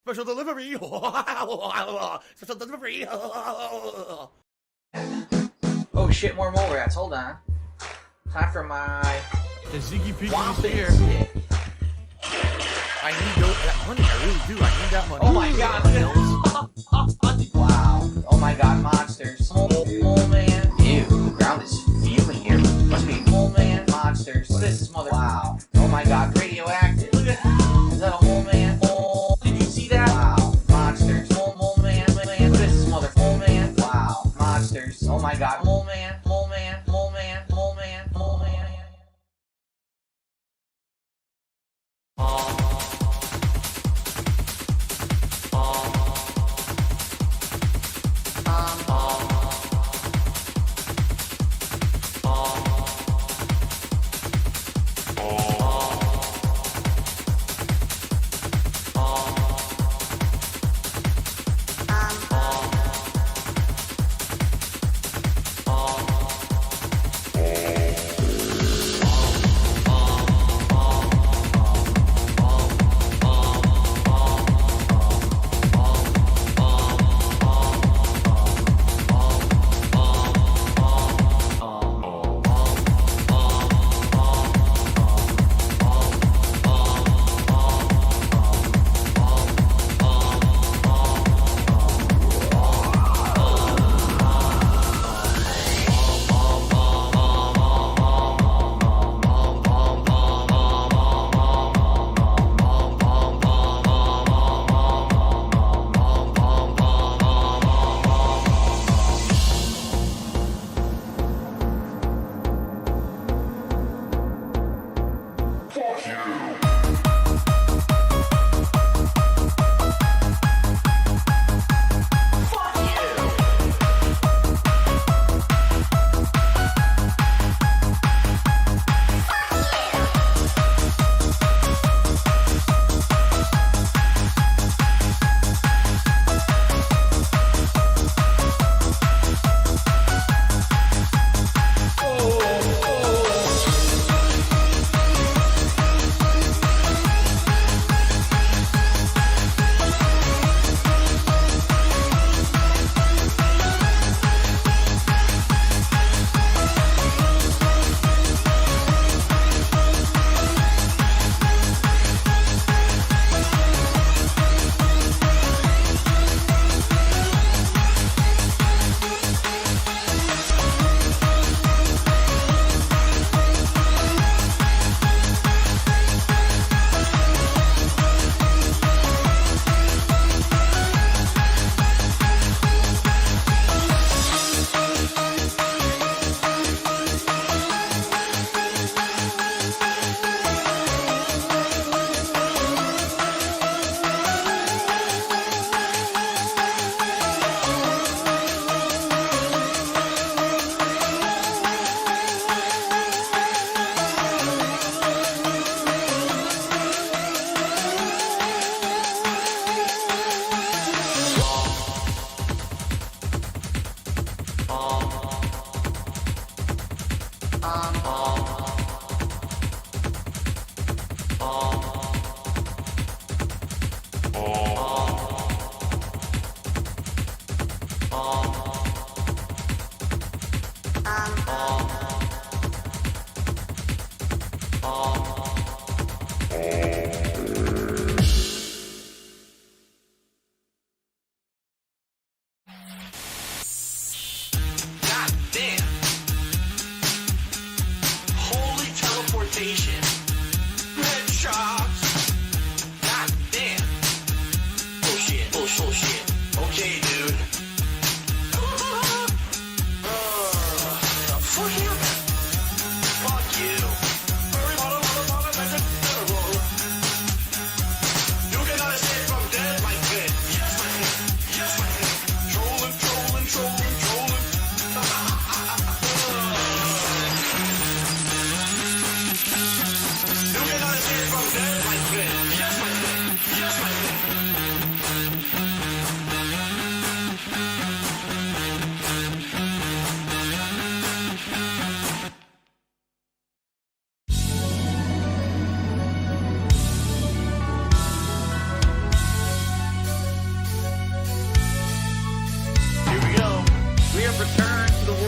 Special delivery. Special delivery. Oh shit, more mole rats. Hold on. Time for my... The Ziggy Pig is here. stick. I need that money. I really do. I need that money. Oh my god. Wow. Oh my god, monsters. Mole man. Ew, the ground is fuming here. Must be mole man, monsters. What is this mother? Wow. Oh my god, radioactive. Look at that. Is that a mole man? Mole. Did you see that? Wow. Monsters. Mole man. What is this mother? Mole man. Wow. Monsters. Oh my god. Mole man. Mole man. Mole man. Mole man. Mole man.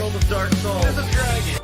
soul of Dark Souls. There's a dragon.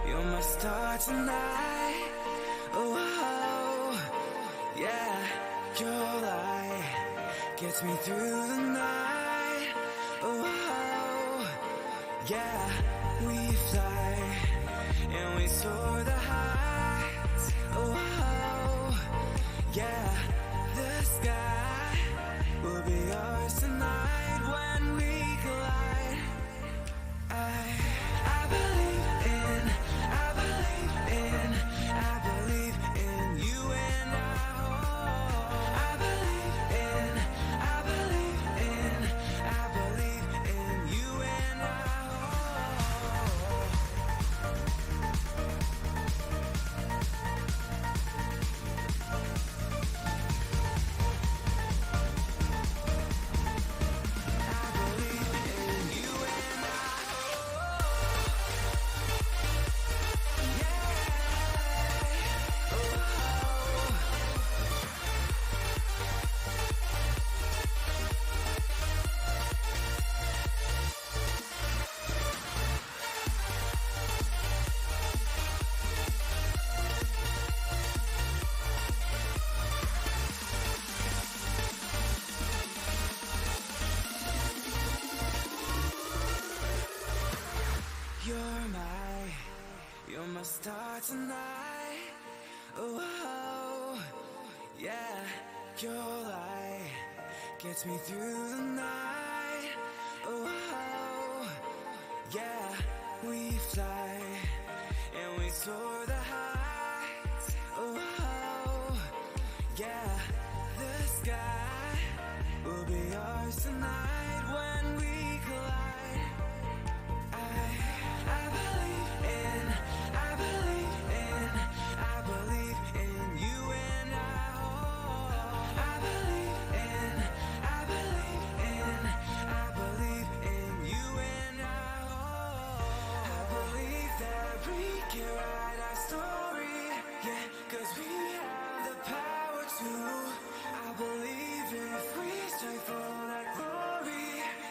You're my star tonight. Oh, yeah, your light gets me through the night. Oh, yeah, we fly and we soar the heights. Oh, yeah, the sky will be ours tonight when we collide. I believe in you and I believe in you and I believe in You're my star tonight. Oh, yeah, your light gets me through the night. Oh, yeah, we fly and we soar the heights. Oh, yeah, the sky will be ours tonight when we collide. I believe in you and I believe in you and I believe that we can write our story, yeah, 'cause we have the power to. I believe if we strive for that glory,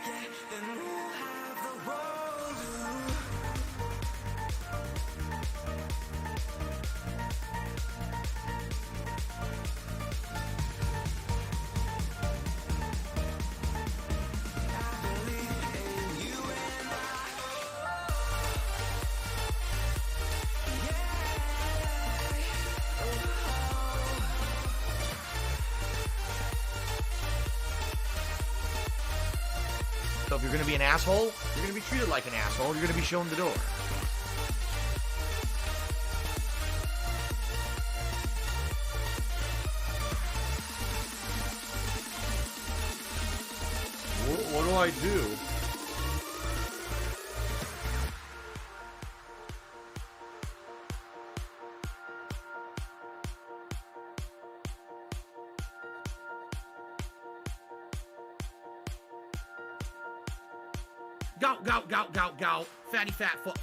yeah, then we'll have the world to. So if you're going to be an asshole, you're going to be treated like an asshole. You're going to be shown the door. What do I do? Go. Fatty fat fuck.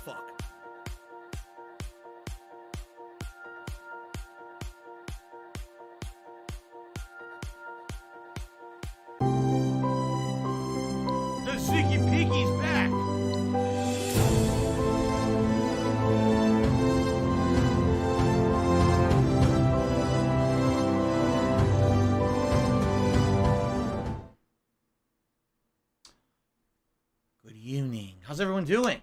The Sticky Piggy's back. Good evening. How's everyone doing?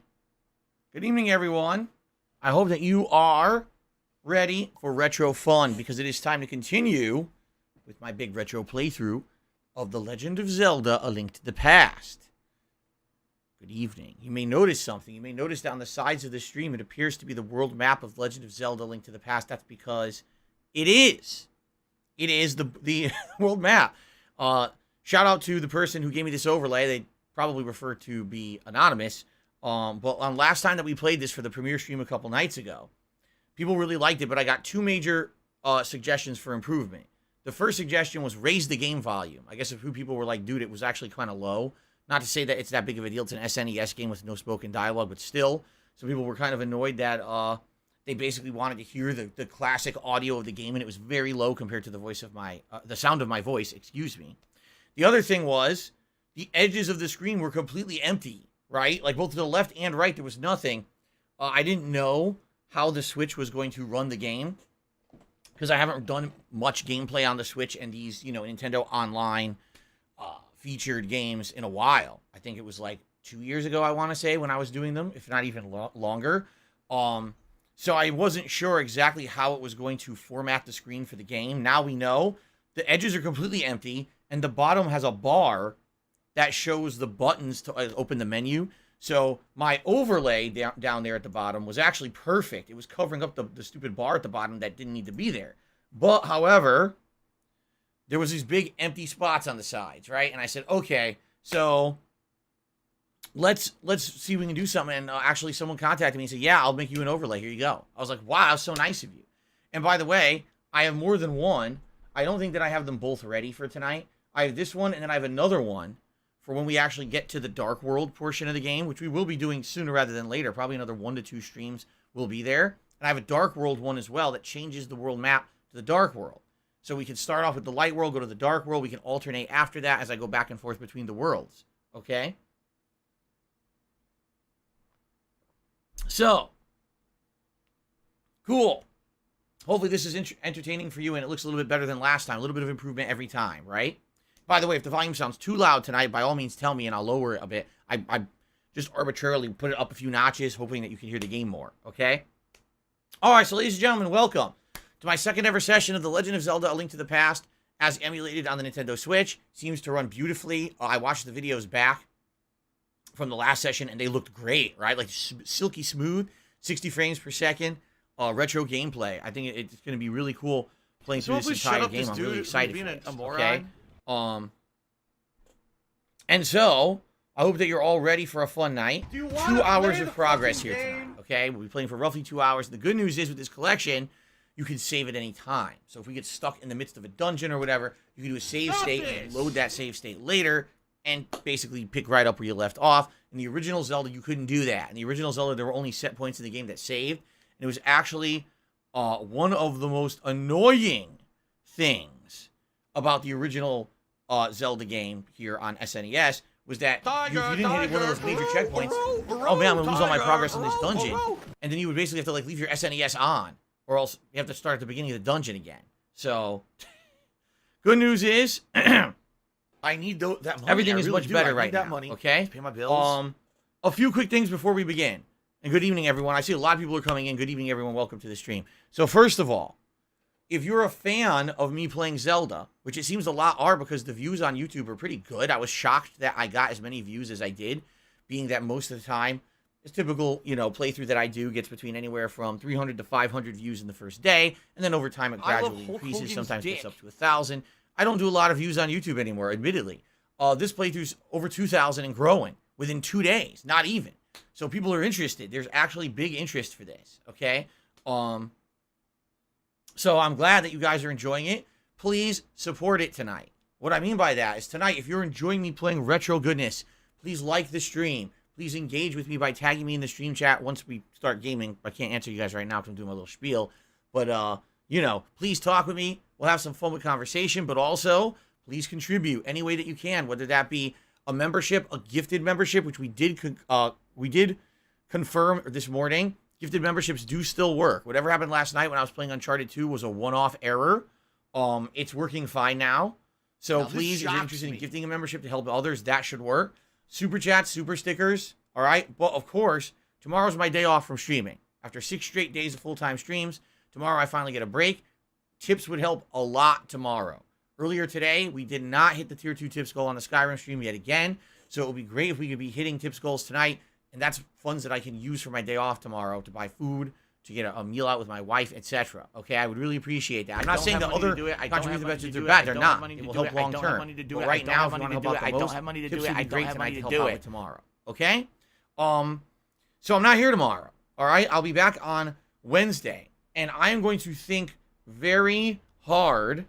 Good evening, everyone. I hope that you are ready for retro fun, because it is time to continue with my big retro playthrough of The Legend of Zelda: A Link to the Past. Good evening. You may notice something. You may notice down the sides of the stream, it appears to be the world map of Legend of Zelda: A Link to the Past. That's because it is. It is the world map. Shout out to the person who gave me this overlay. They probably prefer to be anonymous. But on last time that we played this for the premiere stream a couple nights ago, people really liked it, but I got two major suggestions for improvement. The first suggestion was raise the game volume. I guess a few people were like, dude, it was actually kind of low. Not to say that it's that big of a deal. It's an SNES game with no spoken dialogue, but still. So people were kind of annoyed that they basically wanted to hear the classic audio of the game, and it was very low compared to the voice of the sound of my voice, excuse me. The other thing was the edges of the screen were completely empty. Right? Like both to the left and right, there was nothing. I didn't know how the Switch was going to run the game, because I haven't done much gameplay on the Switch and these, Nintendo Online featured games in a while. I think it was like 2 years ago, I want to say, when I was doing them, if not even longer. So I wasn't sure exactly how it was going to format the screen for the game. Now we know the edges are completely empty, and the bottom has a bar that shows the buttons to open the menu. So my overlay down there at the bottom was actually perfect. It was covering up the stupid bar at the bottom that didn't need to be there. But, however, there was these big empty spots on the sides, right? And I said, okay, so let's see if we can do something. And actually someone contacted me and said, yeah, I'll make you an overlay. Here you go. I was like, wow, that's so nice of you. And by the way, I have more than one. I don't think that I have them both ready for tonight. I have this one, and then I have another one for when we actually get to the Dark World portion of the game, which we will be doing sooner rather than later. Probably another 1 to 2 streams will be there. And I have a Dark World one as well that changes the world map to the Dark World. So we can start off with the Light World, go to the Dark World. We can alternate after that as I go back and forth between the worlds. Okay? So, cool. Hopefully this is entertaining for you, and it looks a little bit better than last time. A little bit of improvement every time, right? By the way, if the volume sounds too loud tonight, by all means tell me and I'll lower it a bit. I just arbitrarily put it up a few notches, hoping that you can hear the game more, okay? All right, so ladies and gentlemen, welcome to my second ever session of The Legend of Zelda: A Link to the Past, as emulated on the Nintendo Switch. Seems to run beautifully. I watched the videos back from the last session, and they looked great, right? Like silky smooth, 60 frames per second, retro gameplay. I think it's going to be really cool playing through this entire game. I'm really excited for this, okay? And so, I hope that you're all ready for a fun night. 2 hours of progress here tonight, okay? We'll be playing for roughly 2 hours. The good news is with this collection, you can save at any time. So if we get stuck in the midst of a dungeon or whatever, you can do a save state and load that save state later and basically pick right up where you left off. In the original Zelda, you couldn't do that. In the original Zelda, there were only set points in the game that saved. And it was actually one of the most annoying things about the original Zelda game here on SNES was that if you didn't hit one of those major checkpoints, oh man, I'm going to lose all my progress in this dungeon. And then you would basically have to like leave your SNES on, or else you have to start at the beginning of the dungeon again. So, good news is, I need that money. Everything is much better right now, okay? Pay my bills. A few quick things before we begin. And good evening, everyone. I see a lot of people are coming in. Good evening, everyone. Welcome to the stream. So first of all, if you're a fan of me playing Zelda, which it seems a lot are because the views on YouTube are pretty good. I was shocked that I got as many views as I did, being that most of the time, it's typical, playthrough that I do gets between anywhere from 300 to 500 views in the first day, and then over time it gradually increases. Sometimes gets up to 1,000. I don't do a lot of views on YouTube anymore, admittedly. This playthrough's over 2,000 and growing within 2 days, not even. So people are interested. There's actually big interest for this, okay? So I'm glad that you guys are enjoying it. Please support it tonight. What I mean by that is tonight, if you're enjoying me playing retro goodness, please like the stream. Please engage with me by tagging me in the stream chat once we start gaming. I can't answer you guys right now because I'm doing my little spiel. But, please talk with me. We'll have some fun with conversation, but also please contribute any way that you can, whether that be a membership, a gifted membership, which we did confirm this morning. Gifted memberships do still work. Whatever happened last night when I was playing Uncharted 2 was a one-off error. It's working fine now. So please, if you're interested in gifting a membership to help others, that should work. Super chats, super stickers, all right? But, of course, tomorrow's my day off from streaming. After 6 straight days of full-time streams, tomorrow I finally get a break. Tips would help a lot tomorrow. Earlier today, we did not hit the Tier 2 tips goal on the Skyrim stream yet again. So it would be great if we could be hitting tips goals tonight. And that's funds that I can use for my day off tomorrow to buy food, to get a meal out with my wife, etc. Okay, I would really appreciate that. I'm not saying the other contribution methods are bad. They're not. It will help long term. But right now, if you want to help out the most, tips would be great tonight to help out with tomorrow. Okay? So I'm not here tomorrow. All right? I'll be back on Wednesday. And I am going to think very hard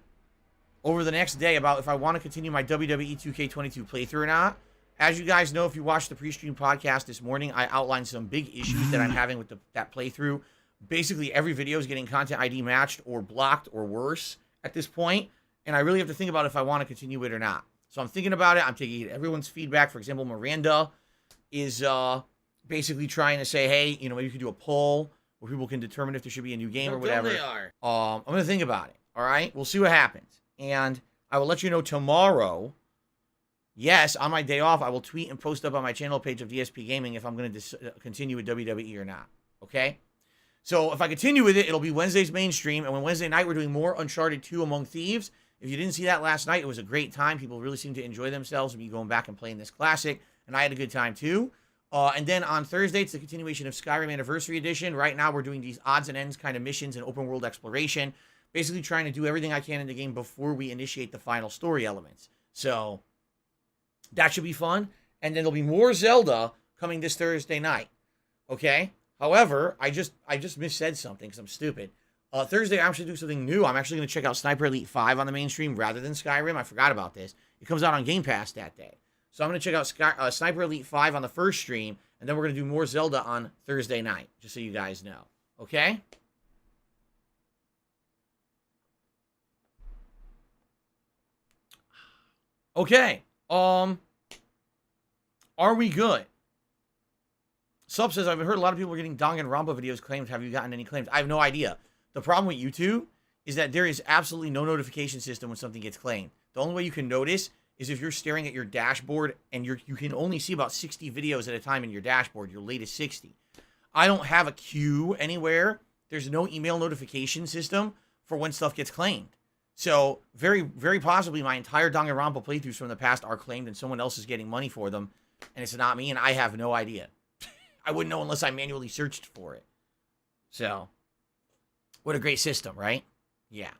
over the next day about if I want to continue my WWE 2K22 playthrough or not. As you guys know, if you watched the pre-stream podcast this morning, I outlined some big issues that I'm having with that playthrough. Basically, every video is getting content ID matched or blocked or worse at this point, and I really have to think about if I want to continue it or not. So I'm thinking about it. I'm taking everyone's feedback. For example, Miranda is basically trying to say, hey, maybe you could do a poll where people can determine if there should be a new game or whatever. They are. I'm going to think about it, all right? We'll see what happens. And I will let you know tomorrow. Yes, on my day off, I will tweet and post up on my channel page of DSP Gaming if I'm going to continue with WWE or not, okay? So if I continue with it, it'll be Wednesday's mainstream, and when Wednesday night, we're doing more Uncharted 2 Among Thieves. If you didn't see that last night, it was a great time. People really seemed to enjoy themselves and be going back and playing this classic, and I had a good time too. And then on Thursday, it's the continuation of Skyrim Anniversary Edition. Right now, we're doing these odds and ends kind of missions and open world exploration, basically trying to do everything I can in the game before we initiate the final story elements. So that should be fun. And then there'll be more Zelda coming this Thursday night. Okay? However, I just missaid something because I'm stupid. Thursday, I'm actually doing something new. I'm actually going to check out Sniper Elite 5 on the mainstream rather than Skyrim. I forgot about this. It comes out on Game Pass that day. So I'm going to check out Sniper Elite 5 on the first stream, and then we're going to do more Zelda on Thursday night, just so you guys know. Okay? Okay. Are we good? Sub says, I've heard a lot of people are getting Danganronpa videos claimed. Have you gotten any claims? I have no idea. The problem with YouTube is that there is absolutely no notification system when something gets claimed. The only way you can notice is if you're staring at your dashboard and you can only see about 60 videos at a time in your dashboard, your latest 60. I don't have a queue anywhere. There's no email notification system for when stuff gets claimed. So very, very possibly my entire Danganronpa playthroughs from the past are claimed and someone else is getting money for them. And it's not me and I have no idea. I wouldn't know unless I manually searched for it. So, what a great system, right? Yeah.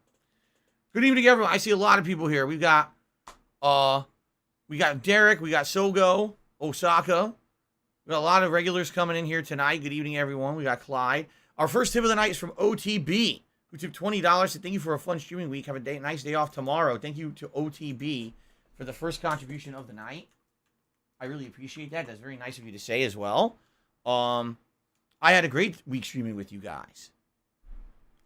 Good evening, everyone. I see a lot of people here. We got Derek, we got Sogo, Osaka. We got a lot of regulars coming in here tonight. Good evening, everyone. We got Clyde. Our first tip of the night is from OTB, who took $20 to thank you for a fun streaming week. Have a nice day off tomorrow. Thank you to OTB for the first contribution of the night. I really appreciate that. That's very nice of you to say as well. I had a great week streaming with you guys.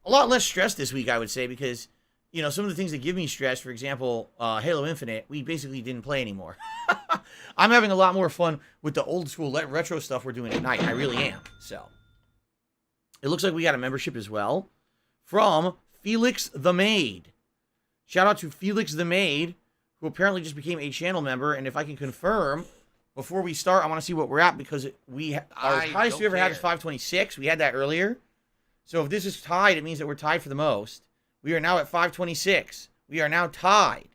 A lot less stress this week, I would say, because, you know, some of the things that give me stress, for example, Halo Infinite, we basically didn't play anymore. I'm having a lot more fun with the old school retro stuff we're doing at night. I really am. So, it looks like we got a membership as well from Felix the Maid. Shout out to Felix the Maid, who apparently just became a channel member. And if I can confirm, before we start, I want to see what we're at because our highest we ever had is 526. We had that earlier. So if this is tied, it means that we're tied for the most. We are now at 526. We are now tied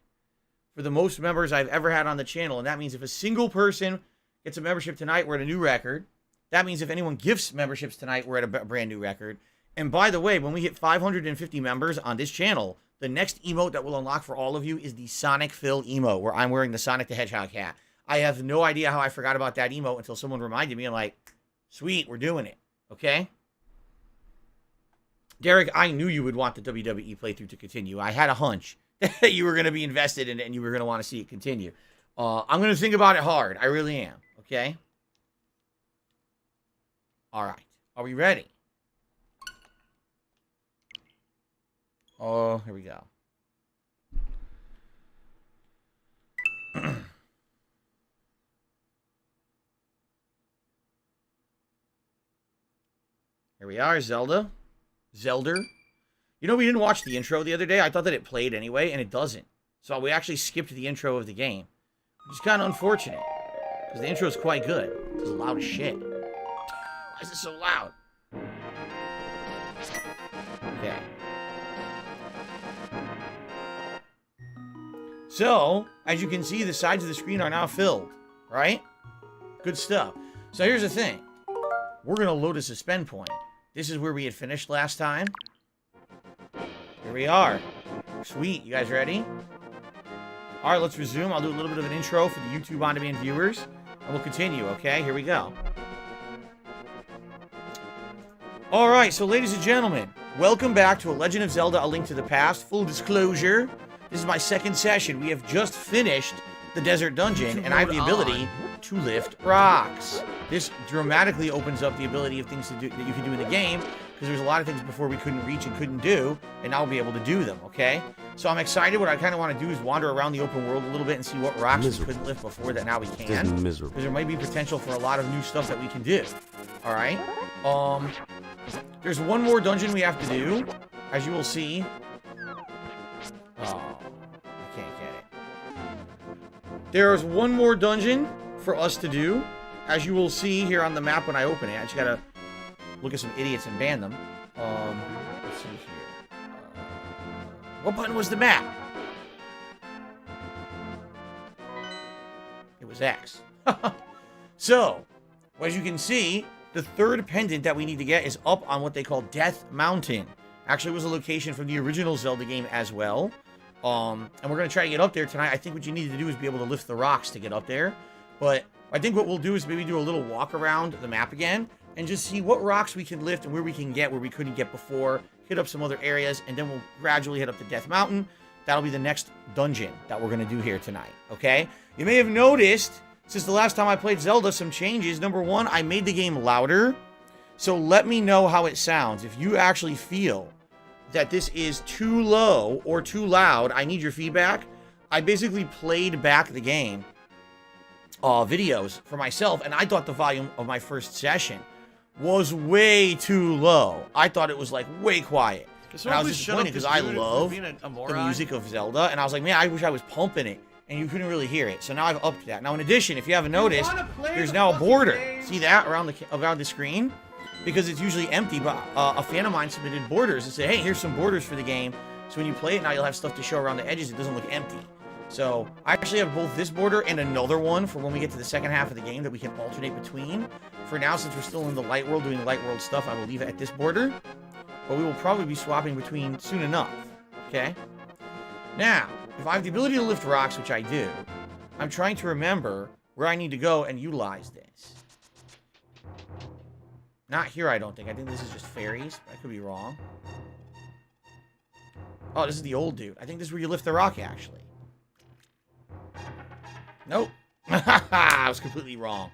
for the most members I've ever had on the channel. And that means if a single person gets a membership tonight, we're at a new record. That means if anyone gifts memberships tonight, we're at a brand new record. And by the way, when we hit 550 members on this channel, the next emote that will unlock for all of you is the Sonic Phil emote, where I'm wearing the Sonic the Hedgehog hat. I have no idea how I forgot about that emote until someone reminded me. I'm like, sweet, we're doing it. Okay? Derek, I knew you would want the WWE playthrough to continue. I had a hunch that you were going to be invested in it and you were going to want to see it continue. I'm going to think about it hard. I really am. Okay? All right. Are we ready? Oh, here we go. Here we are, Zelda. Zelda. You know, we didn't watch the intro the other day. I thought that it played anyway, and it doesn't. So we actually skipped the intro of the game, which is kind of unfortunate, because the intro is quite good. It's loud as shit. Why is it so loud? Okay. So, as you can see, the sides of the screen are now filled, right? Good stuff. So here's the thing. We're going to load a suspend point. This is where we had finished last time. Here we are. Sweet. You guys ready? All right, let's resume. I'll do a little bit of an intro for the YouTube on-demand viewers, and we'll continue, okay? Here we go. All right, so ladies and gentlemen, welcome back to A Legend of Zelda: A Link to the Past. Full disclosure, this is my second session. We have just finished the desert dungeon, and I have the ability to lift rocks. This dramatically opens up the ability of things to do that you can do in the game, because there's a lot of things before we couldn't reach and couldn't do, and now we'll be able to do them, okay? So I'm excited. What I kind of want to do is wander around the open world a little bit and see what rocks we couldn't lift before that now we can. Because there might be potential for a lot of new stuff that we can do. All right? There's one more dungeon we have to do, as you will see. Oh, I can't get it. There's one more dungeon for us to do, as you will see here on the map when I open it. I just gotta look at some idiots and ban them. Let's see here. What button was the map? It was X. So, as you can see, the third pendant that we need to get is up on what they call Death Mountain. Actually, it was a location from the original Zelda game as well. And we're going to try to get up there tonight. I think what you need to do is be able to lift the rocks to get up there. But I think what we'll do is maybe do a little walk around the map again and just see what rocks we can lift and where we can get where we couldn't get before, hit up some other areas, and then we'll gradually head up to Death Mountain. That'll be the next dungeon that we're going to do here tonight, okay? You may have noticed, since the last time I played Zelda, some changes. Number one, I made the game louder. So let me know how it sounds. If you actually feel that this is too low or too loud, I need your feedback. I basically played back the game videos for myself, and I thought the volume of my first session was way too low. I thought it was like way quiet. And I was disappointed because I love the music of Zelda, and I was like, man, I wish I was pumping it and you couldn't really hear it. So now I've upped that. Now, in addition, if you haven't noticed, there's now a border. See that around the screen? Because it's usually empty, but a fan of mine submitted borders and said, hey, here's some borders for the game. So when you play it now, you'll have stuff to show around the edges. It doesn't look empty. So I actually have both this border and another one for when we get to the second half of the game that we can alternate between. For now, since we're still in the light world doing light world stuff, I will leave it at this border. But we will probably be swapping between soon enough. Okay? Now, if I have the ability to lift rocks, which I do, I'm trying to remember where I need to go and utilize this. Not here, I don't think. I think this is just fairies. I could be wrong. Oh, this is the old dude. I think this is where you lift the rock, actually. Nope. I was completely wrong.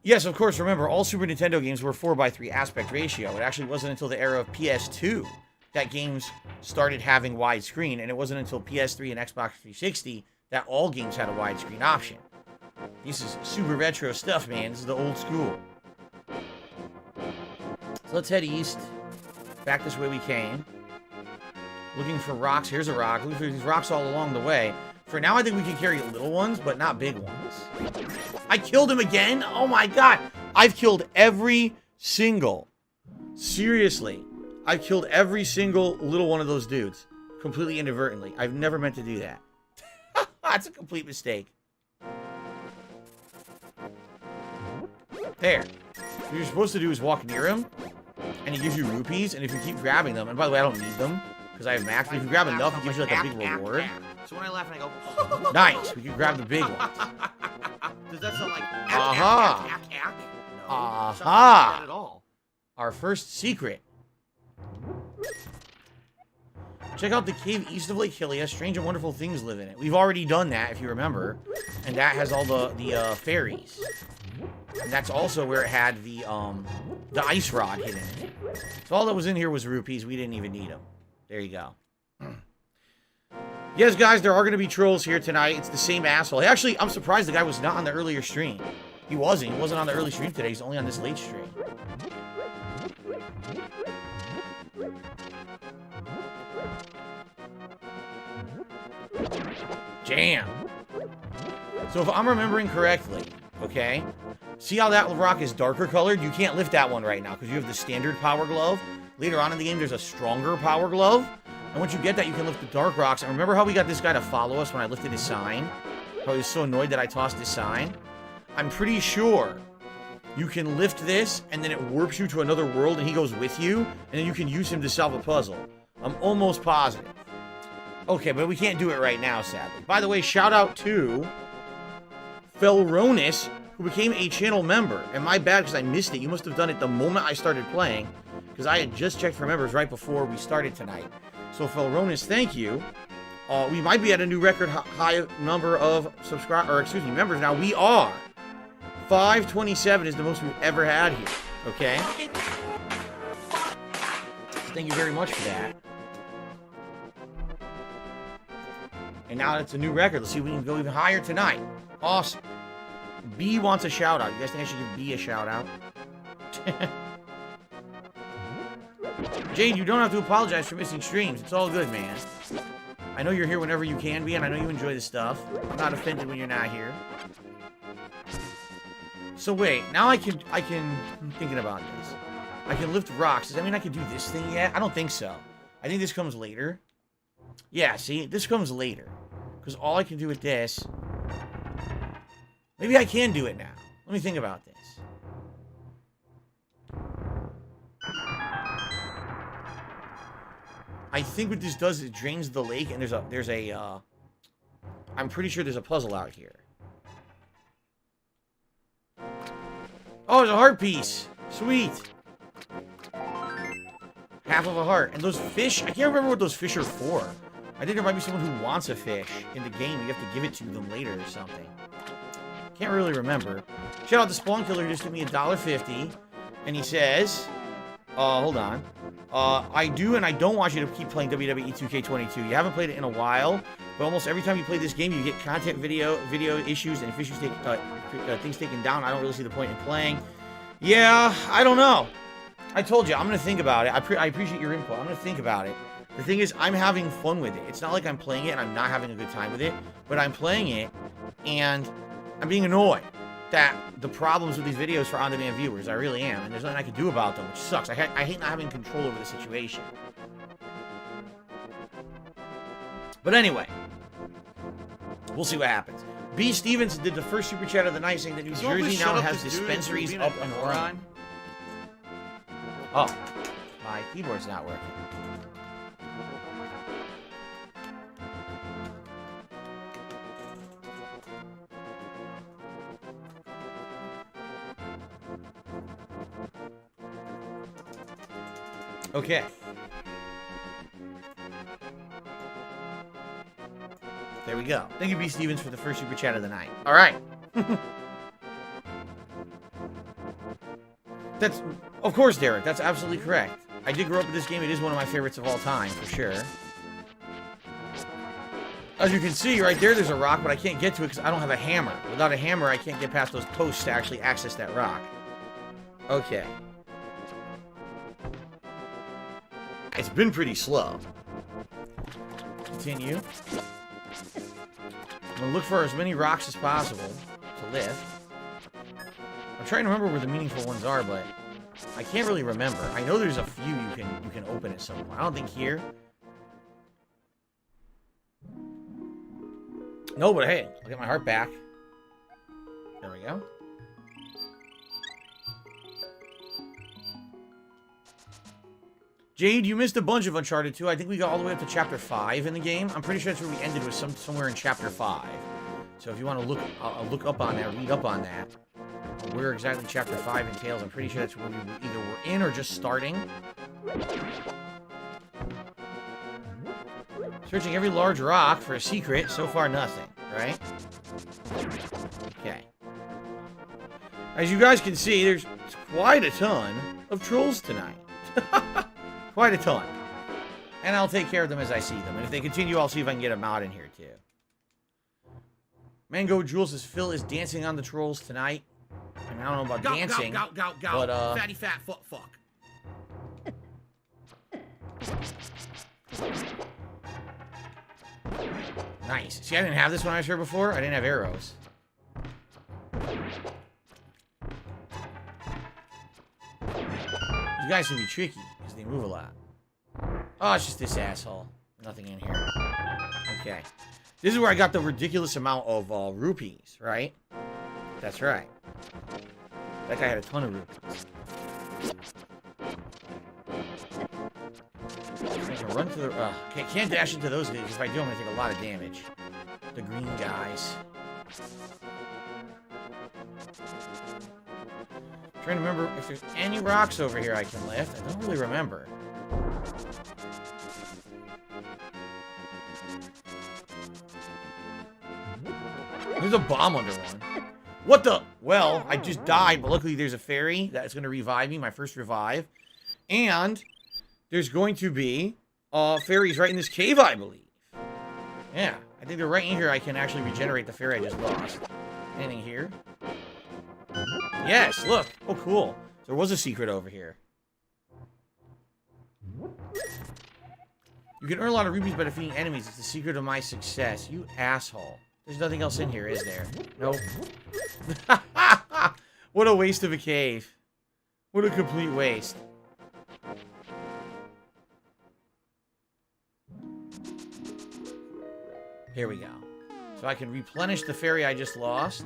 Yes, of course, remember, all Super Nintendo games were 4:3 aspect ratio. It actually wasn't until the era of PS2 that games started having widescreen, and it wasn't until PS3 and Xbox 360 that all games had a widescreen option. This is super retro stuff, man. This is the old school. So let's head east. Back this way we came. Looking for rocks. Here's a rock. Looking for these rocks all along the way. For now, I think we can carry little ones, but not big ones. I killed him again? Oh my god. I've killed every single... Seriously. I've killed every single little one of those dudes. Completely inadvertently. I've never meant to do that. That's a complete mistake. There. What you're supposed to do is walk near him, and he gives you rupees, and if you keep grabbing them... And by the way, I don't need them, because I have max, but if you grab enough, it gives you like a big reward. So when I laugh and I go, Nice. We can grab the big ones. does that sound like Aha. No, Aha. it sounds not like that at all. Our first secret. Check out the cave east of Lake Hylia. Strange and wonderful things live in it. We've already done that, if you remember. And that has all the fairies. And that's also where it had the ice rod hidden in it. So all that was in here was rupees. We didn't even need them. There you go. Yes, guys, there are going to be trolls here tonight. It's the same asshole. Actually, I'm surprised the guy was not on the earlier stream. He wasn't. He wasn't on the early stream today. He's only on this late stream. Jam. So if I'm remembering correctly, okay, see how that rock is darker colored? You can't lift that one right now because you have the standard power glove. Later on in the game, there's a stronger power glove. And once you get that, you can lift the dark rocks. And remember how we got this guy to follow us when I lifted his sign? How he was so annoyed that I tossed his sign? I'm pretty sure you can lift this, and then it warps you to another world, and he goes with you, and then you can use him to solve a puzzle. I'm almost positive. Okay, but we can't do it right now, sadly. By the way, shout out to Felronis, who became a channel member. And my bad, because I missed it. You must have done it the moment I started playing, because I had just checked for members right before we started tonight. So, Felronis, thank you. We might be at a new record high number of members now. We are. 527 is the most we've ever had here. Okay? So thank you very much for that. And now it's a new record. Let's see if we can go even higher tonight. Awesome. B wants a shout out. You guys think I should give B a shout out? Jade, you don't have to apologize for missing streams. It's all good, man. I know you're here whenever you can be, and I know you enjoy the stuff. I'm not offended when you're not here. So wait, now I'm thinking about this. I can lift rocks. Does that mean I can do this thing yet? I don't think so. I think this comes later. Yeah, see? This comes later. Because all I can do with this... Maybe I can do it now. Let me think about this. I think what this does is it drains the lake, and there's a I'm pretty sure there's a puzzle out here. Oh, there's a heart piece. Sweet. Half of a heart. And those fish, I can't remember what those fish are for. I think there might be someone who wants a fish in the game. You have to give it to them later or something. Can't really remember. Shout out to Spawn Killer who just gave me $1.50. And he says, hold on. I do and I don't want you to keep playing WWE 2K22. You haven't played it in a while, but almost every time you play this game, you get content video issues, and if issues take things taken down, I don't really see the point in playing. Yeah, I don't know. I told you, I'm going to think about it. I appreciate your input. I'm going to think about it. The thing is, I'm having fun with it. It's not like I'm playing it and I'm not having a good time with it, but I'm playing it and I'm being annoyed that the problems with these videos for on-demand viewers, I really am, and there's nothing I can do about them, which sucks. I hate not having control over the situation. But anyway, we'll see what happens. B. Stevens did the first super chat of the night saying that New Jersey now has dispensaries up and running. Oh, my keyboard's not working. Okay. There we go. Thank you, B. Stevens, for the first super chat of the night. All right. That's, of course, Derek. That's absolutely correct. I did grow up with this game. It is one of my favorites of all time, for sure. As you can see, right there's a rock, but I can't get to it because I don't have a hammer. Without a hammer, I can't get past those posts to actually access that rock. Okay. It's been pretty slow. Continue. I'm gonna look for as many rocks as possible to lift. I'm trying to remember where the meaningful ones are, but I can't really remember. I know there's a few you can open at some point. I don't think here. No, but hey, I'll get my heart back. There we go. Jade, you missed a bunch of Uncharted 2. I think we got all the way up to Chapter 5 in the game. I'm pretty sure that's where we ended, was somewhere in Chapter 5. So if you want to look up on that, read up on that, where exactly Chapter 5 entails, I'm pretty sure that's where we either were in or just starting. Searching every large rock for a secret. So far, nothing, right? Okay. As you guys can see, there's quite a ton of trolls tonight. Quite a ton. And I'll take care of them as I see them. And if they continue, I'll see if I can get them out in here, too. Mango Jules says Phil is dancing on the trolls tonight. I mean, I don't know about dancing. But, fatty fat fuck. Nice. See, I didn't have this when I was here before. I didn't have arrows. These guys can be tricky because they move a lot. Oh, it's just this asshole. Nothing in here. Okay. This is where I got the ridiculous amount of rupees, right? That's right. That guy had a ton of rupees. I can run to the... okay, can't dash into those guys. If I do, I'm going to take a lot of damage. The green guys. Trying to remember if there's any rocks over here I can lift. I don't really remember. There's a bomb under one. What the? Well, I just died, but luckily there's a fairy that's going to revive me, my first revive. And there's going to be fairies right in this cave, I believe. Yeah, I think they're right in here. I can actually regenerate the fairy I just lost. Anything here? Yes, look. Oh, cool. There was a secret over here. You can earn a lot of rupees by defeating enemies. It's the secret of my success. You asshole. There's nothing else in here, is there? Nope. What a waste of a cave. What a complete waste. Here we go. So I can replenish the fairy I just lost.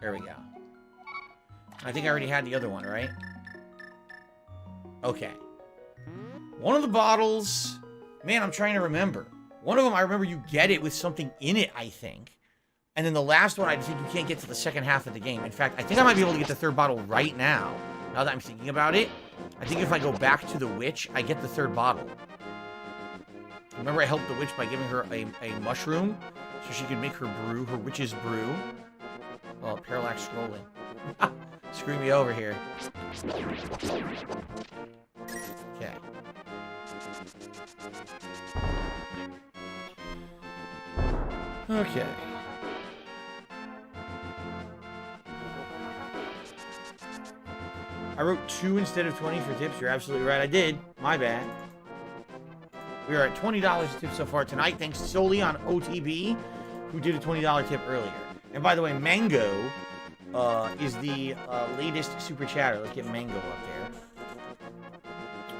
There we go. I think I already had the other one, right? Okay. One of the bottles... Man, I'm trying to remember. One of them, I remember you get it with something in it, I think. And then the last one, I think you can't get to the second half of the game. In fact, I think I might be able to get the third bottle right now. Now that I'm thinking about it. I think if I go back to the witch, I get the third bottle. Remember, I helped the witch by giving her a mushroom so she could make her brew, her witch's brew. Oh, parallax scrolling. Screw me over here. Okay. Okay. I wrote 2 instead of 20 for tips. You're absolutely right. I did. My bad. We are at $20 a tip so far tonight, thanks solely on OTB, who did a $20 tip earlier. And by the way, Mango is the latest super chatter. Let's get Mango up there.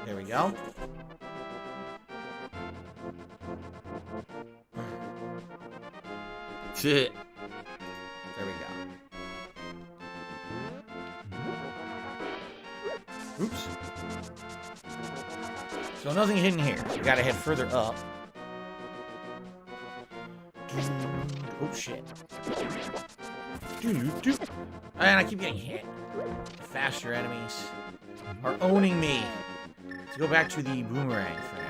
There we go. There we go. Oops. So nothing hidden here. We gotta head further up. Oh shit. And I keep getting hit. The faster enemies are owning me. Let's go back to the boomerang for now.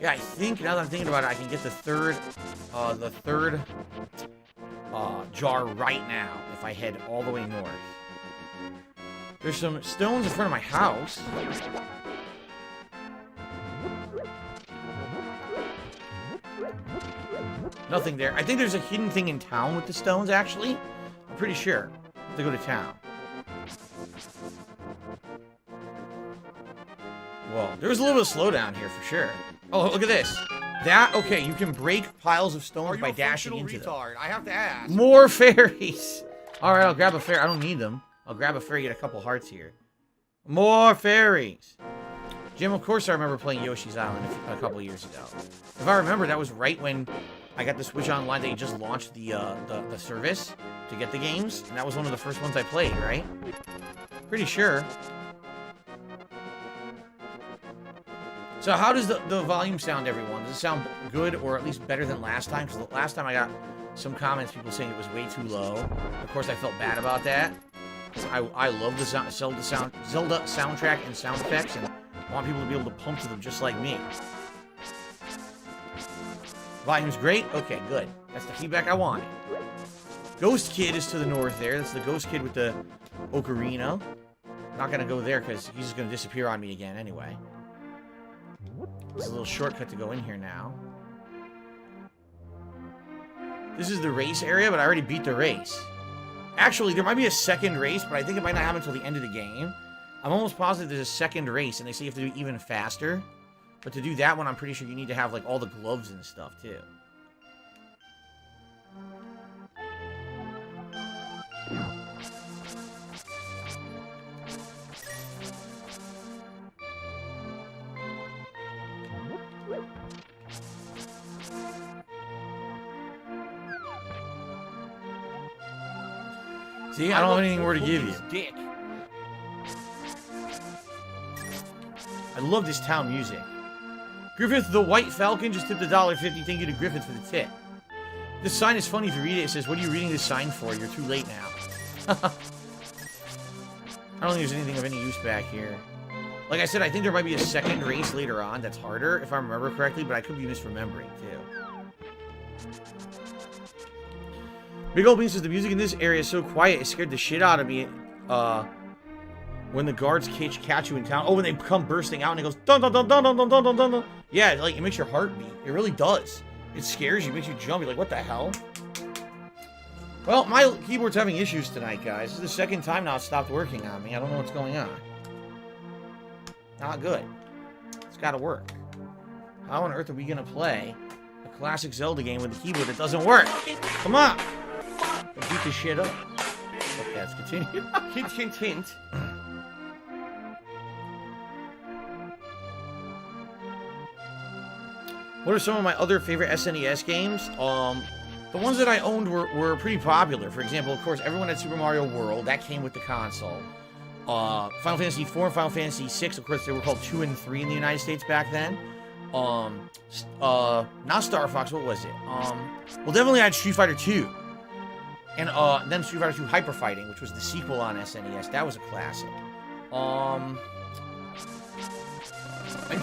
Yeah, I think, now that I'm thinking about it, I can get the third jar right now if I head all the way north. There's some stones in front of my house. Nothing there. I think there's a hidden thing in town with the stones, actually. I'm pretty sure. I have to go to town. Whoa. There was a little bit of slowdown here for sure. Oh, look at this. That, okay, you can break piles of stones by dashing into them. I have to ask. More fairies. All right, I'll grab a fairy. I don't need them. I'll grab a fairy, get a couple hearts here. More fairies. Jim, of course I remember playing Yoshi's Island a couple years ago. If I remember, that was right when I got the Switch Online. They just launched the service to get the games. And that was one of the first ones I played, right? Pretty sure. So how does the volume sound, everyone? Does it sound good or at least better than last time? Because the last time I got some comments, people saying it was way too low. Of course, I felt bad about that. I love the Zelda soundtrack and sound effects, and I want people to be able to pump to them just like me. Volume's great? Okay, good. That's the feedback I wanted. Ghost Kid is to the north there. That's the Ghost Kid with the ocarina. Not going to go there because he's just going to disappear on me again anyway. There's a little shortcut to go in here now. This is the race area, but I already beat the race. Actually, there might be a second race, but I think it might not happen until the end of the game. I'm almost positive there's a second race, and they say you have to do it even faster. But to do that one, I'm pretty sure you need to have, like, all the gloves and stuff, too. See, I don't have anything more to give you. Dick. I love this town music. Griffith the White Falcon just tipped $1.50. Thank you to Griffith for the tip. This sign is funny if you read it. It says, "What are you reading this sign for? You're too late now." I don't think there's anything of any use back here. Like I said, I think there might be a second race later on that's harder, if I remember correctly, but I could be misremembering, too. Big Old Bean says, the music in this area is so quiet, it scared the shit out of me when the guards catch you in town. Oh, when they come bursting out and it goes dun dun dun dun dun dun dun dun dun. Yeah, like it makes your heart beat. It really does. It scares you, makes you jump. You're like, what the hell? Well, my keyboard's having issues tonight, guys. This is the second time now it's stopped working on me. I don't know what's going on. Not good. It's got to work. How on earth are we going to play a classic Zelda game with a keyboard that doesn't work? Come on! Beat this shit up. Okay, let's continue. Hint, hint, hint. What are some of my other favorite SNES games? The ones that I owned were pretty popular. For example, of course, everyone had Super Mario World. That came with the console. Final Fantasy IV and Final Fantasy VI, of course, they were called 2 and 3 in the United States back then. Not Star Fox, what was it? Well, definitely I had Street Fighter 2. And then Street Fighter 2 Hyper Fighting, which was the sequel on SNES. That was a classic. I'm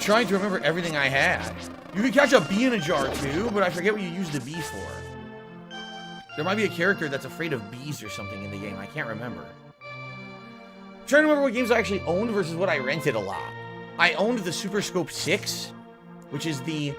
trying to remember everything I had. You can catch a bee in a jar too, but I forget what you use the bee for. There might be a character that's afraid of bees or something in the game. I can't remember. I'm trying to remember what games I actually owned versus what I rented a lot. I owned the Super Scope 6, which is the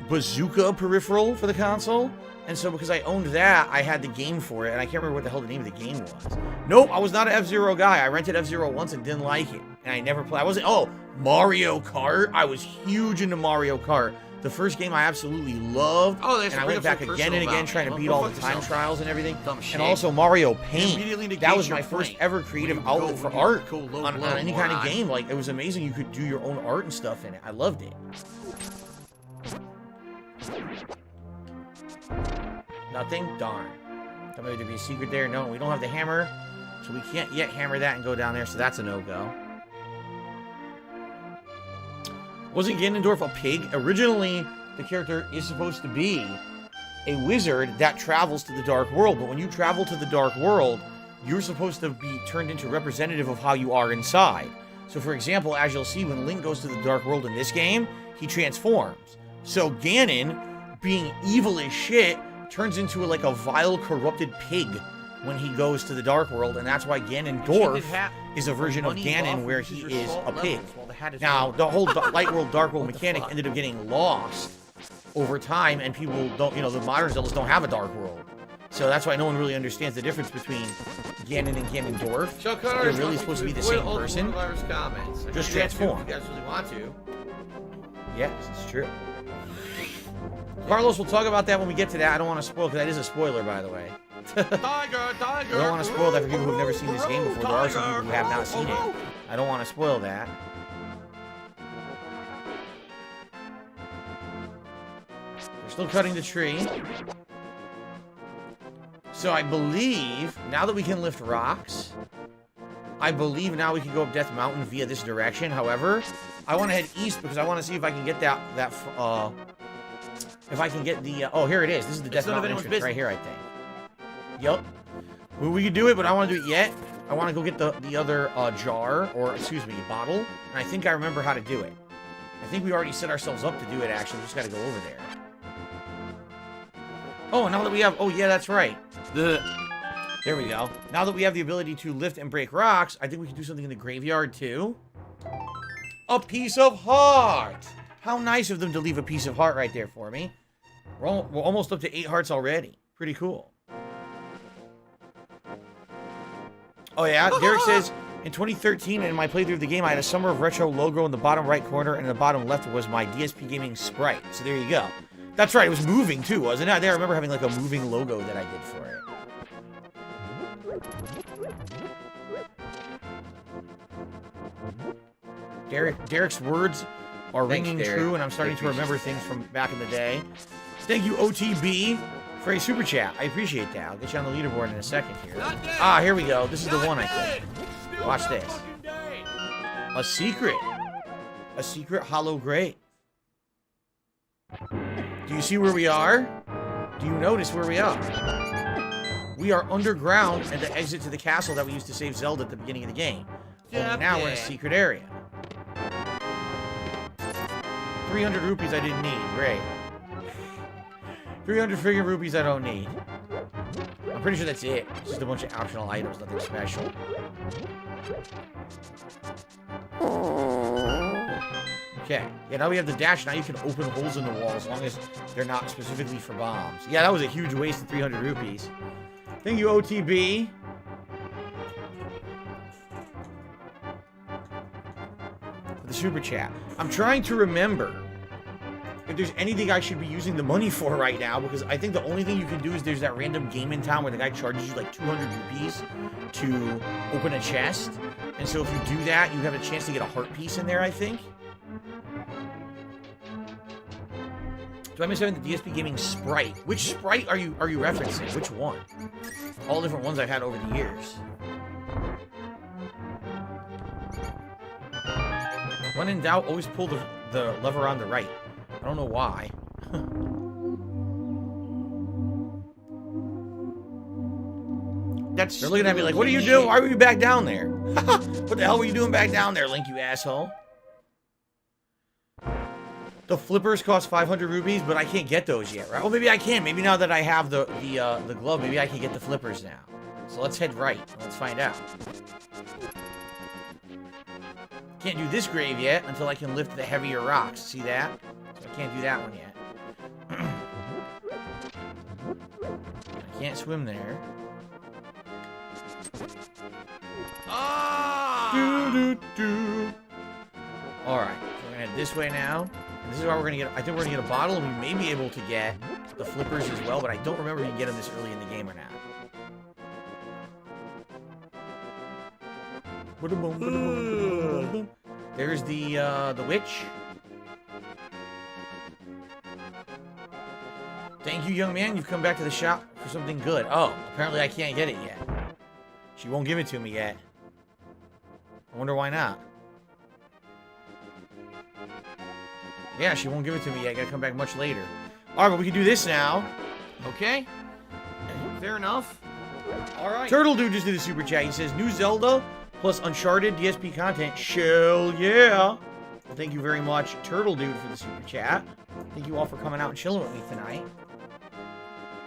bazooka peripheral for the console. And so because I owned that, I had the game for it, and I can't remember what the hell the name of the game was. Nope, I was not an F-Zero guy. I rented F-Zero once and didn't like it. And I never played. I wasn't, oh, Mario Kart. I was huge into Mario Kart. The first game I absolutely loved. Oh, and I went back again and again trying to beat all the time trials and everything. And also Mario Paint. That was my first ever creative outlet for art on any kind of game. Like, it was amazing. You could do your own art and stuff in it. I loved it. Nothing? Darn. Tell me there'd be a secret there. No, we don't have the hammer. So we can't yet hammer that and go down there. So that's a no-go. Wasn't Ganondorf a pig? Originally, the character is supposed to be a wizard that travels to the Dark World. But when you travel to the Dark World, you're supposed to be turned into representative of how you are inside. So, for example, as you'll see, when Link goes to the Dark World in this game, he transforms. So Ganon, being evil as shit, turns into like a vile, corrupted pig when he goes to the Dark World, and that's why Ganondorf is a version of Ganon where he is a pig. Now, the whole Light World, Dark World mechanic ended up getting lost over time, and people don't, you know, the modern Zeldas don't have a Dark World. So that's why no one really understands the difference between Ganon and Ganondorf. They're really supposed to be the same person. Just transform. If you guys really want to. Yes, it's true. Carlos, we'll talk about that when we get to that. I don't want to spoil, because that is a spoiler, by the way. Tiger! I don't want to spoil that for people who've never seen this game before. There are some people who have not seen it. I don't want to spoil that. They're still cutting the tree. So I believe, now that we can lift rocks, I believe now we can go up Death Mountain via this direction. However, I want to head east because I want to see if I can get if I can get the, oh, here it is. This is the Death Mountain entrance right here, I think. Yup. Well, we could do it, but I don't want to do it yet. I want to go get the other jar, or excuse me, bottle. And I think I remember how to do it. I think we already set ourselves up to do it, actually. We just got to go over there. Oh, now that we have, oh yeah, that's right. There we go. Now that we have the ability to lift and break rocks, I think we can do something in the graveyard, too. A piece of heart! How nice of them to leave a piece of heart right there for me. We're almost up to 8 hearts already. Pretty cool. Oh yeah, Derek says, in 2013, in my playthrough of the game, I had a Summer of Retro logo in the bottom right corner, and in the bottom left was my DSP Gaming sprite. So there you go. That's right, it was moving too, wasn't it? I remember having like a moving logo that I did for it. Derek's words are ringing true, and I'm starting to remember things from back in the day. Thank you, OTB, for a super chat. I appreciate that. I'll get you on the leaderboard in a second here. Ah, here we go. This is the one, I think. Watch this. A secret. A secret hollow grave. Do you see where we are? Do you notice where we are? We are underground at the exit to the castle that we used to save Zelda at the beginning of the game. Only now we're in a secret area. 300 rupees I didn't need. Great. 300 friggin' rupees I don't need. I'm pretty sure that's it. It's just a bunch of optional items, nothing special. Okay. Yeah, now we have the dash. Now you can open holes in the wall as long as they're not specifically for bombs. Yeah, that was a huge waste of 300 rupees. Thank you, OTB. For the super chat. I'm trying to remember if there's anything I should be using the money for right now, because I think the only thing you can do is there's that random game in town where the guy charges you like 200 rupees to open a chest. And so if you do that, you have a chance to get a heart piece in there, I think. Do I miss having the DSP Gaming sprite? Which sprite are you referencing? Which one? All different ones I've had over the years. When in doubt, always pull the lever on the right. I don't know why. They're looking at me like, what are you doing? Why were you back down there? What the hell were you doing back down there, Link, you asshole? The flippers cost 500 rupees, but I can't get those yet, right? Well, maybe I can. Maybe now that I have the glove, maybe I can get the flippers now. So let's head right. Let's find out. Can't do this grave yet until I can lift the heavier rocks. See that? So I can't do that one yet. can't swim there. Ah! Alright, so we're gonna head this way now. And this is where we're gonna get, I think we're gonna get a bottle, and we may be able to get the flippers as well, but I don't remember if you can get them this early in the game or not. There's the witch. Thank you, young man. You've come back to the shop for something good. Oh, apparently I can't get it yet. She won't give it to me yet. I wonder why not. Yeah, she won't give it to me yet. I gotta come back much later. Alright, but we can do this now. Okay. Fair enough. Alright. Turtle Dude just did a super chat. He says, new Zelda plus Uncharted DSP content. Shell yeah. Well, thank you very much, Turtle Dude, for the super chat. Thank you all for coming out and chilling with me tonight.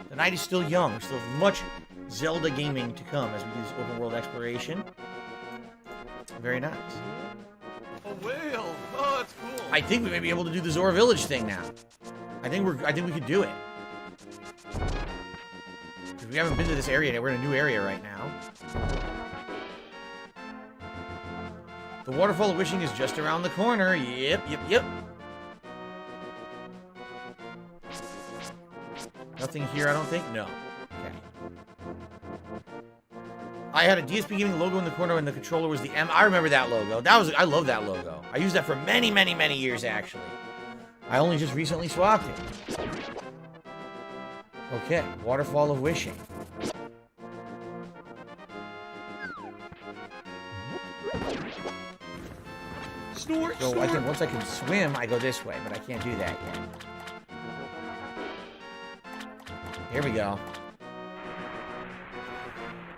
The night is still young. We still have much Zelda gaming to come as we do this open world exploration. Very nice. A whale. Oh, that's cool. I think we may be able to do the Zora Village thing now. I think we could do it. Because we haven't been to this area yet. We're in a new area right now. The Waterfall of Wishing is just around the corner. Yep. Nothing here, I don't think? No. Okay. I had a DSP Gaming logo in the corner and the controller was the M. I remember that logo. I love that logo. I used that for many, many, many years, actually. I only just recently swapped it. Okay, Waterfall of Wishing. Snort, So I think once I can swim, I go this way, but I can't do that yet. Here we go.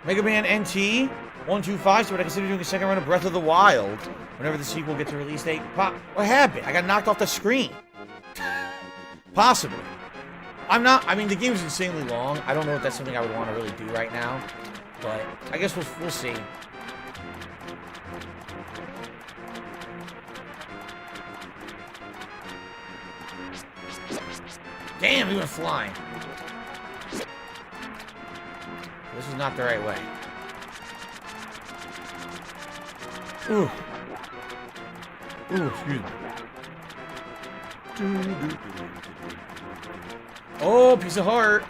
Mega Man NT 125. So would I consider doing a second run of Breath of the Wild whenever the sequel gets a release date? What happened? I got knocked off the screen. Possibly. I'm not. I mean, the game's insanely long. I don't know if that's something I would want to really do right now, but I guess we'll see. Damn, he went flying. This is not the right way. Ooh. Ooh, excuse me. Oh, piece of heart.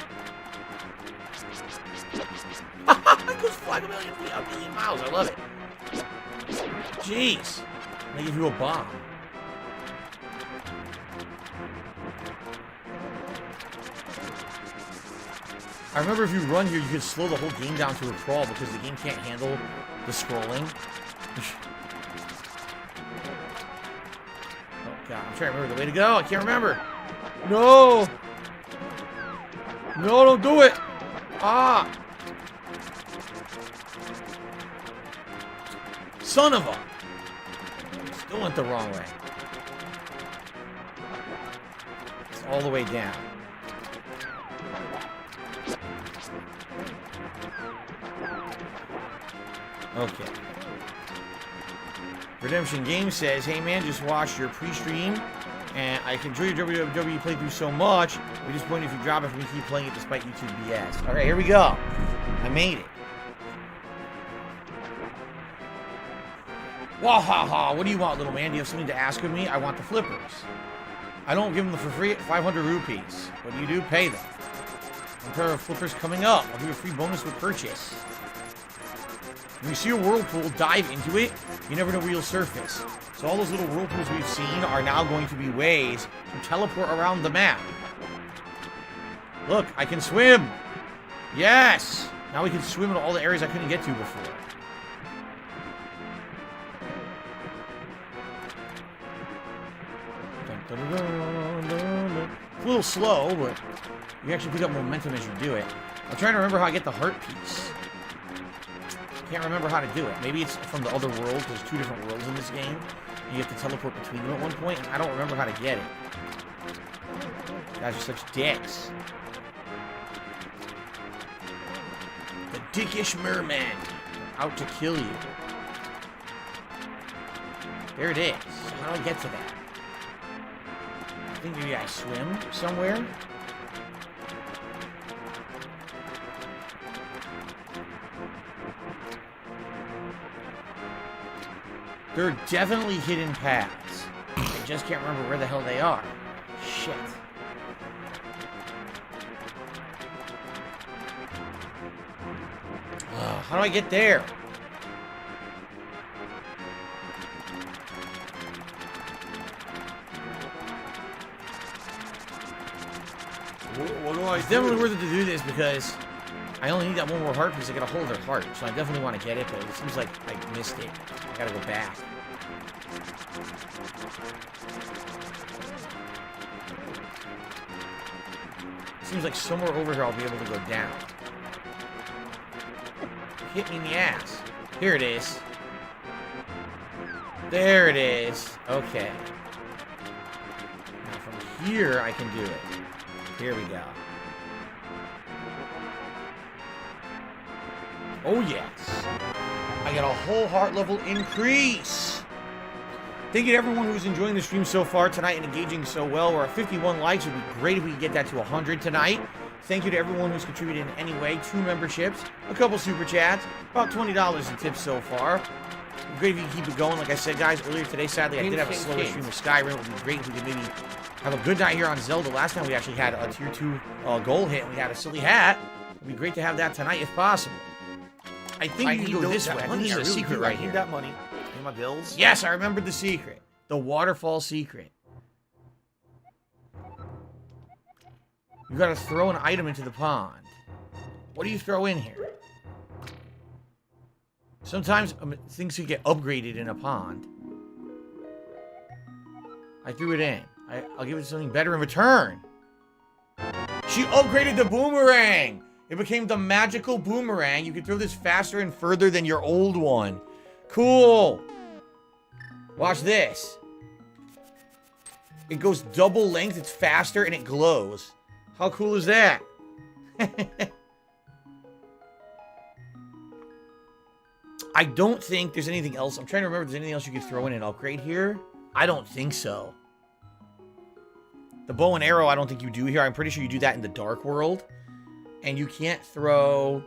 It goes flying a million miles. I love it. Jeez. I'm gonna give you a bomb. I remember if you run here, you can slow the whole game down to a crawl because the game can't handle the scrolling. Oh, God. I'm trying to remember the way to go. I can't remember. No. No, don't do it. Ah. Son of a. Still went the wrong way. It's all the way down. Okay. Redemption Game says, hey man, just watched your pre-stream and I can enjoy your WWE playthrough so much. We're disappointed if you drop it for me to keep playing it despite YouTube BS. Alright, here we go. I made it. Wahaha, what do you want, little man? Do you have something to ask of me? I want the flippers. I don't give them for free at 500 rupees. What do you do? Pay them. One pair of flippers coming up. I'll give you a free bonus with purchase. When you see a whirlpool, dive into it. You never know where you'll surface. So all those little whirlpools we've seen are now going to be ways to teleport around the map. Look, I can swim. Yes. Now we can swim into all the areas I couldn't get to before. It's a little slow, but you actually pick up momentum as you do it. I'm trying to remember how I get the heart piece. Can't remember how to do it. Maybe it's from the other world. There's two different worlds in this game. You have to teleport between them at one point, and I don't remember how to get it. Guys are such dicks. The dickish merman. Out to kill you. There it is. How do I get to that? I think maybe I swim somewhere. There are definitely hidden paths. I just can't remember where the hell they are. Shit. How do I get there? What do I It's do? definitely worth it to do this because I only need that one more heart piece. I gotta hold their heart, so I definitely want to get it, but it seems like I missed it. I gotta go back. Seems like somewhere over here I'll be able to go down. Hit me in the ass. Here it is. There it is. Okay. Now from here I can do it. Here we go. Oh yes. I got a whole heart level increase. Thank you to everyone who's enjoying the stream so far tonight and engaging so well. We're at 51 likes. It would be great if we could get that to 100 tonight. Thank you to everyone who's contributed in any way. 2 memberships, a couple super chats, about $20 in tips so far. It'd be great if you can keep it going. Like I said, guys, earlier today, sadly, I did have a slower stream with Skyrim. It would be great if we could maybe have a good night here on Zelda. Last time we actually had a tier 2 goal hit and we had a silly hat. It'd be great to have that tonight if possible. I think you can go this way. I think this is a secret right I here. need that money. Pay my bills. Yes, I remembered the secret. The waterfall secret. You gotta throw an item into the pond. What do you throw in here? Sometimes things can get upgraded in a pond. I threw it in. I'll give it something better in return. She upgraded the boomerang. It became the magical boomerang. You can throw this faster and further than your old one. Cool. Watch this. It goes double length, it's faster, and it glows. How cool is that? I don't think there's anything else. I'm trying to remember if there's anything else you could throw in an upgrade here. I don't think so. The bow and arrow, I don't think you do here. I'm pretty sure you do that in the Dark World. And you can't throw...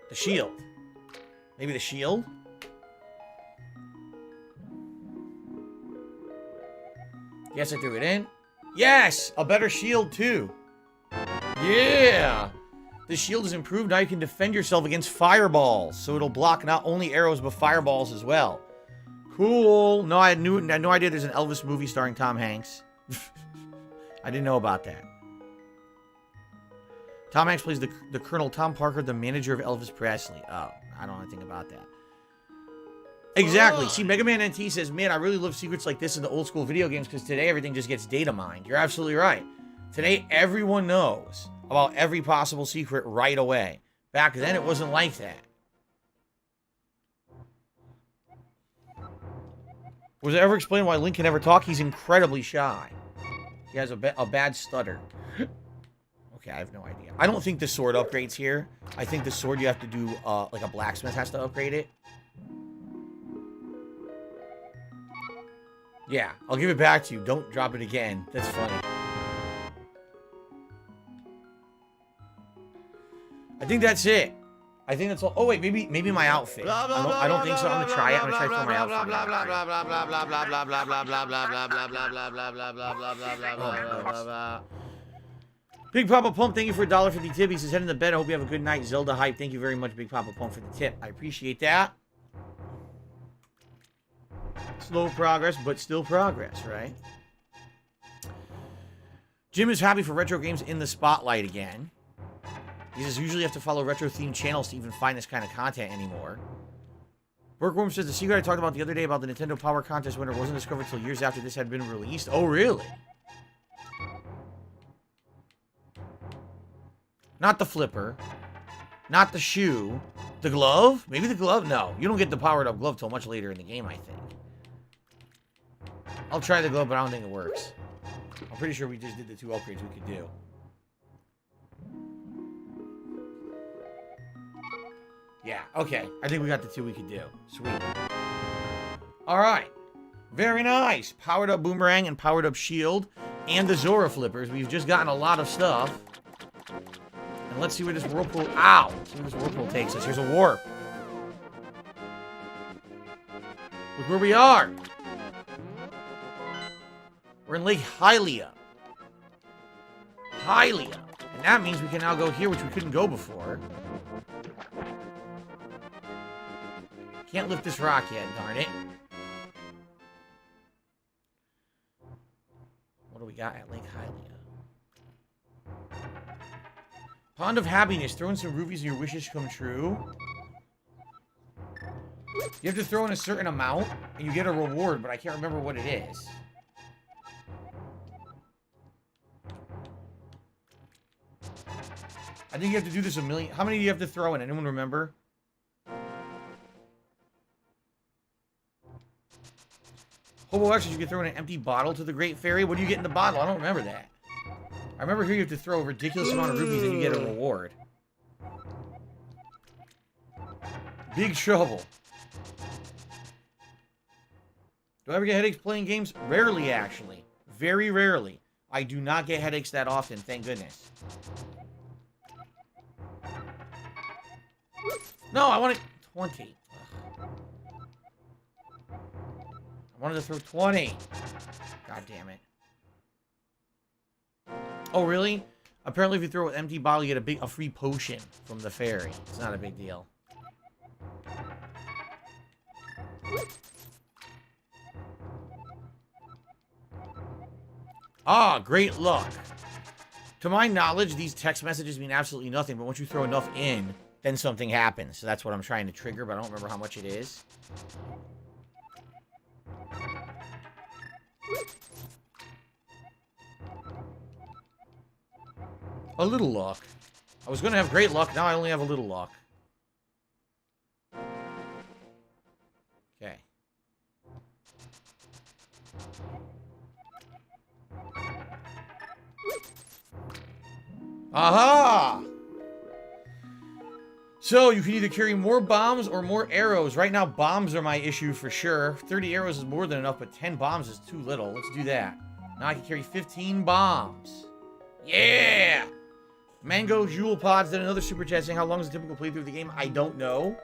the shield. Maybe the shield? Yes, I threw it in. Yes! A better shield, too. Yeah! The shield is improved. Now you can defend yourself against fireballs. So it'll block not only arrows, but fireballs as well. Cool. No, I had no idea there's an Elvis movie starring Tom Hanks. I didn't know about that. Tom Hanks plays the Colonel Tom Parker, the manager of Elvis Presley. Oh, I don't know anything about that. Exactly. See, Mega Man NT says, man, I really love secrets like this in the old school video games because today everything just gets data mined. You're absolutely right. Today, everyone knows about every possible secret right away. Back then, it wasn't like that. Was it ever explained why Link can never talk? He's incredibly shy. He has a bad stutter. Okay, I have no idea. I don't think the sword upgrades here. I think the sword you have to do, like a blacksmith has to upgrade it. Yeah, I'll give it back to you. Don't drop it again. That's funny. I think that's it. I think that's all. Oh wait, maybe my outfit. I don't think so. I'm gonna try it. I'm gonna try to throw my outfit. Big Papa Pump, thank you for $1.50 tip. He says, head in the bed. I hope you have a good night. Zelda hype. Thank you very much, Big Papa Pump, for the tip. I appreciate that. Slow progress, but still progress, right? Jim is happy for retro games in the spotlight again. He says, usually you have to follow retro-themed channels to even find this kind of content anymore. Workworm says, the secret I talked about the other day about the Nintendo Power Contest winner wasn't discovered until years after this had been released. Oh, really? Not the flipper. Not the shoe. The glove? Maybe the glove? No. You don't get the powered-up glove till much later in the game, I think. I'll try the glove, but I don't think it works. I'm pretty sure we just did the 2 upgrades we could do. Yeah, okay. I think we got the 2 we could do. Sweet. Alright. Very nice. Powered up boomerang and powered up shield. And the Zora flippers. We've just gotten a lot of stuff. And let's see where this whirlpool... Ow! Let's see where this whirlpool takes us. Here's a warp. Look where we are. We're in Lake Hylia. Hylia. And that means we can now go here, which we couldn't go before. Can't lift this rock yet, darn it. What do we got at Lake Hylia? Pond of Happiness. Throw in some rubies and your wishes come true. You have to throw in a certain amount, and you get a reward, but I can't remember what it is. I think you have to do this a million... How many do you have to throw in? Anyone remember? Hobo X, you can throw in an empty bottle to the Great Fairy. What do you get in the bottle? I don't remember that. I remember here you have to throw a ridiculous amount of rupees and you get a reward. Big Trouble. Do I ever get headaches playing games? Rarely, actually. Very rarely. I do not get headaches that often, thank goodness. No, I wanted 20. Ugh. I wanted to throw 20. God damn it. Oh, really? Apparently, if you throw an empty bottle, you get a free potion from the fairy. It's not a big deal. Ah, great luck. To my knowledge, these text messages mean absolutely nothing, but once you throw enough in, then something happens. So that's what I'm trying to trigger, but I don't remember how much it is. A little luck. I was going to have great luck, now I only have a little luck. Okay. Aha! So, you can either carry more bombs or more arrows. Right now, bombs are my issue for sure. 30 arrows is more than enough, but 10 bombs is too little. Let's do that. Now I can carry 15 bombs. Yeah! Mango Jewel Pods did another super chat saying, how long is the typical playthrough of the game? I don't know.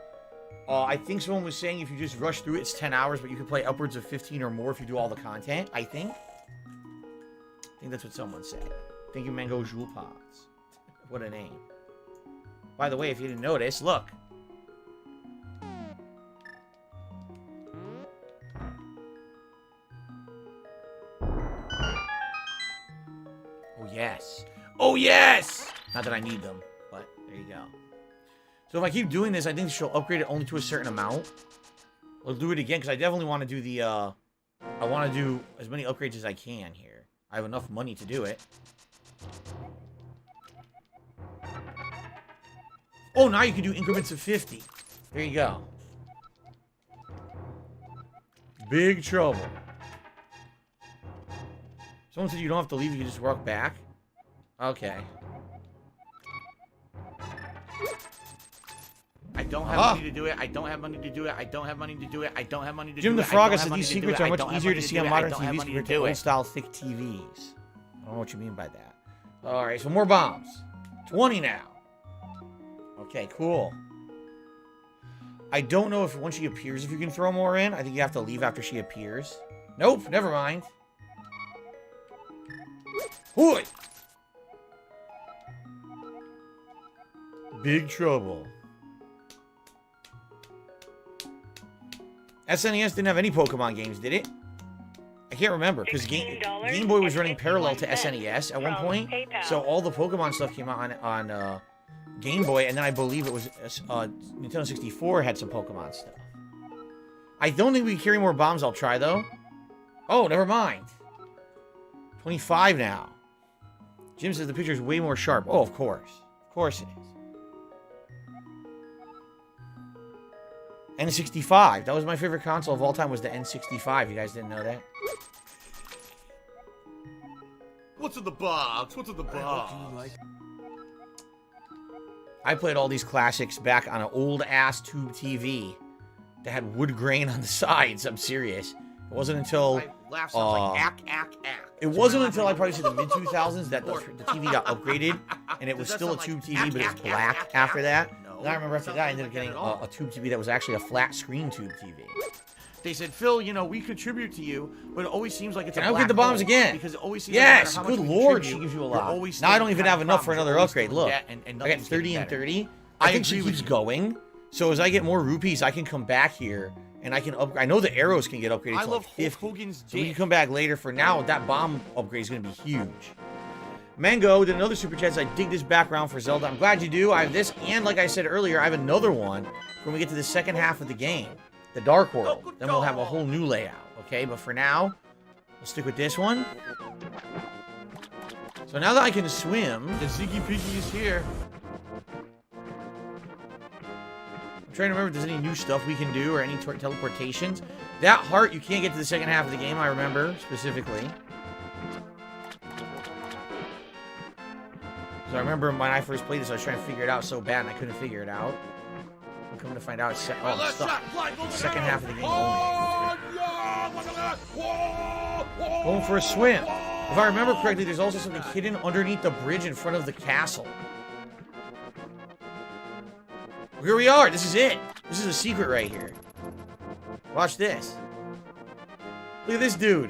I think someone was saying if you just rush through it, it's 10 hours, but you can play upwards of 15 or more if you do all the content, I think. I think that's what someone said. Thank you, Mango Jewel Pods. What a name. By the way, if you didn't notice, look. Oh, yes. Oh, yes! Not that I need them, but there you go. So if I keep doing this, I think she'll upgrade it only to a certain amount. We'll do it again, because I definitely want to do the, I want to do as many upgrades as I can here. I have enough money to do it. Oh, now you can do increments of 50. There you go. Big trouble. Someone said you don't have to leave, you can just walk back. Okay. I don't have money to do it. I don't have money to do it. I don't have money to do it. I don't have money to do it. Jim the Frog said these secrets are much easier to see on modern TVs compared to old-style thick TVs. I don't know what you mean by that. Alright, so more bombs. 20 now. Okay, cool. I don't know if once she appears if you can throw more in. I think you have to leave after she appears. Nope, never mind. Hoi! Big trouble. SNES didn't have any Pokemon games, did it? I can't remember, because Game Boy was running parallel to SNES at one point. So all the Pokemon stuff came out on Game Boy, and then I believe it was Nintendo 64 had some Pokemon stuff. I don't think we can carry more bombs. I'll try, though. Oh, never mind. 25 now. Jim says the picture's way more sharp. Oh, of course. Of course it is. N65. That was my favorite console of all time, was the N65. You guys didn't know that? What's in the box? What's in the box? I played all these classics back on an old-ass tube TV that had wood grain on the sides. I'm serious. It wasn't until... My laugh sounds like ack, ack, ack. It wasn't until I probably said the mid-2000s that the TV got upgraded and it was still a tube TV, but it was black after that. And I remember after that, I ended up getting a tube TV that was actually a flat screen tube TV. They said, Phil, you know, we contribute to you, but it always seems like it's a black hole. Can I get the bombs again? Because it always seems yes, like good lord, she gives you a lot. Now I don't even have enough for another upgrade. Look, I got 30 and 30. I think she keeps going. So as I get more rupees, I can come back here and I can upgrade. I know the arrows can get upgraded to like 50. So we can come back later. For now, that bomb upgrade is going to be huge. Mango did another super chat. I dig this background for Zelda. I'm glad you do. I have this, and like I said earlier, I have another one when we get to the second half of the game. The Dark World. Then we'll have a whole new layout, okay? But for now, we'll stick with this one. So now that I can swim, the Ziggy Piggy is here. I'm trying to remember if there's any new stuff we can do or any teleportations. That heart, you can't get to the second half of the game, I remember, specifically. So I remember when I first played this, I was trying to figure it out so bad, and I couldn't figure it out. Coming to find out, it's second half of the game only. Going for a swim. If I remember correctly, there's also something hidden underneath the bridge in front of the castle. Here we are. This is it. This is a secret right here. Watch this. Look at this dude.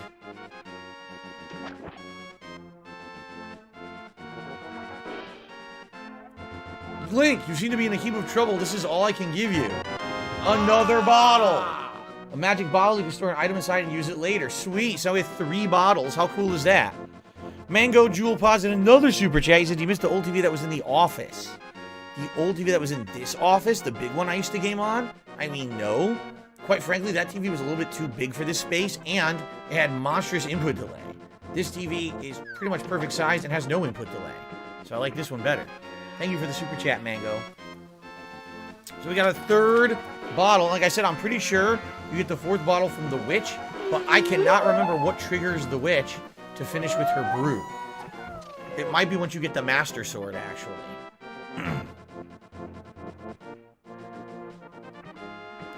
Link, you seem to be in a heap of trouble. This is all I can give you. Another bottle. A magic bottle. You can store an item inside and use it later. Sweet. So we have 3 bottles. How cool is that? Mango Jewel Pause in another super chat. He said, you missed the old TV that was in the office. The old TV that was in this office? The big one I used to game on? I mean, no. Quite frankly, that TV was a little bit too big for this space, and it had monstrous input delay. This TV is pretty much perfect size and has no input delay. So I like this one better. Thank you for the super chat, Mango. So we got a 3rd bottle. Like I said, I'm pretty sure you get the 4th bottle from the witch, but I cannot remember what triggers the witch to finish with her brew. It might be once you get the Master Sword, actually.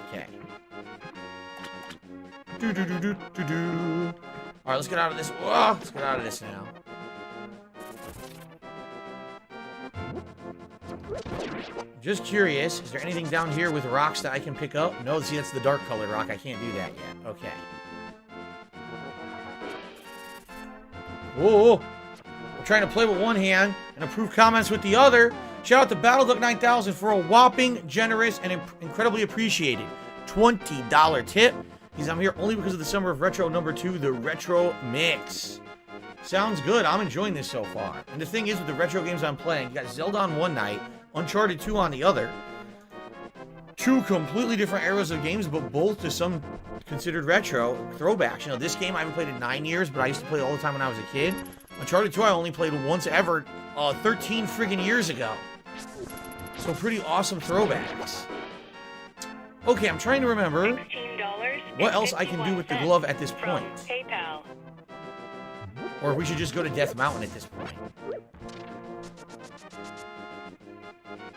Okay. All right, let's get out of this. Whoa, let's get out of this now. Just curious, is there anything down here with rocks that I can pick up? No, see, that's the dark colored rock. I can't do that yet. Okay. Whoa. I'm trying to play with one hand and approve comments with the other. Shout out to BattleDuck9000 for a whopping, generous, and incredibly appreciated $20 tip. I'm here only because of the Summer of Retro #2, the Retro Mix. Sounds good. I'm enjoying this so far. And the thing is, with the retro games I'm playing, you got Zelda on one night, Uncharted 2 on the other. 2 completely different eras of games, but both to some considered retro throwbacks. You know, this game I haven't played in 9 years, but I used to play it all the time when I was a kid. Uncharted 2 I only played once ever, 13 friggin' years ago. So pretty awesome throwbacks. Okay, I'm trying to remember what else I can do with the glove at this point. PayPal. Or we should just go to Death Mountain at this point.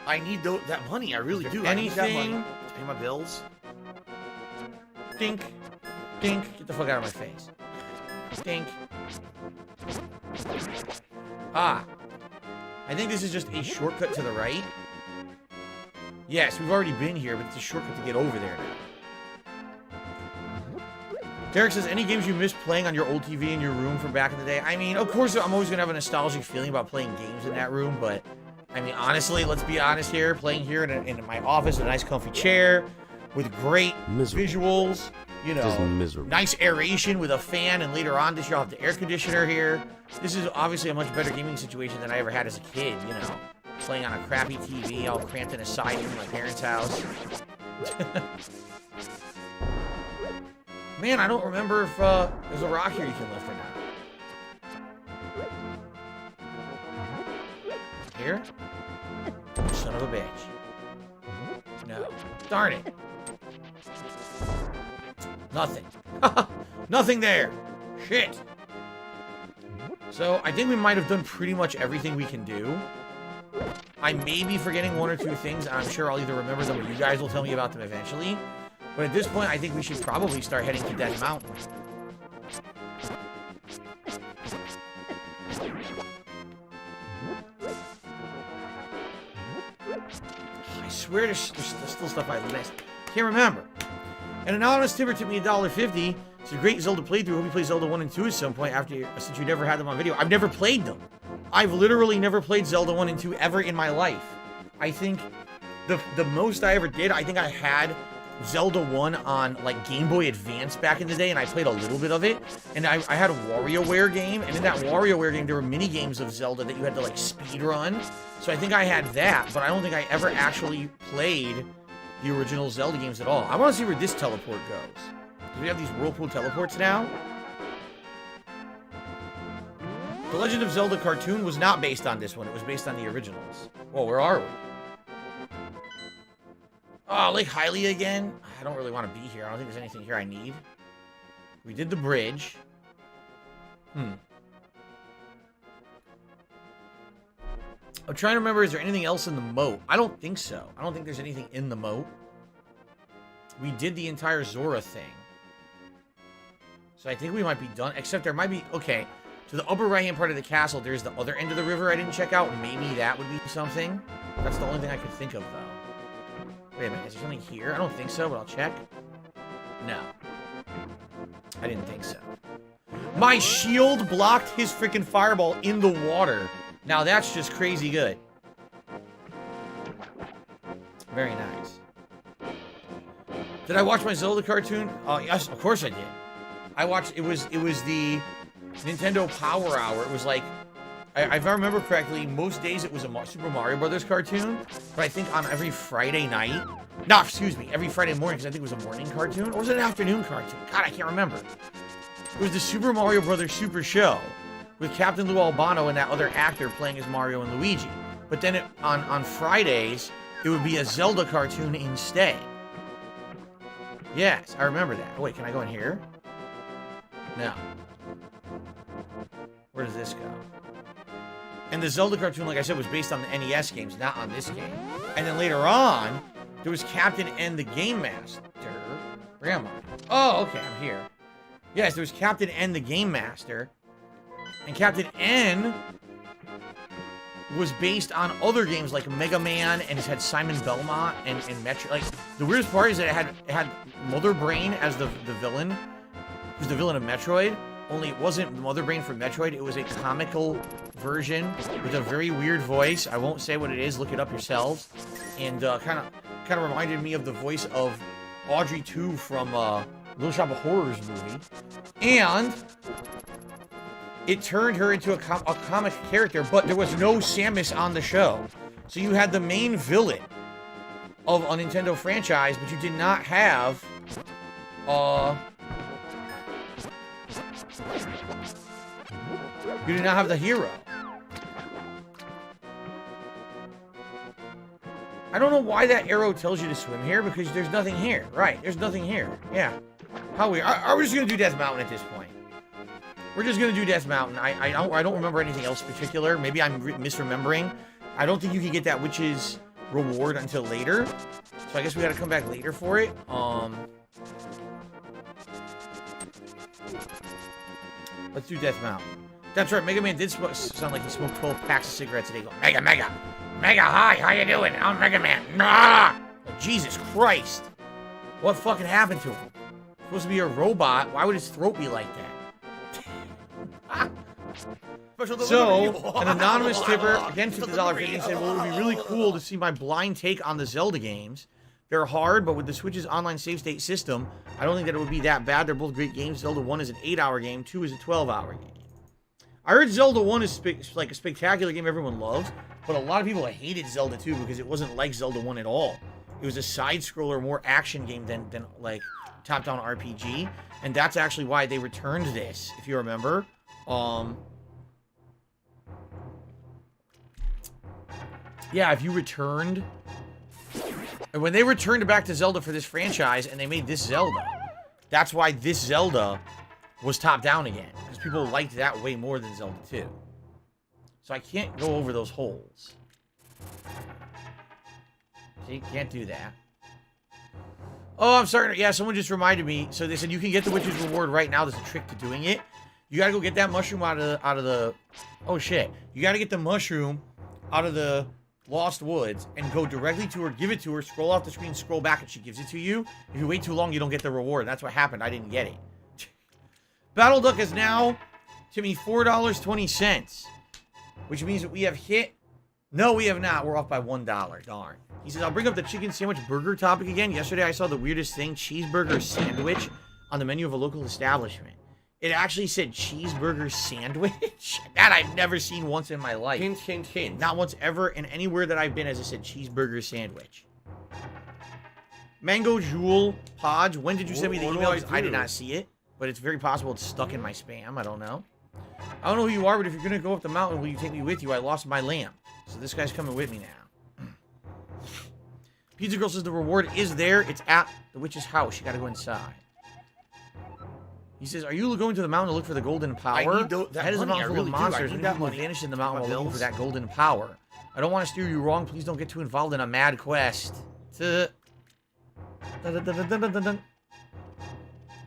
I need that money. I really do. Anything I need that money to pay my bills. Dink. Dink. Get the fuck out of my face. Dink. Ah. I think this is just a shortcut to the right. Yes, we've already been here, but it's a shortcut to get over there now. Derek says, any games you missed playing on your old TV in your room from back in the day? I mean, of course, I'm always going to have a nostalgic feeling about playing games in that room, but, I mean, honestly, let's be honest here. Playing here in my office in a nice comfy chair with great visuals, you know, nice aeration with a fan, and later on this year I'll have the air conditioner here. This is obviously a much better gaming situation than I ever had as a kid, you know. Playing on a crappy TV, all cramped in a side room in my parents' house. Man, I don't remember if there's a rock here you can lift or not. Here? Son of a bitch. No. Darn it. Nothing. Nothing there. Shit. So, I think we might have done pretty much everything we can do. I may be forgetting 1 or 2 things, and I'm sure I'll either remember them or you guys will tell me about them eventually. But at this point, I think we should probably start heading to Death Mountain. swear there's still stuff I missed. Can't remember. An anonymous tipper tipped me $1.50. It's a great Zelda playthrough. Hope you play Zelda 1 and 2 at some point since you never had them on video. I've never played them. I've literally never played Zelda 1 and 2 ever in my life. I think the most I ever did, I think I had Zelda 1 on like Game Boy Advance back in the day, and I played a little bit of it. And I had a WarioWare game, and in that WarioWare game there were mini games of Zelda that you had to like speed run. So I think I had that, but I don't think I ever actually played the original Zelda games at all. I want to see where this teleport goes. Do we have these whirlpool teleports now? The Legend of Zelda cartoon was not based on this one. It was based on the originals. Whoa, where are we? Oh, Lake Hylia again? I don't really want to be here. I don't think there's anything here I need. We did the bridge. I'm trying to remember, is there anything else in the moat? I don't think so. I don't think there's anything in the moat. We did the entire Zora thing. So I think we might be done, except there might be, okay, to the upper right-hand part of the castle, there's the other end of the river I didn't check out. Maybe that would be something. That's the only thing I could think of, though. Wait a minute, is there something here? I don't think so, but I'll check. No. I didn't think so. My shield blocked his freaking fireball in the water. Now that's just crazy good. Very nice. Did I watch my Zelda cartoon? Yes, of course I did. I watched, it was the Nintendo Power Hour. It was like, if I remember correctly, most days it was a Super Mario Brothers cartoon, but I think on every Friday night, no, excuse me, every Friday morning, because I think it was a morning cartoon, or was it an afternoon cartoon? God, I can't remember. It was the Super Mario Brothers Super Show with Captain Lou Albano and that other actor playing as Mario and Luigi. But then on Fridays, it would be a Zelda cartoon instead. Yes, I remember that. Oh, wait, can I go in here? No. Where does this go? And the Zelda cartoon, like I said, was based on the NES games, not on this game. And then later on, there was Captain N the Game Master. Where am I? Oh, okay, I'm here. Yes, there was Captain N the Game Master. And Captain N was based on other games like Mega Man, and it had Simon Belmont and Metro. Like, the weirdest part is that it had Mother Brain as the villain, who's the villain of Metroid. Only it wasn't Mother Brain from Metroid. It was a comical version with a very weird voice. I won't say what it is. Look it up yourselves. And kind of reminded me of the voice of Audrey 2 from Little Shop of Horrors movie. And it turned her into a comic character, but there was no Samus on the show. So you had the main villain of a Nintendo franchise, but you did not have you did not have the hero. I don't know why that arrow tells you to swim here, because there's nothing here. Right, there's nothing here. Yeah. How weird. Are we just going to do Death Mountain at this point? We're just going to do Death Mountain. I don't remember anything else particular. Maybe I'm misremembering. I don't think you can get that witch's reward until later. So I guess we got to come back later for it. Let's do Death Mountain. That's right, Mega Man did sound like he smoked 12 packs of cigarettes a day. Mega, hi, how you doing? I'm Mega Man. Nah! Oh, Jesus Christ. What fucking happened to him? Supposed to be a robot. Why would his throat be like that? So, an anonymous tipper, again $50.50, said, well, it would be really cool to see my blind take on the Zelda games. They're hard, but with the Switch's online save state system, I don't think that it would be that bad. They're both great games. Zelda 1 is an 8-hour game, 2 is a 12-hour game. I heard Zelda 1 is like a spectacular game everyone loves, but a lot of people hated Zelda 2 because it wasn't like Zelda 1 at all. It was a side-scroller, more action game than like top-down RPG, and that's actually why they returned this, if you remember. Yeah, if you returned... And when they returned back to Zelda for this franchise, and they made this Zelda, that's why this Zelda was top-down again. Because people liked that way more than Zelda 2. So I can't go over those holes. See, can't do that. Oh, I'm sorry. Yeah, someone just reminded me. So they said you can get the witch's reward right now. There's a trick to doing it. You gotta go get that mushroom out of the... Oh, shit. You gotta get the mushroom out of the Lost Woods and go directly to her, give it to her, scroll off the screen, scroll back, and she gives it to you. If you wait too long, you don't get the reward. That's what happened. I didn't get it. Battle Duck is now to me $4.20, which means that we have hit. No, we have not. We're off by $1. Darn. He says, I'll bring up the chicken sandwich burger topic again. Yesterday, I saw the weirdest thing, cheeseburger sandwich on the menu of a local establishment. It actually said cheeseburger sandwich. That I've never seen once in my life. Hint, hint, hint. Not once ever in anywhere that I've been has it said cheeseburger sandwich. Mango Jewel Podge. When did you send me the What do email? I 'Cause I did do? not see it. But it's very possible it's stuck in my spam. I don't know. I don't know who you are, but if you're going to go up the mountain, will you take me with you? I lost my lamp. So this guy's coming with me now. Pizza Girl says the reward is there. It's at the witch's house. You got to go inside. He says, are you going to the mountain to look for the golden power? I need that That is a money. mountain I full really of do. I monsters. need And that people money. vanished in the mountain My while looking for bills. that golden power. I don't want to steer you wrong. Please don't get too involved in a mad quest.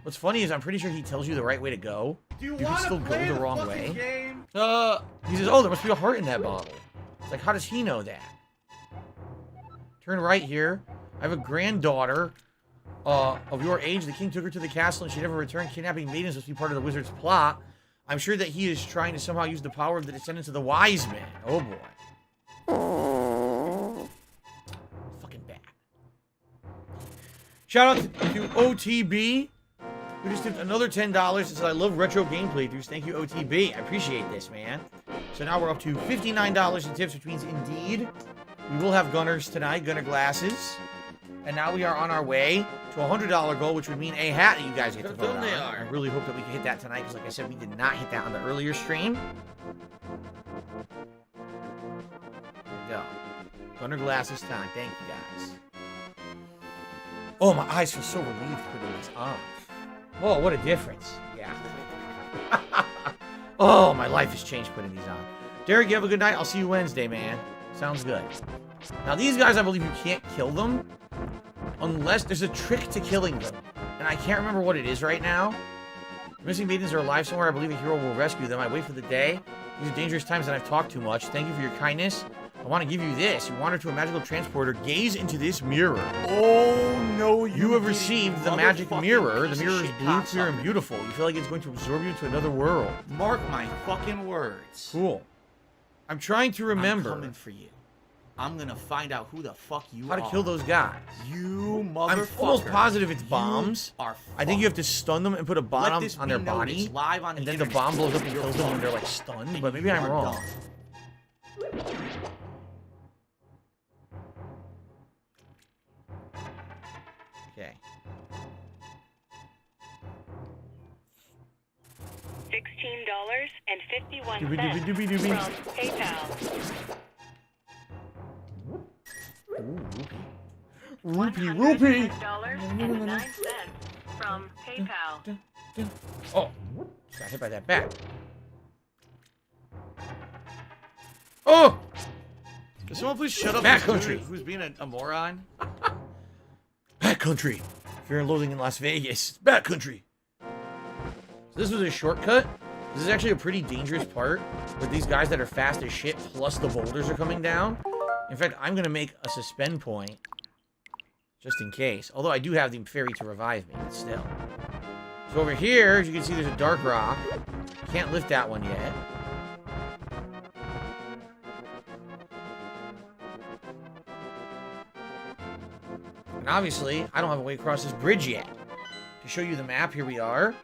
What's funny is I'm pretty sure he tells you the right way to go. Do you can want still to go play the the wrong fucking way. game? He says, oh, there must be a heart in that bottle. It's like, how does he know that? Turn right here. I have a granddaughter of your age. The king took her to the castle and she never returned. Kidnapping maidens must be part of the wizard's plot. I'm sure that he is trying to somehow use the power of the descendants of the wise men. Oh, boy. Fucking bad. Shout out to OTB. We just tipped another $10. It says, I love retro game playthroughs. Thank you, OTB. I appreciate this, man. So now we're up to $59 in tips, which means indeed we will have gunners tonight, gunner glasses. And now we are on our way to a $100 goal, which would mean a hat that you guys get to vote on. I really hope that we can hit that tonight, because like I said, we did not hit that on the earlier stream. There we go. Gunner glasses time. Thank you, guys. Oh, my eyes feel so relieved putting these on. Whoa, what a difference. Yeah. Oh, my life has changed putting these on. Derek, you have a good night. I'll see you Wednesday, man. Sounds good. Now, these guys, I believe you can't kill them unless there's a trick to killing them. And I can't remember what it is right now. The missing maidens are alive somewhere. I believe a hero will rescue them. I wait for the day. These are dangerous times and I've talked too much. Thank you for your kindness. I want to give you this. You wander to a magical transporter. Gaze into this mirror. Oh, no, You have received the magic mirror. The mirror is blue, clear, and beautiful. You feel like it's going to absorb you to another world. Mark my fucking words. Cool. I'm trying to remember I'm coming for you. I'm gonna find out who the fuck you how are. to kill those guys. You motherfucker. I'm almost positive it's bombs. You are I think you have to stun them and put a Let bomb this on be their body. noticed live on And the then the internet. bomb blows up and You're kills them when fucked. they're like stunned. And But maybe you I'm are wrong. done. Okay. $16.51 Doobie-doobie-doobie-doobie. from PayPal. Rupee. $106.09 from PayPal. Oh. Got hit by that bat. Oh! Can someone please shut up? Back this dude country. Who's being a moron? Bat country. Fear and Loathing in Las Vegas. It's Bat country. So this was a shortcut. This is actually a pretty dangerous part with these guys that are fast as shit, plus the boulders are coming down. In fact, I'm going to make a suspend point just in case. Although I do have the fairy to revive me, but still. So over here, as you can see, there's a dark rock. Can't lift that one yet. And obviously, I don't have a way across this bridge yet. To show you the map, here we are.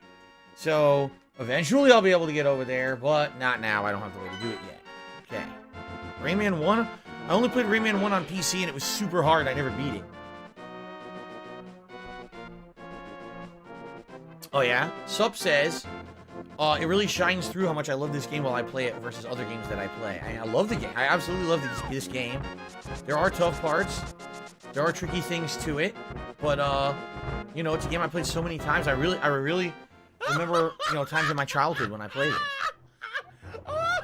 So, eventually I'll be able to get over there, but not now. I don't have the way to do it yet. Okay. Rayman 1? I only played Rayman 1 on PC, and it was super hard. I never beat it. Oh, yeah? Sup says, it really shines through how much I love this game while I play it versus other games that I play. I love the game. I absolutely love this game. There are tough parts. There are tricky things to it. But, you know, it's a game I played so many times. I really remember, you know, times in my childhood when I played it.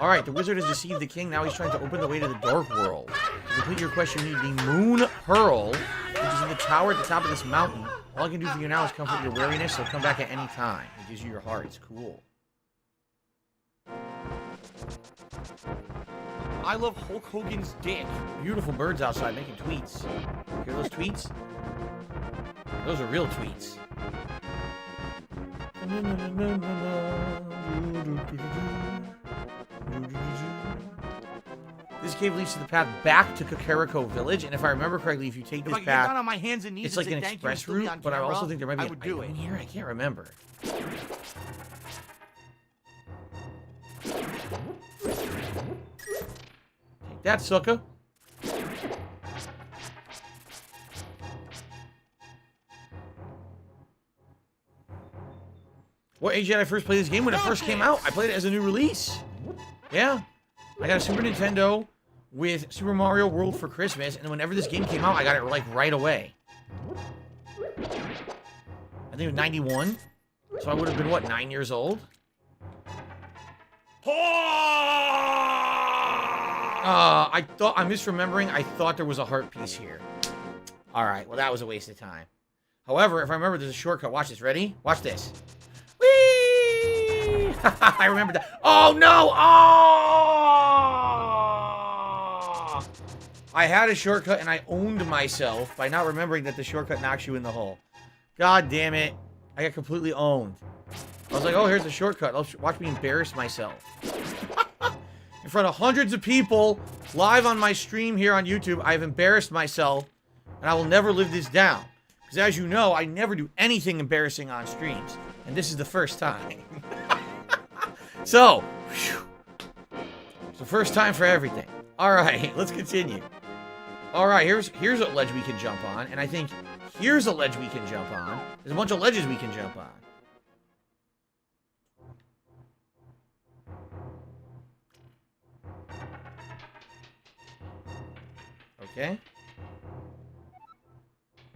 Alright, the wizard has deceived the king. Now he's trying to open the way to the dark world. To complete your quest, you need the Moon Pearl, which is in the tower at the top of this mountain. All I can do for you now is comfort your weariness, so come back at any time. It gives you your heart. It's cool. I love Hulk Hogan's dick. Beautiful birds outside making tweets. Hear those tweets? Those are real tweets. This cave leads to the path back to Kakariko Village, and if I remember correctly, if you take If this I could get down path, on my hands and knees it's and like say an thank you express and still be route, on but I also camera, think there might be I an would do item it. here. I can't remember. Take that, sucker. What age did I first play this game? When it first came out, I played it as a new release. Yeah. I got a Super Nintendo with Super Mario World for Christmas, and whenever this game came out, I got it, like, right away. I think it was 91. So I would have been, what, 9 years old? I'm misremembering. I thought there was a heart piece here. Alright, well, that was a waste of time. However, if I remember, there's a shortcut. Watch this. Ready? Watch this. Whee! I remember that. Oh, no! Oh! I had a shortcut, and I owned myself by not remembering that the shortcut knocks you in the hole. God damn it. I got completely owned. I was like, oh, here's the shortcut. Watch me embarrass myself. In front of hundreds of people, live on my stream here on YouTube, I've embarrassed myself, and I will never live this down. Because as you know, I never do anything embarrassing on streams. And this is the first time. So, whew, it's the first time for everything. Alright, let's continue. Alright, here's a ledge we can jump on. And I think here's a ledge we can jump on. There's a bunch of ledges we can jump on. Okay.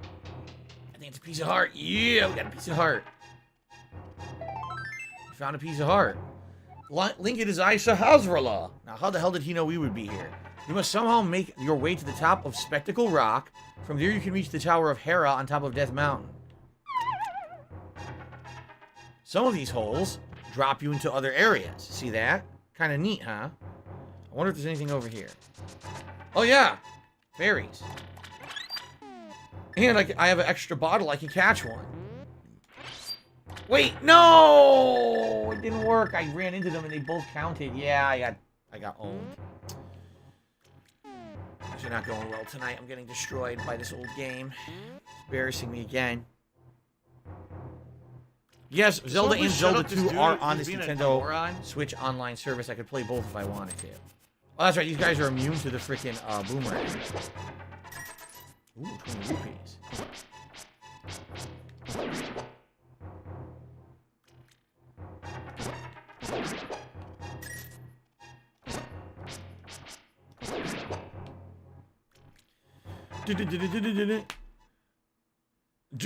I think it's a piece of heart. Yeah, we got a piece of heart. We found a piece of heart. Link it is Isa Hazrala. Now, how the hell did he know we would be here? You must somehow make your way to the top of Spectacle Rock. From there, you can reach the Tower of Hera on top of Death Mountain. Some of these holes drop you into other areas. See that? Kind of neat, huh? I wonder if there's anything over here. Oh, yeah. Fairies. And I have an extra bottle. I can catch one. Wait, no! It didn't work. I ran into them and they both counted. Yeah, I got owned. Actually not going well tonight. I'm getting destroyed by this old game. It's embarrassing me again. Yes, Zelda and Zelda 2 are on this Nintendo Switch online service. I could play both if I wanted to. Oh, that's right. These guys are immune to the freaking boomerang. Ooh, 20 rupees.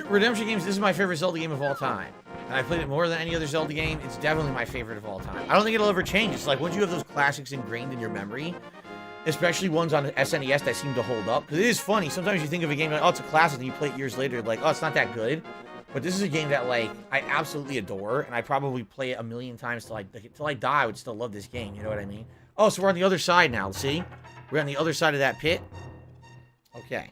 Redemption games, this is my favorite Zelda game of all time. And I played it more than any other Zelda game. It's definitely my favorite of all time. I don't think it'll ever change. It's like once you have those classics ingrained in your memory, especially ones on the SNES that seem to hold up. Because it is funny. Sometimes you think of a game like, oh, it's a classic, and you play it years later, like, oh, it's not that good. But this is a game that, like, I absolutely adore, and I probably play it a million times till I die. I would still love this game, you know what I mean? Oh, so we're on the other side now, see? We're on the other side of that pit. Okay.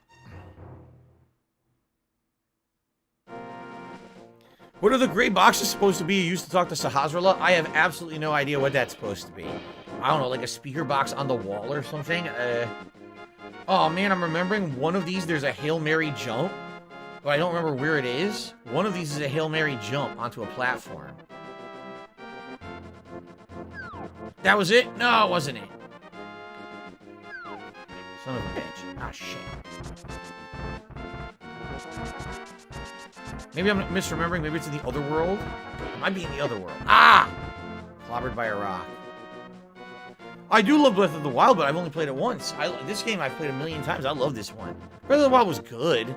What are the gray boxes supposed to be used to talk to Sahasrahla? I have absolutely no idea what that's supposed to be. I don't know, like a speaker box on the wall or something? Oh, man, I'm remembering one of these, there's a Hail Mary jump. But I don't remember where it is. One of these is a Hail Mary jump onto a platform. That was it? No, it wasn't it. Son of a bitch. Ah, shit. Maybe I'm misremembering. Maybe it's in the other world. It might be in the other world. Ah! Clobbered by a rock. I do love Breath of the Wild, but I've only played it once. This game I've played a million times. I love this one. Breath of the Wild was good.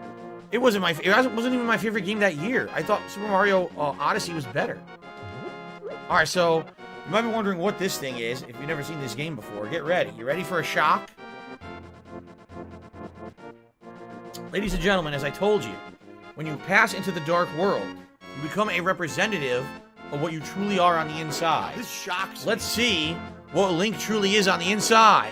It wasn't even my favorite game that year. I thought Super Mario Odyssey was better. All right, so you might be wondering what this thing is. If you've never seen this game before, get ready. You ready for a shock? Ladies and gentlemen, as I told you, when you pass into the dark world, you become a representative of what you truly are on the inside. This shocks me. Let's see what Link truly is on the inside.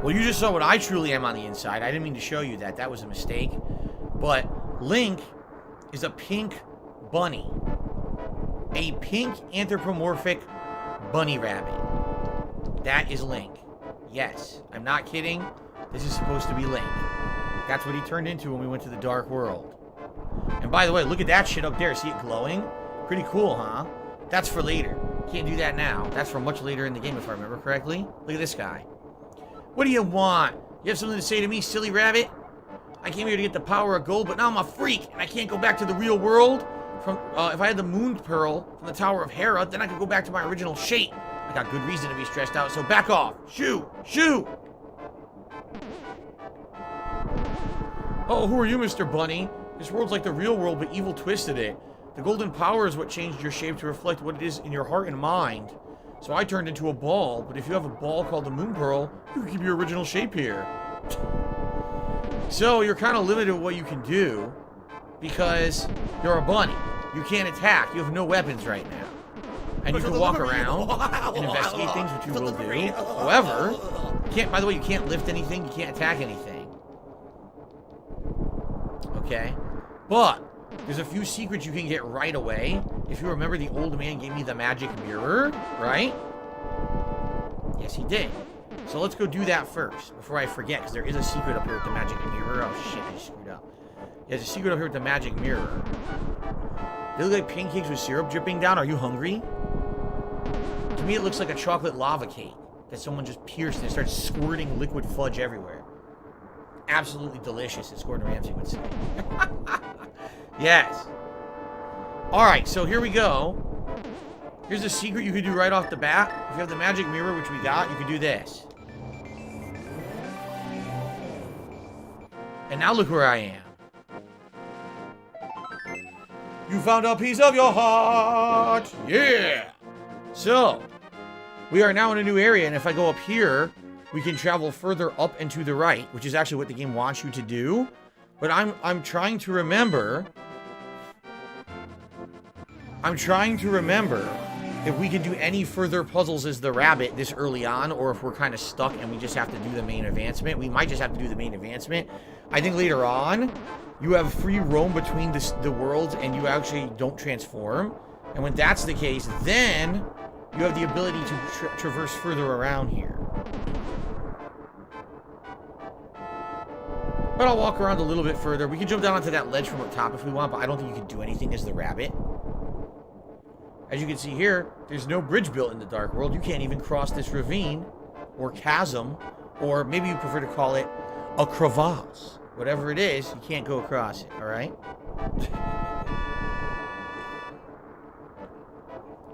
Well, you just saw what I truly am on the inside. I didn't mean to show you that. That was a mistake. But Link is a pink bunny. A pink anthropomorphic bunny rabbit. That is Link. Yes, I'm not kidding. This is supposed to be Link. That's what he turned into when we went to the Dark World. And by the way, look at that shit up there. See it glowing? Pretty cool, huh? That's for later. Can't do that now. That's for much later in the game, if I remember correctly. Look at this guy. What do you want? You have something to say to me, silly rabbit? I came here to get the power of gold, but now I'm a freak, and I can't go back to the real world. If I had the moon pearl from the Tower of Hera, then I could go back to my original shape. I got good reason to be stressed out, so back off. Shoo! Shoo! Oh, who are you, Mr. Bunny? This world's like the real world, but evil twisted it. The golden power is what changed your shape to reflect what it is in your heart and mind. So I turned into a ball, but if you have a ball called the moon pearl, you can keep your original shape here. So you're kind of limited with what you can do because you're a bunny. You can't attack. You have no weapons right now. And you can walk around and investigate things, which you will do. However, by the way, you can't lift anything. You can't attack anything. Okay? But there's a few secrets you can get right away. If you remember, the old man gave me the magic mirror, right? Yes, he did. So let's go do that first, before I forget, because there is a secret up here with the magic mirror. Oh, shit, I screwed up. There's a secret up here with the magic mirror. They look like pancakes with syrup dripping down. Are you hungry? To me, it looks like a chocolate lava cake that someone just pierced and starts squirting liquid fudge everywhere. Absolutely delicious, as Gordon Ramsay would say. Yes. Alright, so here we go. Here's a secret you could do right off the bat. If you have the magic mirror, which we got, you could do this. And now look where I am. You found a piece of your heart! Yeah! So, we are now in a new area, and if I go up here, we can travel further up and to the right, which is actually what the game wants you to do. But I'm trying to remember... if we can do any further puzzles as the rabbit this early on, or if we're kind of stuck and we just have to do the main advancement. We might just have to do the main advancement. I think later on, you have free roam between the worlds and you actually don't transform. And when that's the case, then you have the ability to traverse further around here. But I'll walk around a little bit further. We can jump down onto that ledge from up top if we want, but I don't think you can do anything as the rabbit. As you can see here, there's no bridge built in the Dark World. You can't even cross this ravine or chasm, or maybe you prefer to call it a crevasse. Whatever it is, you can't go across it, all right?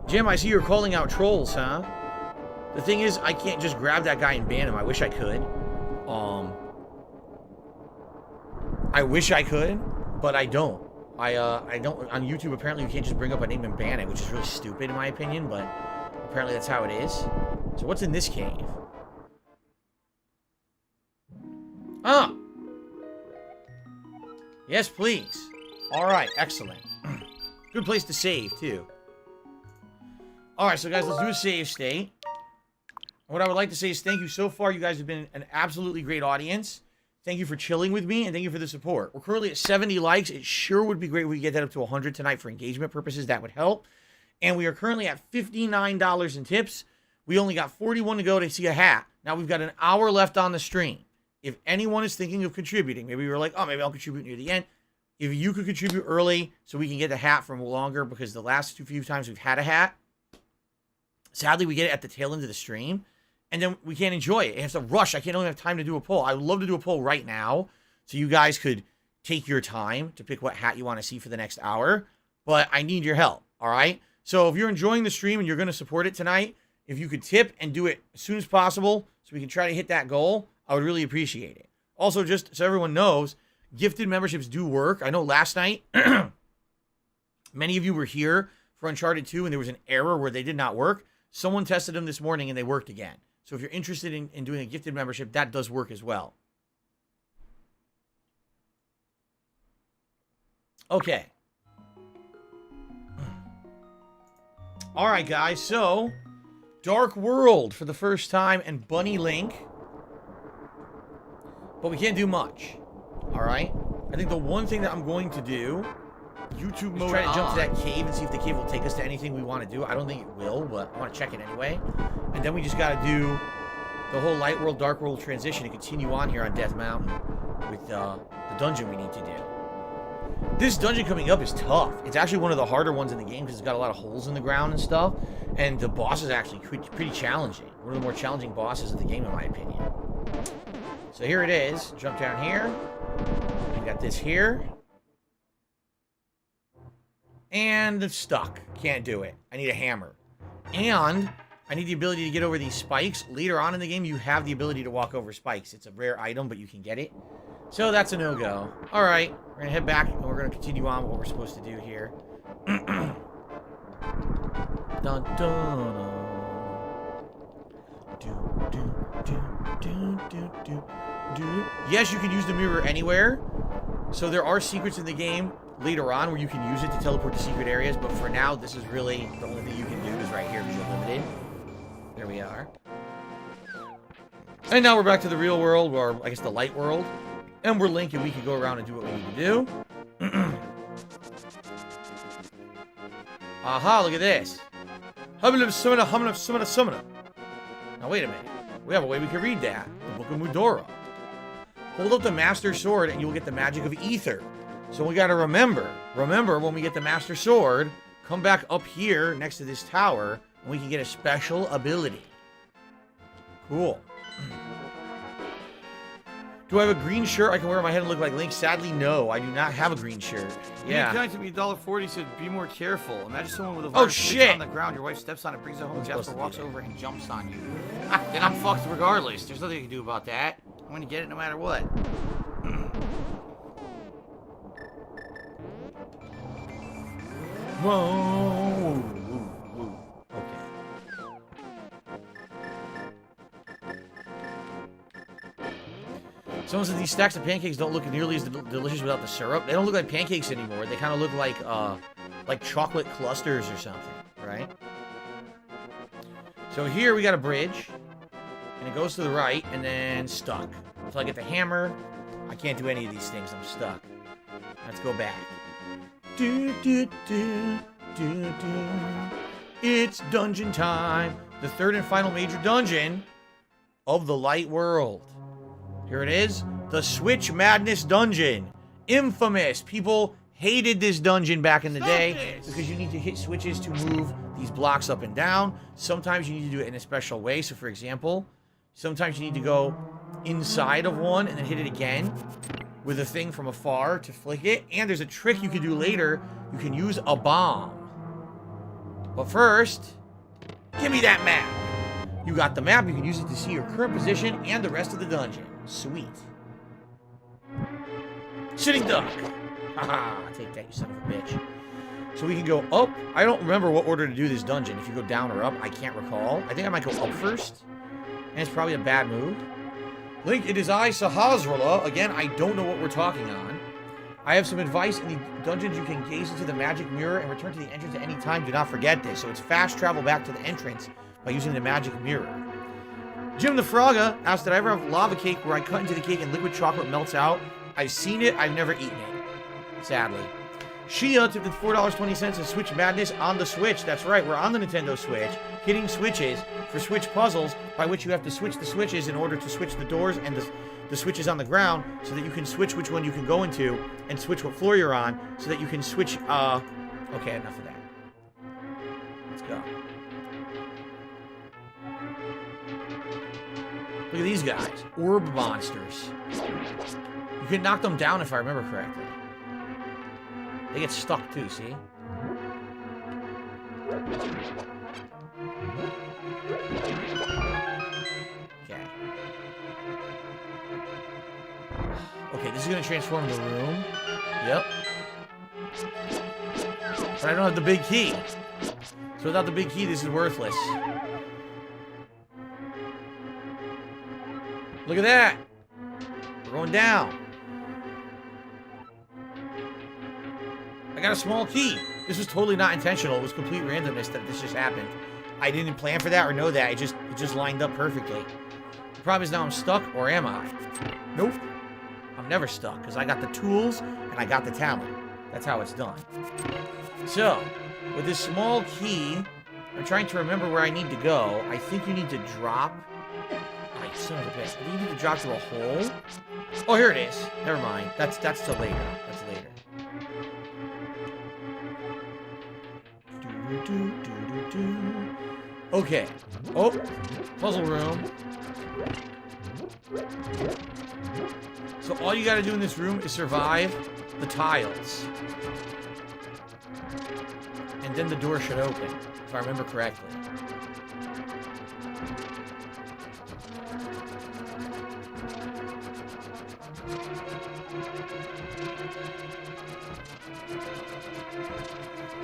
Jim, I see you're calling out trolls, huh? The thing is, I can't just grab that guy and ban him. I wish I could. I wish I could, but I don't. I don't. On YouTube, apparently you can't just bring up a name and ban it, which is really stupid in my opinion, but apparently that's how it is. So what's in this cave? Ah! Yes, please. Alright, excellent. Good place to save, too. Alright, so guys, let's do a save state. What I would like to say is thank you so far. You guys have been an absolutely great audience. Thank you for chilling with me, and thank you for the support. We're currently at 70 likes. It sure would be great if we could get that up to 100 tonight for engagement purposes. That would help. And we are currently at $59 in tips. We only got 41 to go to see a hat. Now we've got an hour left on the stream. If anyone is thinking of contributing, maybe you're like, oh, maybe I'll contribute near the end. If you could contribute early so we can get the hat for longer, because the last few times we've had a hat, sadly, we get it at the tail end of the stream. And then we can't enjoy it. It has to rush. I don't have time to do a poll. I would love to do a poll right now so you guys could take your time to pick what hat you want to see for the next hour. But I need your help, all right? So if you're enjoying the stream and you're going to support it tonight, if you could tip and do it as soon as possible so we can try to hit that goal, I would really appreciate it. Also, just so everyone knows, gifted memberships do work. I know last night, many of you were here for Uncharted 2 and there was an error where they did not work. Someone tested them this morning and they worked again. So if you're interested in doing a gifted membership, that does work as well. Okay. All right, guys. So, Dark World for the first time, and Bunny Link. But we can't do much. Alright? I think the one thing that I'm going to do YouTube is mode try to jump to on. that cave and see if the cave will take us to anything we want to do. I don't think it will, but I want to check it anyway. And then we just got to do the whole light world, dark world transition and continue on here on Death Mountain with the dungeon we need to do. This dungeon coming up is tough. It's actually one of the harder ones in the game because it's got a lot of holes in the ground and stuff. And the boss is actually pretty challenging. One of the more challenging bosses of the game, in my opinion. So here it is. Jump down here. We got this here. And it's stuck. Can't do it. I need a hammer. And I need the ability to get over these spikes. Later on in the game, you have the ability to walk over spikes. It's a rare item, but you can get it. So that's a no-go. Alright, we're going to head back, and we're going to continue on with what we're supposed to do here. Dun, dun, dun. Yes, you can use the mirror anywhere. So there are secrets in the game later on where you can use it to teleport to secret areas, but for now, this is really the only thing you can do is right here because you're limited. There we are. And now we're back to the real world, or I guess the light world. And we're Link, and we can go around and do what we need to do. Aha, look at this. Now, wait a minute. We have a way we can read that. The Book of Mudora. Hold up the Master Sword, and you'll get the magic of Ether. So we gotta remember when we get the Master Sword, come back up here next to this tower, and we can get a special ability. Cool. Do I have a green shirt I can wear on my head and look like Link? Sadly, no. I do not have a green shirt. Yeah. Yeah. You to me $1.40 said, be more careful. Imagine someone with a Oh, virus sits shit. on the ground, your wife steps on it, brings it home, I'm Jasper supposed to walks do that. over and jumps on you. Then I'm fucked regardless. There's nothing you can do about that. I'm gonna get it no matter what. Whoa. Okay. Someone said these stacks of pancakes don't look nearly as delicious without the syrup. They don't look like pancakes anymore. They kind of look like chocolate clusters or something, right? So here we got a bridge, and it goes to the right, and then stuck. So I get the hammer. I can't do any of these things. I'm stuck. Let's go back. Do, do, do, do, do. It's dungeon time. The third and final major dungeon of the light world. Here it is. The Switch Madness Dungeon. Infamous. People hated this dungeon back in the day because you need to hit switches to move these blocks up and down. Sometimes you need to do it in a special way. So, for example, sometimes you need to go inside of one and then hit it again with a thing from afar to flick it. And there's a trick you can do later. You can use a bomb. But first, give me that map. You got the map. You can use it to see your current position and the rest of the dungeon. Sweet. Sitting duck. Haha, take that, you son of a bitch. So we can go up. I don't remember what order to do this dungeon. If you go down or up, I can't recall. I think I might go up first. And it's probably a bad move. Link, it is I, Sahasrahla. Again, I don't know what we're talking on. I have some advice. In the dungeons, you can gaze into the magic mirror and return to the entrance at any time. Do not forget this. So it's fast travel back to the entrance by using the magic mirror. Jim the Frogga asked, did I ever have lava cake where I cut into the cake and liquid chocolate melts out? I've seen it. I've never eaten it. Sadly. Shia tipped in $4.20 and Switch Madness on the Switch. That's right. We're on the Nintendo Switch. Hitting switches for Switch puzzles by which you have to switch the switches in order to switch the doors and the switches on the ground so that you can switch which one you can go into and switch what floor you're on so that you can switch, okay, enough of that. Let's go. Look at these guys. Orb monsters. You can knock them down if I remember correctly. They get stuck too, see? Okay. Okay, this is gonna transform the room. Yep. But I don't have the big key. So without the big key, this is worthless. Look at that. We're going down. I got a small key. This was totally not intentional. It was complete randomness that this just happened. I didn't plan for that or know that. It just lined up perfectly. The problem is now I'm stuck, or am I? Nope. I'm never stuck, because I got the tools, and I got the talent. That's how it's done. So, with this small key, I'm trying to remember where I need to go. I think you need to drop... Oh, son of a bitch. I think you need to drop through a hole. Oh, here it is. Never mind. That's till later. That's later. Okay. Oh, puzzle room. So all you gotta do in this room is survive the tiles. And then the door should open, if I remember correctly.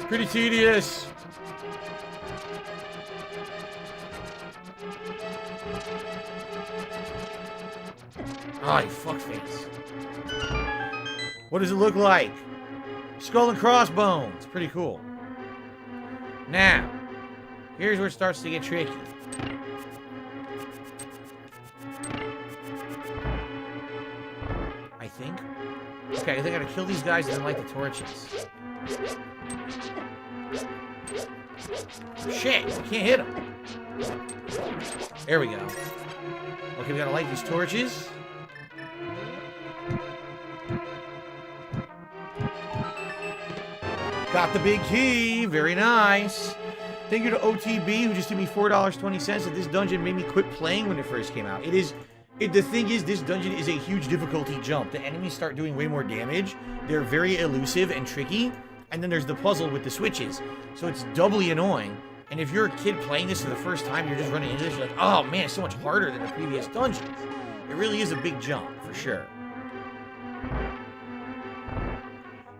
Pretty tedious. Oh, you fuckface. What does it look like? Skull and crossbones. Pretty cool. Now, here's where it starts to get tricky. I think. Okay, I think I gotta kill these guys and then light the torches. Shit, I can't hit them. There we go. Okay, we gotta light these torches. Got the big key. Very nice. Thank you to OTB, who just gave me $4.20. This dungeon made me quit playing when it first came out. The thing is, this dungeon is a huge difficulty jump. The enemies start doing way more damage. They're very elusive and tricky. And then there's the puzzle with the switches. So it's doubly annoying. And if you're a kid playing this for the first time, you're just running into this, you're like, oh man, it's so much harder than the previous dungeons. It really is a big jump, for sure.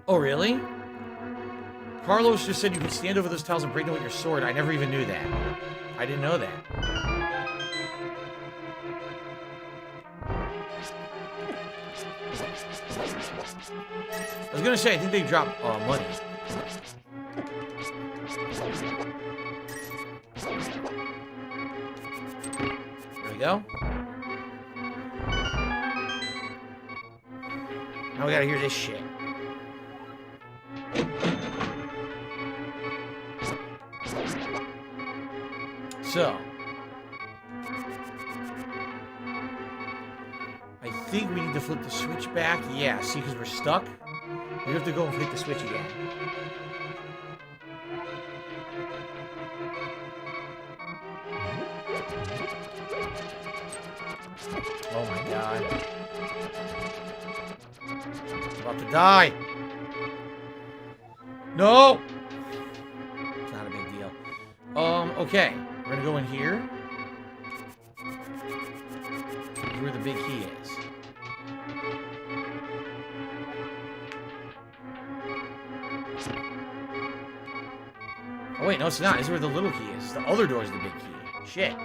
Oh, really? Carlos just said you could stand over those tiles and break them with your sword. I never even knew that. I didn't know that. I was gonna say, I think they drop money. There we go. Now we gotta hear this shit. So, I think we need to flip the switch back. Yeah, see, because we're stuck. We have to go and flip the switch again. Oh my god. I'm about to die. No! It's not a big deal. Okay. We're gonna go in here. Here's where the big key is. Oh wait, no it's not. This is where the little key is. The other door is the big key. Shit.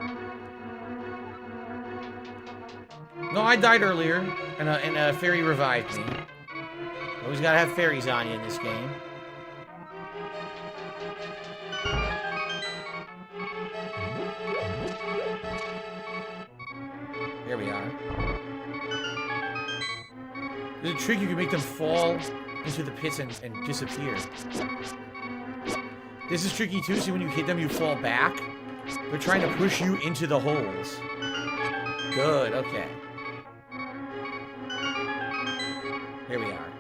No, I died earlier, and a fairy revived me. Always gotta have fairies on you in this game. There we are. There's a trick you can make them fall into the pits and disappear. This is tricky too, so when you hit them, you fall back. They're trying to push you into the holes. Good, okay. Here we are.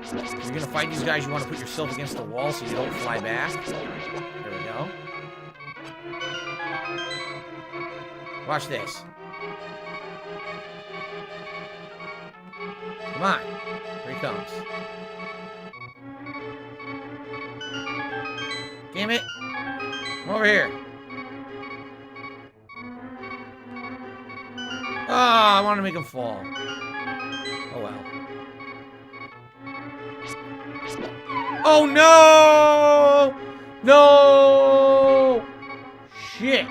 If you're gonna fight these guys, you want to put yourself against the wall so you don't fly back. There we go. Watch this. Come on. Here he comes. Damn it. Come over here. Ah, I want to make him fall. Oh well. Oh no! No! Shit.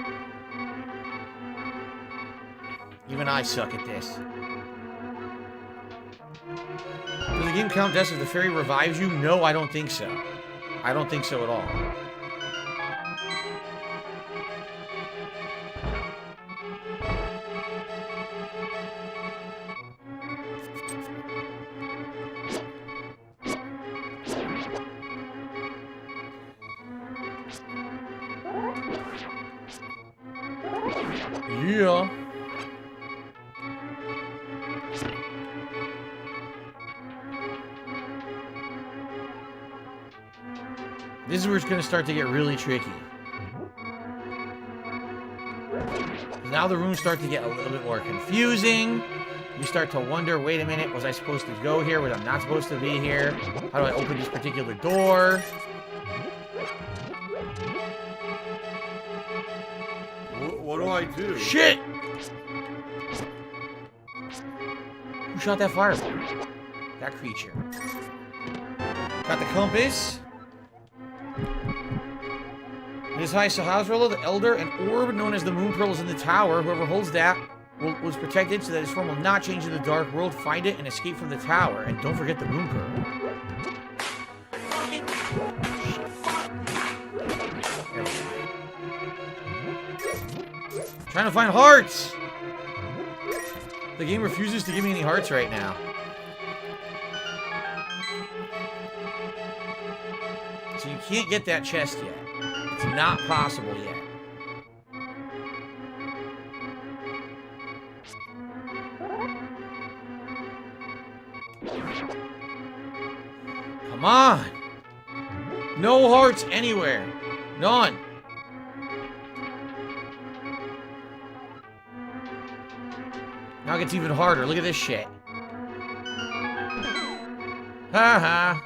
Even I suck at this. Does the game count deaths if the fairy revives you? No, I don't think so. I don't think so at all. Yeah. This is where it's going to start to get really tricky. Now the rooms start to get a little bit more confusing. You start to wonder, wait a minute, was I supposed to go here? Was I not supposed to be here? How do I open this particular door? What do I do? Shit! Who shot that fireball? That creature. Got the compass. This high Sahasrullah, the Elder, an orb known as the Moon Pearl is in the tower. Whoever holds that was protected so that his form will not change in the dark world. Find it and escape from the tower. And don't forget the Moon Pearl. Trying to find hearts! The game refuses to give me any hearts right now. So you can't get that chest yet. It's not possible yet. Come on! No hearts anywhere. None. Now it gets even harder. Look at this shit. Ha ha.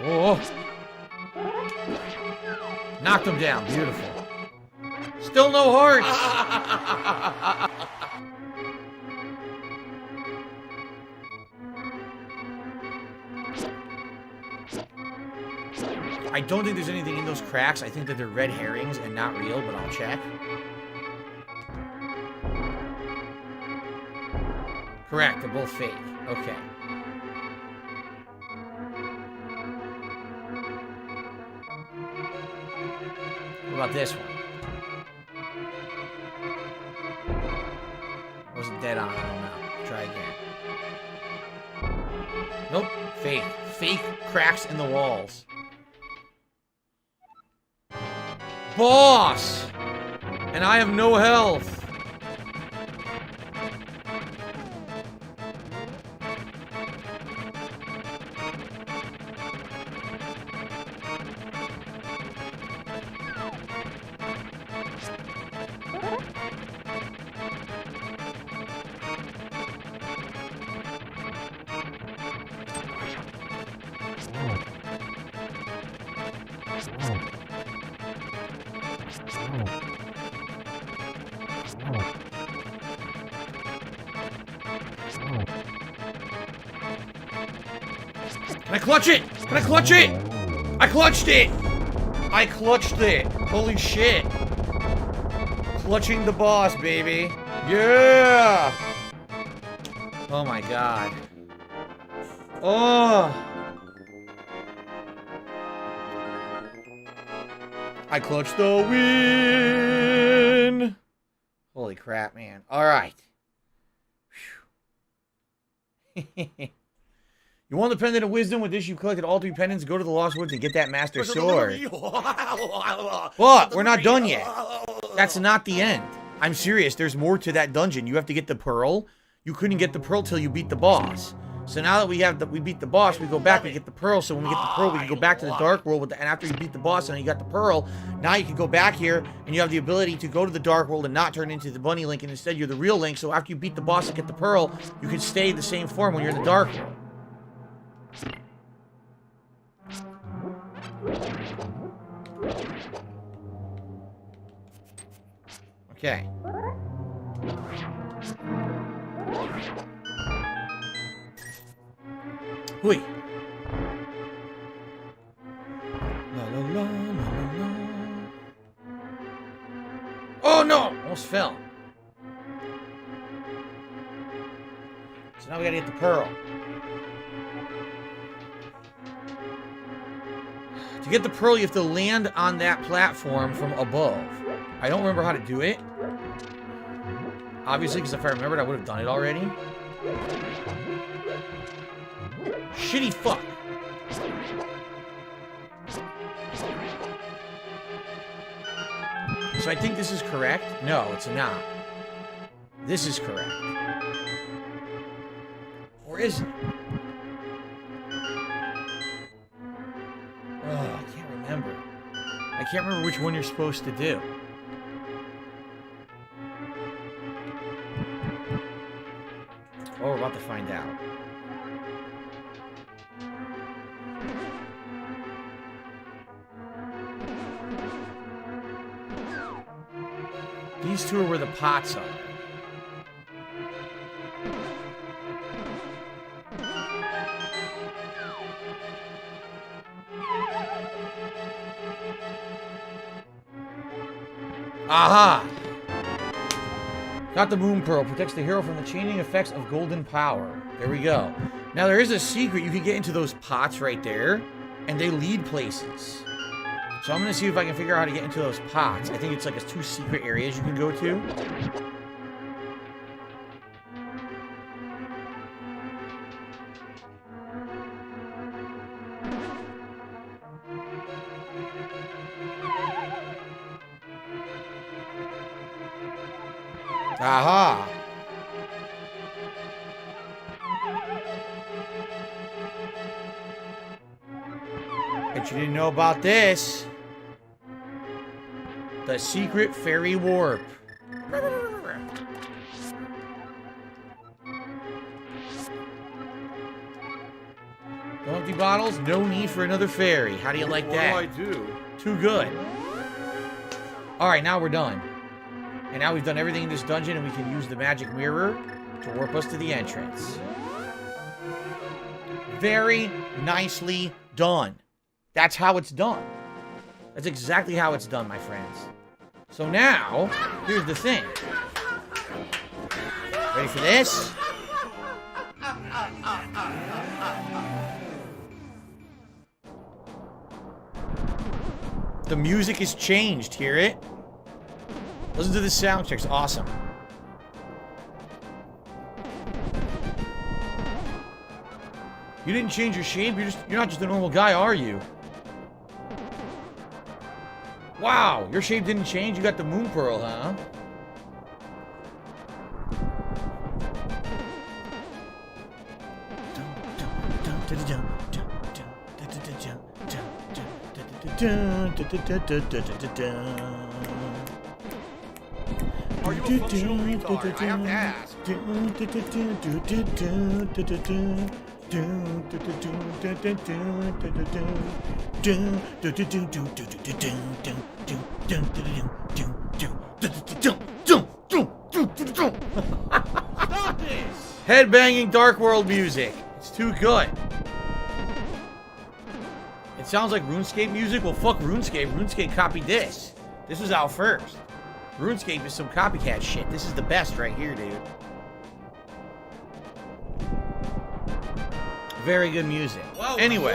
Oh. Knocked him down. Beautiful. Still no hearts. I don't think there's anything in those cracks. I think that they're red herrings and not real, but I'll check. Correct. They're both fake. Okay. What about this one? Wasn't dead on. I don't know. Try again. Nope. Fake. Fake cracks in the walls. Boss! And I have no health. Can I clutch it? Can I clutch it? I clutched it! I clutched it! Holy shit! Clutching the boss, baby. Yeah! Oh my god. Oh! I clutched the win! Holy crap, man. Alright. You won the Pendant of Wisdom. With this, you collected all 3 pendants. Go to the Lost Woods and get that Master Sword. What? We're not done yet. That's not the end. I'm serious. There's more to that dungeon. You have to get the Pearl. You couldn't get the Pearl till you beat the boss. So now that we beat the boss, we go back, we get the Pearl. So when we get the Pearl, we can go back to the Dark World. And after you beat the boss and you got the Pearl, now you can go back here and you have the ability to go to the Dark World and not turn into the Bunny Link. And instead, you're the real Link. So after you beat the boss and get the Pearl, you can stay the same form when you're in the Dark World. Okay. Hui. La, la, la, la, la. Oh no! Almost fell. So now we gotta get the Pearl. To get the Pearl, you have to land on that platform from above. I don't remember how to do it. Obviously, because if I remembered, I would have done it already. Shitty fuck. So I think this is correct. No, it's not. This is correct. Or is it? Oh, I can't remember. I can't remember which one you're supposed to do. Oh, we're about to find out. These two are where the pots are. Aha! Got the moon pearl. Protects the hero from the changing effects of golden power. There we go. Now there is a secret. You can get into those pots right there, and they lead places. So I'm going to see if I can figure out how to get into those pots. I think it's like 2 secret areas you can go to. Aha! Bet you didn't know about this. The secret fairy warp. No empty bottles, no need for another fairy. How do you like that? What do I do? Too good. Alright, now we're done. And now we've done everything in this dungeon, and we can use the magic mirror to warp us to the entrance. Very nicely done. That's how it's done. That's exactly how it's done, my friends. So now, here's the thing. Ready for this? The music is changed, hear it? Listen to the sound check, it's awesome. You didn't change your shape, you're not just a normal guy, are you? Wow, your shape didn't change, you got the moon pearl, huh? Are you a functional retard? I have to ask. Stop this! Headbanging Dark World music. It's too good. It sounds like RuneScape music. Well, fuck RuneScape. RuneScape copied this. This was out first. RuneScape is some copycat shit. This is the best right here, dude. Very good music. Wow, anyway,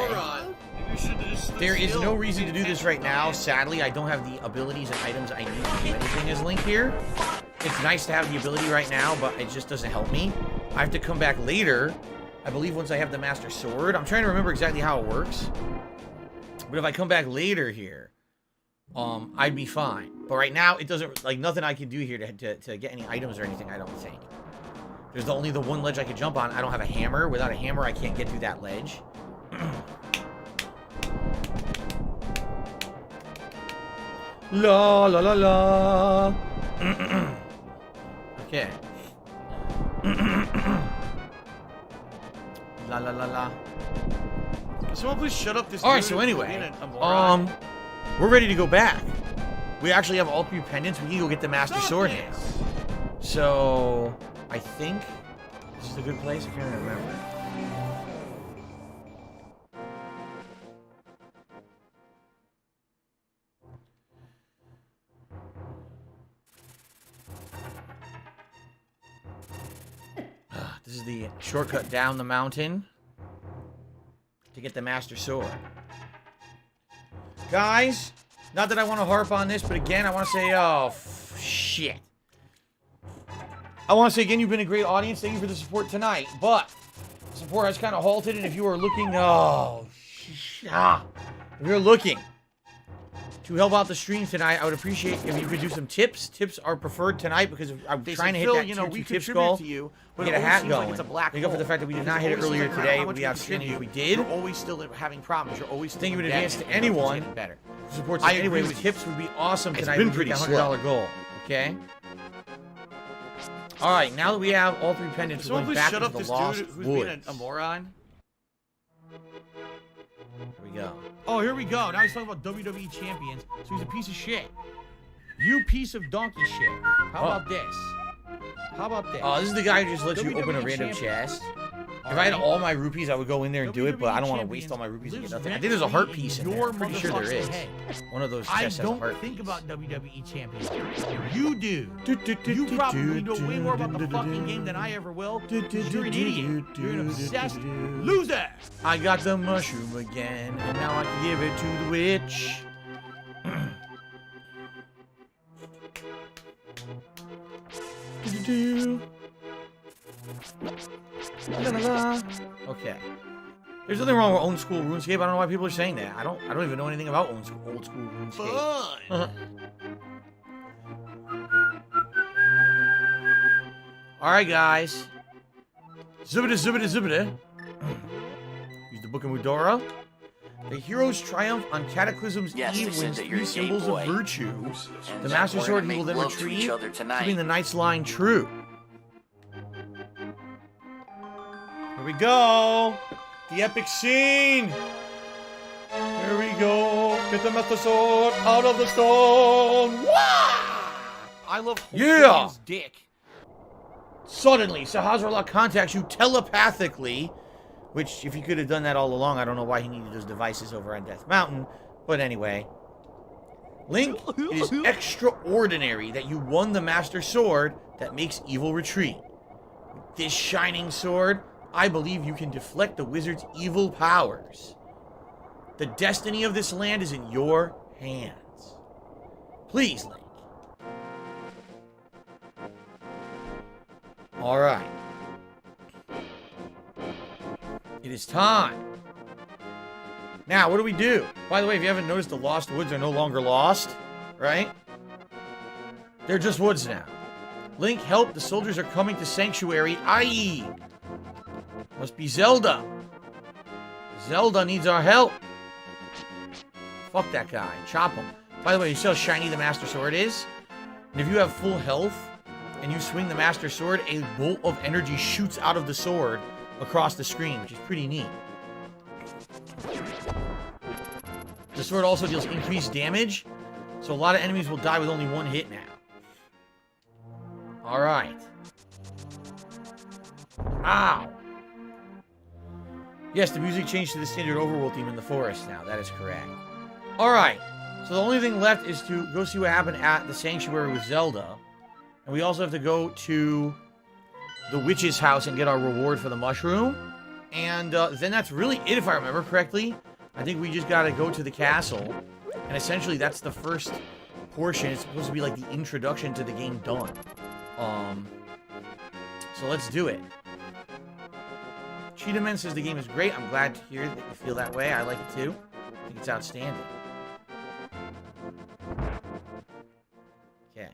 there is still. no reason to do this right now. Sadly, I don't have the abilities and items I need to do anything as Link here. It's nice to have the ability right now, but it just doesn't help me. I have to come back later. I believe once I have the Master Sword. I'm trying to remember exactly how it works. But if I come back later here, I'd be fine. But right now, it doesn't, like, nothing I can do here to get any items or anything, I don't think. There's only the one ledge I could jump on. I don't have a hammer. Without a hammer, I can't get through that ledge. La la la la. Okay. La la la la. Can someone please shut up this All right, dude so for anyway, being a moron? we're ready to go back. We actually have all 3 pendants. We can go get the Master Stop Sword this. now. So, I think this is a good place. I can't remember. This is the shortcut down the mountain to get the Master Sword. Guys, not that I want to harp on this, but again, I want to say, oh, shit. I want to say again, you've been a great audience. Thank you for the support tonight, but support has kind of halted, and if you are looking, if you're looking to help out the stream tonight, I would appreciate if you could do some tips. Tips are preferred tonight because I'm trying to hit that tier 2 tips goal. you, Get a hat going. Make up for the fact that we did not hit it earlier today. It would be outstanding if we did. You're always still having problems. You're always Thank you in advance to anyone better. who supports us anyway with tips would be awesome tonight. been We pretty hit the $100 goal. Okay. All right, now that we have all 3 pendants, we're going back shut into up the this lost dude who's woods. being a moron? Here we go. Oh, here we go. Now he's talking about WWE champions, so he's a piece of shit. You piece of donkey shit. How about this? How about this? Oh, this is the guy who just lets you WWE open a random champion. chest. If I had all my rupees, I would go in there and do it, but I don't want to waste all my rupees and get nothing. I think there's a heart piece in there. I'm pretty sure there is. One of those I chests has a don't heart think piece. about WWE champions. You do. You probably know way more about the fucking game than I ever will. 'Cause you're an idiot. You're an obsessed loser. I got the mushroom again, and now I can give it to the witch. Okay. There's nothing wrong with old school RuneScape. I don't know why people are saying that. I don't even know anything about old school RuneScape. Fun. All right, guys. Zubida. Use the Book of Mudora. The heroes triumph on Cataclysm's Yes, Eve they said wins that you're 3 a gay symbols boy. of virtue. And The that Master we're Sword gonna he will make then love to retrieve, each other tonight. keeping the Knight's line true. Here we go. The epic scene. Here we go. Get the Master Sword out of the stone. Wah! I love Yeah. Hogan's dick. Suddenly, Sahasrarla contacts you telepathically, which, if he could have done that all along, I don't know why he needed those devices over on Death Mountain. But anyway, Link, it is extraordinary that you won the Master Sword that makes evil retreat. With this shining sword, I believe you can deflect the wizard's evil powers. The destiny of this land is in your hands. Please, Link. All right. It is time. Now, what do we do? By the way, if you haven't noticed, the Lost Woods are no longer lost, right? They're just woods now. Link, help. The soldiers are coming to Sanctuary. Aye. Must be Zelda. Zelda needs our help. Fuck that guy. Chop him. By the way, you see how shiny the Master Sword is? And if you have full health and you swing the Master Sword, a bolt of energy shoots out of the sword across the screen, which is pretty neat. The sword also deals increased damage, so a lot of enemies will die with only 1 hit now. Alright. Ow! Yes, the music changed to the standard overworld theme in the forest now. That is correct. Alright. So the only thing left is to go see what happened at the Sanctuary with Zelda. And we also have to go to the witch's house and get our reward for the mushroom. And then that's really it, if I remember correctly. I think we just gotta go to the castle. And essentially, that's the first portion. It's supposed to be like the introduction to the game done. So let's do it. Cheetah Man says the game is great. I'm glad to hear that you feel that way. I like it too. I think it's outstanding. Okay.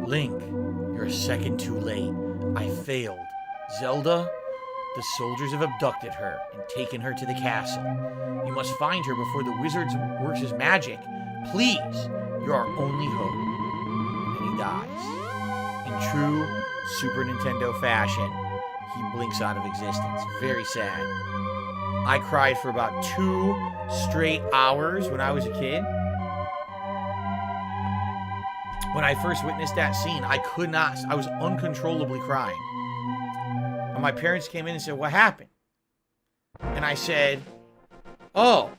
Link, you're a second too late. I failed. Zelda, the soldiers have abducted her and taken her to the castle. You must find her before the wizard works his magic. Please, you're our only hope. And then he dies. In true Super Nintendo fashion, he blinks out of existence. Very sad. I cried for about 2 straight hours when I was a kid. When I first witnessed that scene, I was uncontrollably crying. And my parents came in and said, "What happened?" And I said, "Oh,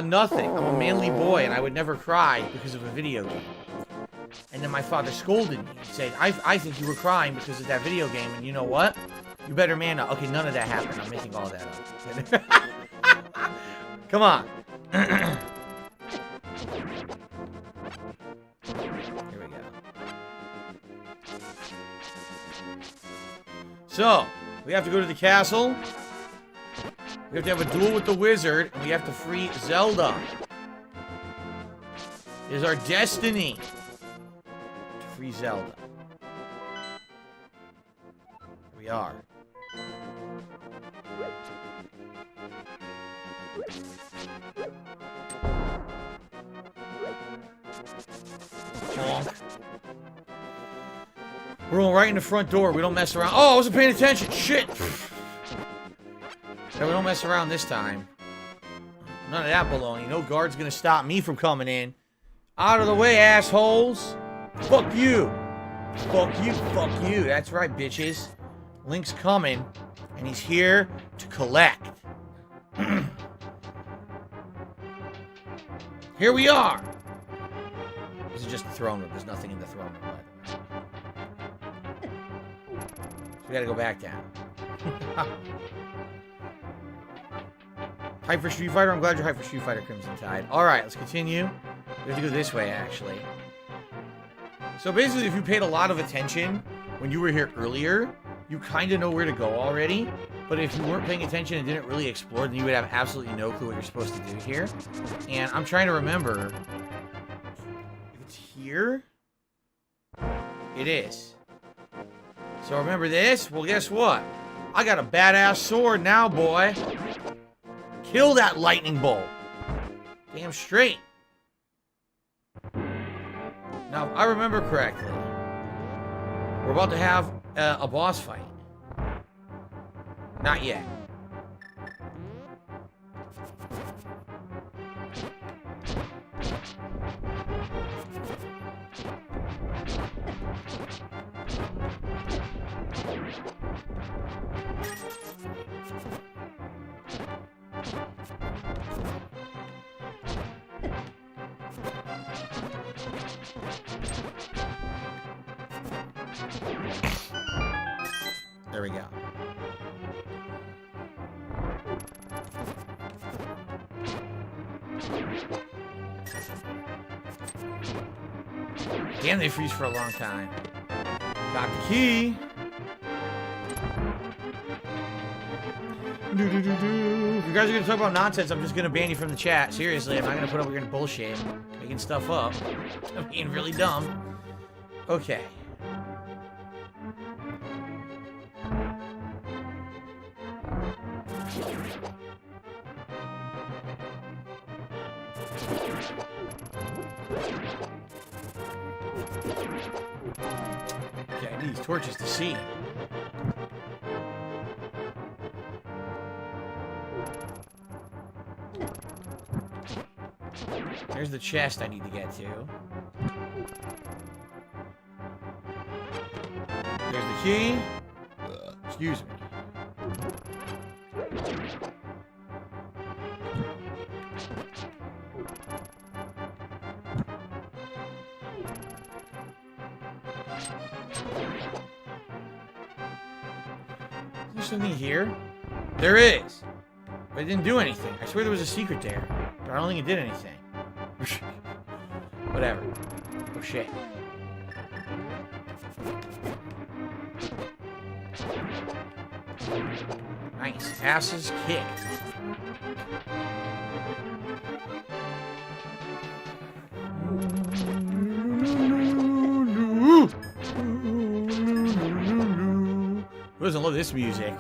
nothing. I'm a manly boy and I would never cry because of a video game." And then my father scolded me and said, I think you were crying because of that video game, and you know what? You better man up. Okay, none of that happened. I'm making all that up. Come on. Here we go. So, we have to go to the castle. We have to have a duel with the wizard, and we have to free Zelda. It is our destiny to free Zelda. Here we are. Honk. We're going right in the front door. We don't mess around. Oh, I wasn't paying attention. Shit. Yeah, we don't mess around this time. None of that baloney. No guard's gonna stop me from coming in. Out of the way, assholes. Fuck you. Fuck you. Fuck you. That's right, bitches. Link's coming, and he's here to collect. Here we are. This is just the throne room. There's nothing in the throne room, by the way. So we gotta go back down. Hype for Street Fighter? I'm glad you're hype for Street Fighter, Crimson Tide. Alright, let's continue. We have to go this way, actually. So basically, if you paid a lot of attention when you were here earlier, you kind of know where to go already. But if you weren't paying attention and didn't really explore, then you would have absolutely no clue what you're supposed to do here. And I'm trying to remember if it's here. It is. So remember this? Well, guess what? I got a badass sword now, boy. Kill that lightning bolt. Damn straight. Now, if I remember correctly, we're about to have a boss fight. Not yet. There we go. Damn, they freeze for a long time. Got the key. If you guys are gonna talk about nonsense, I'm just gonna ban you from the chat. Seriously, I'm not gonna put up with your bullshit, making stuff up. I'm being really dumb. Okay. Okay, I need these torches to see. There's the chest I need to get to. There's the key. Excuse me. Is there something here? There is. But it didn't do anything. I swear there was a secret there. But I don't think it did anything. Whatever. Oh shit. Nice. Asses kicked. Who doesn't love this music?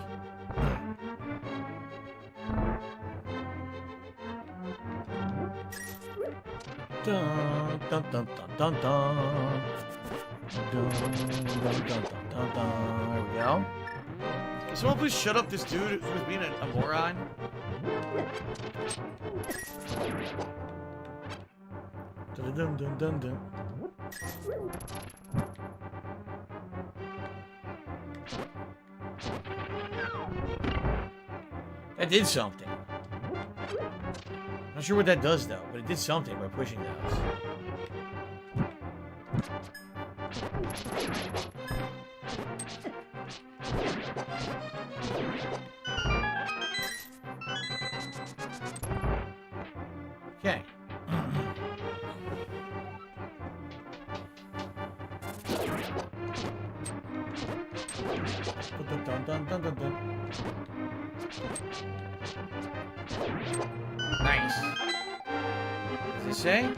Dun, dun, dun, dun, dun, dun. Dun, dun, dun, dun, dun. There we go. Can someone please shut up this dude who's being a moron? Dun, dun, dun, dun, dun. That did something. Not sure what that does though, but it did something by pushing those. Okay. Dun, dun, dun, dun, dun. Nice. What does it say?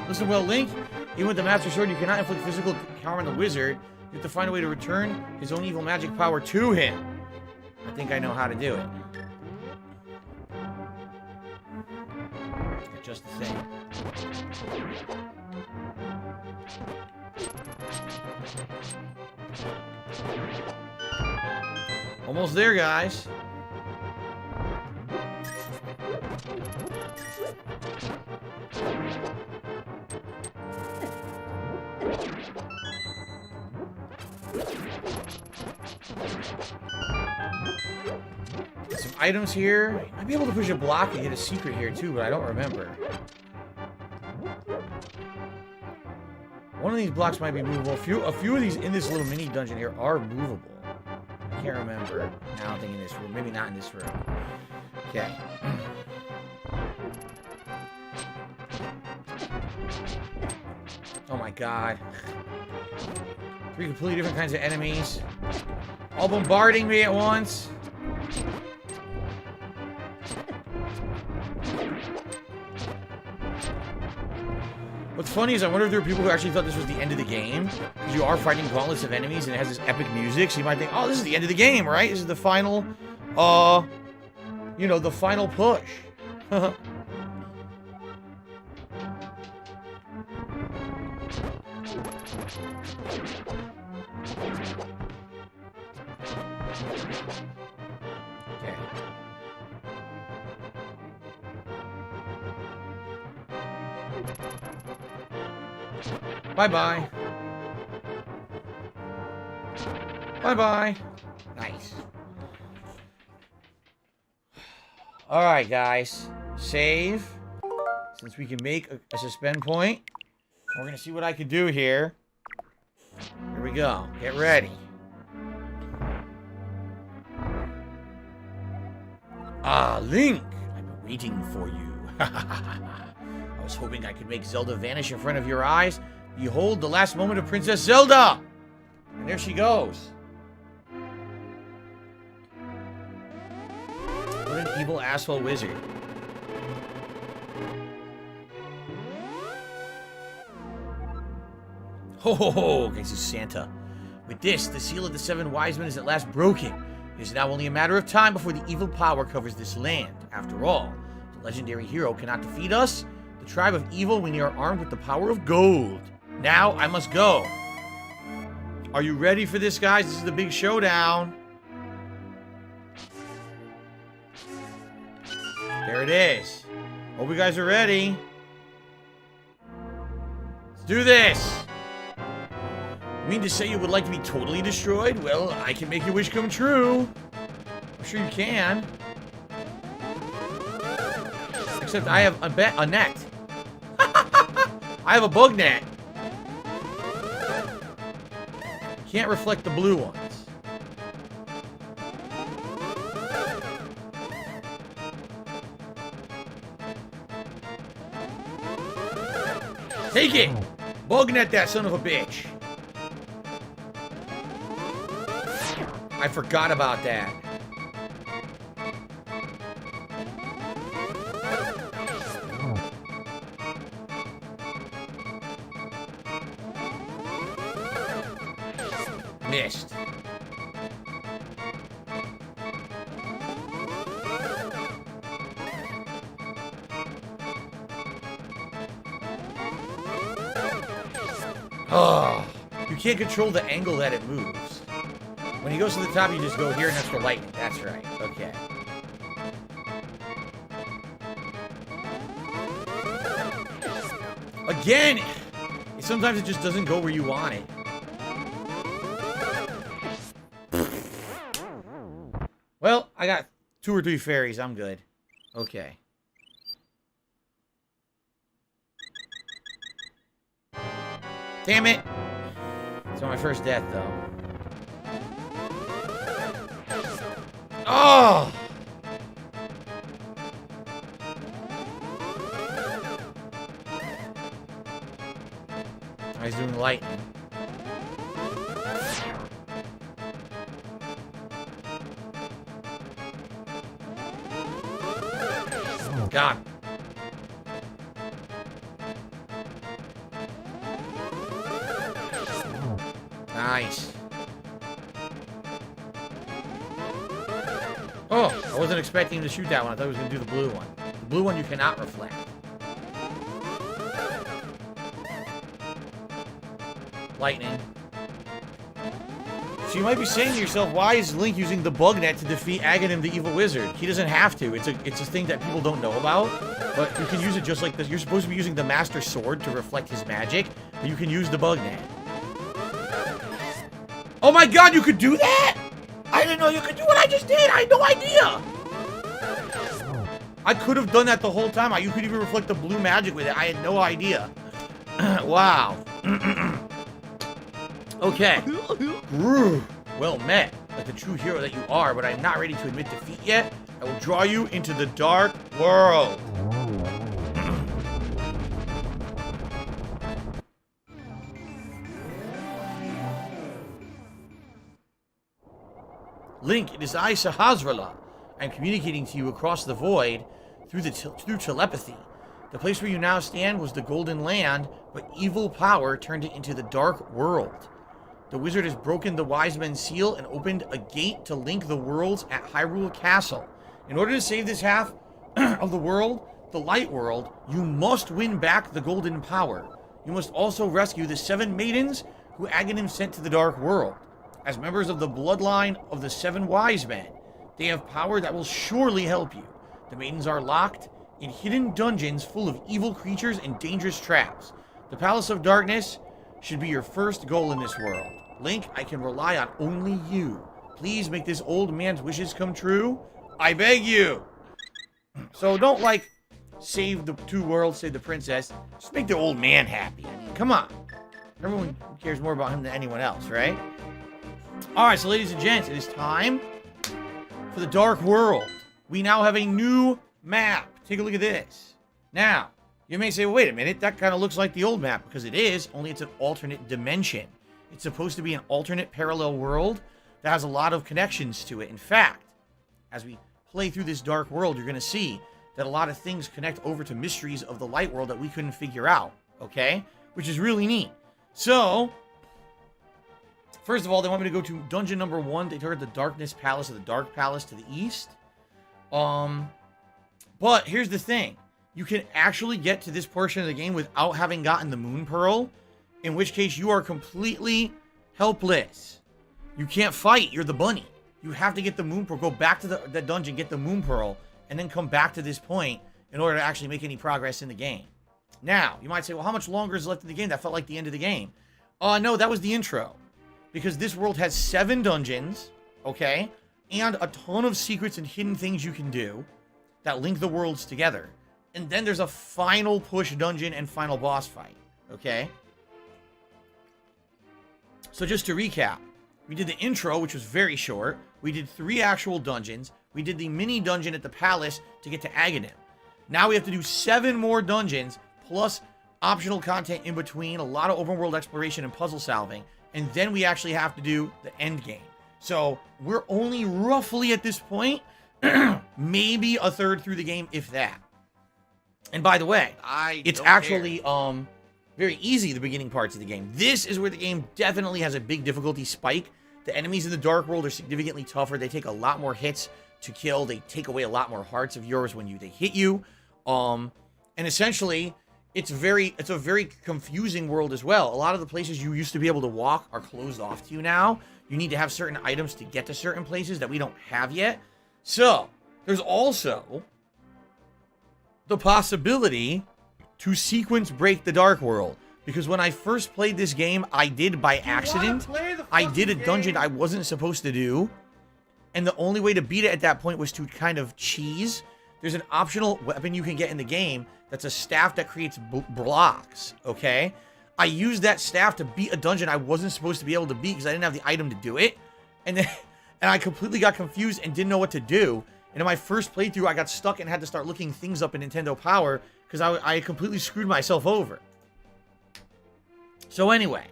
Listen well, Link. Even with the Master Sword, you cannot inflict physical harm on the wizard. You have to find a way to return his own evil magic power to him. I think I know how to do it. Just the thing. Almost there, guys. Some items here. I'd be able to push a block and get a secret here too, but I don't remember. One of these blocks might be movable. A few of these in this little mini dungeon here are movable. I can't remember. I don't think in this room. Maybe not in this room. Okay. Oh my god. 3 completely different kinds of enemies. All bombarding me at once. What's funny is I wonder if there are people who actually thought this was the end of the game. Because you are fighting gauntlets of enemies and it has this epic music. So you might think, oh, this is the end of the game, right? This is the final, you know, the final push. Okay. Bye-bye. Bye-bye. Nice. Alright, guys. Save. Since we can make a suspend point. We're going to see what I can do here. Here we go. Get ready. Ah, Link. I've been waiting for you. I was hoping I could make Zelda vanish in front of your eyes. Behold the last moment of Princess Zelda! And there she goes. What an evil asshole wizard. Ho ho ho! This is Santa. With this, the seal of the 7 wise men is at last broken. It is now only a matter of time before the evil power covers this land. After all, the legendary hero cannot defeat us. The tribe of evil when they are armed with the power of gold. Now, I must go. Are you ready for this, guys? This is the big showdown. There it is. Hope you guys are ready. Let's do this. You mean to say you would like to be totally destroyed? Well, I can make your wish come true. I'm sure you can. Except I have a net. I have a bug net. Can't reflect the blue ones. Take it! Bug net that son of a bitch. I forgot about that. Missed. Oh, you can't control the angle that it moves. When he goes to the top, you just go here and that's for lightning. That's right. Okay. Again! Sometimes it just doesn't go where you want it. Well, I got 2 or 3 fairies. I'm good. Okay. Damn it! It's my first death, though. Oh! He's doing lightning. Got him. Nice. Oh, I wasn't expecting him to shoot that one. I thought he was going to do the blue one. The blue one you cannot reflect. Lightning. So you might be saying to yourself, why is Link using the bug net to defeat Agahnim, the evil wizard? He doesn't have to. It's a thing that people don't know about. But you can use it just like this. You're supposed to be using the Master Sword to reflect his magic, but you can use the bug net. Oh my god, you could do that? I didn't know you could do what I just did. I had no idea. I could have done that the whole time. You could even reflect the blue magic with it. I had no idea. Wow. Okay. Well met, like the true hero that you are, but I'm not ready to admit defeat yet. I will draw you into the dark world. Link, it is I, Sahasrahla. I'm communicating to you across the void through telepathy. The place where you now stand was the Golden Land, but evil power turned it into the Dark World. The wizard has broken the Wise Men's seal and opened a gate to link the worlds at Hyrule Castle. In order to save this half of the world, the Light World, you must win back the Golden Power. You must also rescue the 7 maidens who Agahnim sent to the Dark World. As members of the bloodline of the 7 wise men, they have power that will surely help you. The maidens are locked in hidden dungeons full of evil creatures and dangerous traps. The Palace of Darkness should be your first goal in this world. Link, I can rely on only you. Please make this old man's wishes come true. I beg you. So don't, like, save the 2 worlds, save the princess. Just make the old man happy. I mean, come on. Everyone cares more about him than anyone else, right? Alright, so ladies and gents, it is time for the Dark World. We now have a new map. Take a look at this. Now, you may say, well, wait a minute, that kind of looks like the old map, because it is, only it's an alternate dimension. It's supposed to be an alternate parallel world that has a lot of connections to it. In fact, as we play through this Dark World, you're going to see that a lot of things connect over to mysteries of the Light World that we couldn't figure out, okay? Which is really neat. So, first of all, they want me to go to dungeon number 1. They target the Darkness Palace, or the Dark Palace to the east. But here's the thing. You can actually get to this portion of the game without having gotten the Moon Pearl, in which case you are completely helpless. You can't fight. You're the bunny. You have to get the Moon Pearl, go back to the dungeon, get the Moon Pearl, and then come back to this point in order to actually make any progress in the game. Now, you might say, well, how much longer is left in the game? That felt like the end of the game. No, that was the intro. Because this world has 7 dungeons, okay? And a ton of secrets and hidden things you can do that link the worlds together. And then there's a final push dungeon and final boss fight, okay? So just to recap, we did the intro, which was very short. We did 3 actual dungeons. We did the mini dungeon at the palace to get to Agahnim. Now we have to do 7 more dungeons, plus optional content in between, a lot of open world exploration and puzzle solving. And then we actually have to do the end game. So we're only roughly at this point, maybe a third through the game, if that. And by the way, it's actually very easy, the beginning parts of the game. This is where the game definitely has a big difficulty spike. The enemies in the Dark World are significantly tougher. They take a lot more hits to kill. They take away a lot more hearts of yours when they hit you. And essentially, it's a very confusing world as well. A lot of the places you used to be able to walk are closed off to you now. You need to have certain items to get to certain places that we don't have yet. So, there's also the possibility to sequence break the Dark World. Because when I first played this game, I did by accident. I did a dungeon I wasn't supposed to do. And the only way to beat it at that point was to kind of cheese. There's an optional weapon you can get in the game that's a staff that creates blocks, okay? I used that staff to beat a dungeon I wasn't supposed to be able to beat because I didn't have the item to do it. And I completely got confused and didn't know what to do. And in my first playthrough, I got stuck and had to start looking things up in Nintendo Power because I completely screwed myself over. So anyway,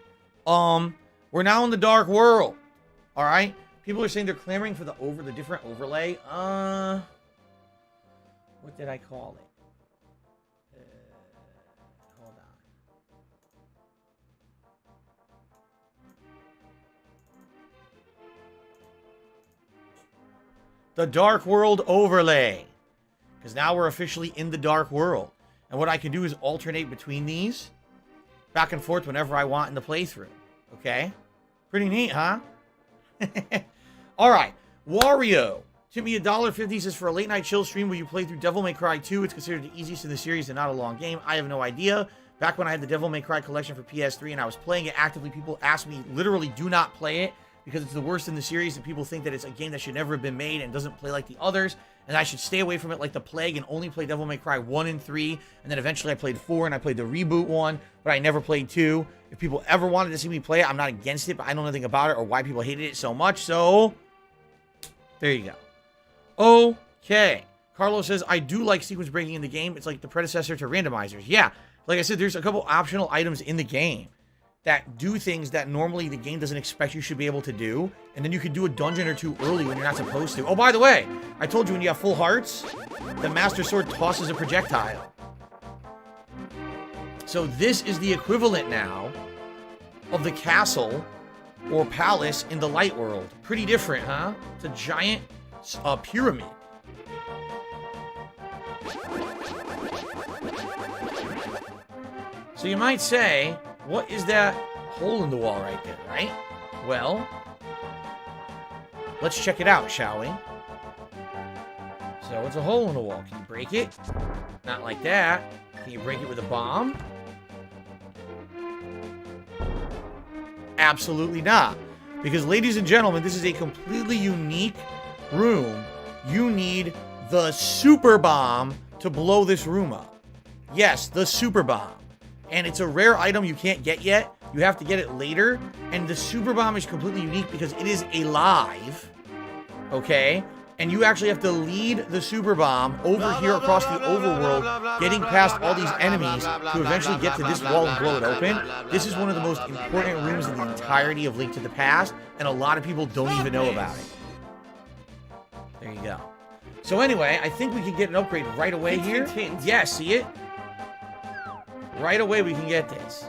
we're now in the Dark World, all right? People are saying they're clamoring for the different overlay. What What did I call it? Hold on. The Dark World Overlay. Because now we're officially in the Dark World. And what I can do is alternate between these back and forth whenever I want in the playthrough. Okay? Pretty neat, huh? Alright. Wario. Tip me $1.50 says, for a late night chill stream where you play through Devil May Cry 2, it's considered the easiest in the series and not a long game. I have no idea. Back when I had the Devil May Cry collection for PS3 and I was playing it actively, people asked me, literally, do not play it because it's the worst in the series and people think that it's a game that should never have been made and doesn't play like the others. And I should stay away from it like the plague and only play Devil May Cry 1 and 3. And then eventually I played 4 and I played the reboot one, but I never played 2. If people ever wanted to see me play it, I'm not against it, but I know nothing about it or why people hated it so much. So, there you go. Okay. Carlos says, I do like sequence breaking in the game. It's like the predecessor to randomizers. Yeah. Like I said, there's a couple optional items in the game that do things that normally the game doesn't expect you should be able to do. And then you can do a dungeon or two early when you're not supposed to. Oh, by the way, I told you when you have full hearts, the Master Sword tosses a projectile. So this is the equivalent now of the castle or palace in the light world. Pretty different, huh? It's a giant pyramid. So you might say, what is that hole in the wall right there, right? Well, let's check it out, shall we? So it's a hole in the wall. Can you break it? Not like that. Can you break it with a bomb? Absolutely not. Because, ladies and gentlemen, this is a completely unique room. You need the super bomb to blow this room up. Yes, the super bomb. And it's a rare item you can't get yet. You have to get it later. And the super bomb is completely unique because it is alive. Okay? And you actually have to lead the super bomb over here across the overworld, getting past all these enemies to eventually get to this wall and blow it open. This is one of the most important rooms in the entirety of Link to the Past, and a lot of people don't even know about it. There you go. So anyway, I think we can get an upgrade right away here. Yeah, see it? Right away we can get this.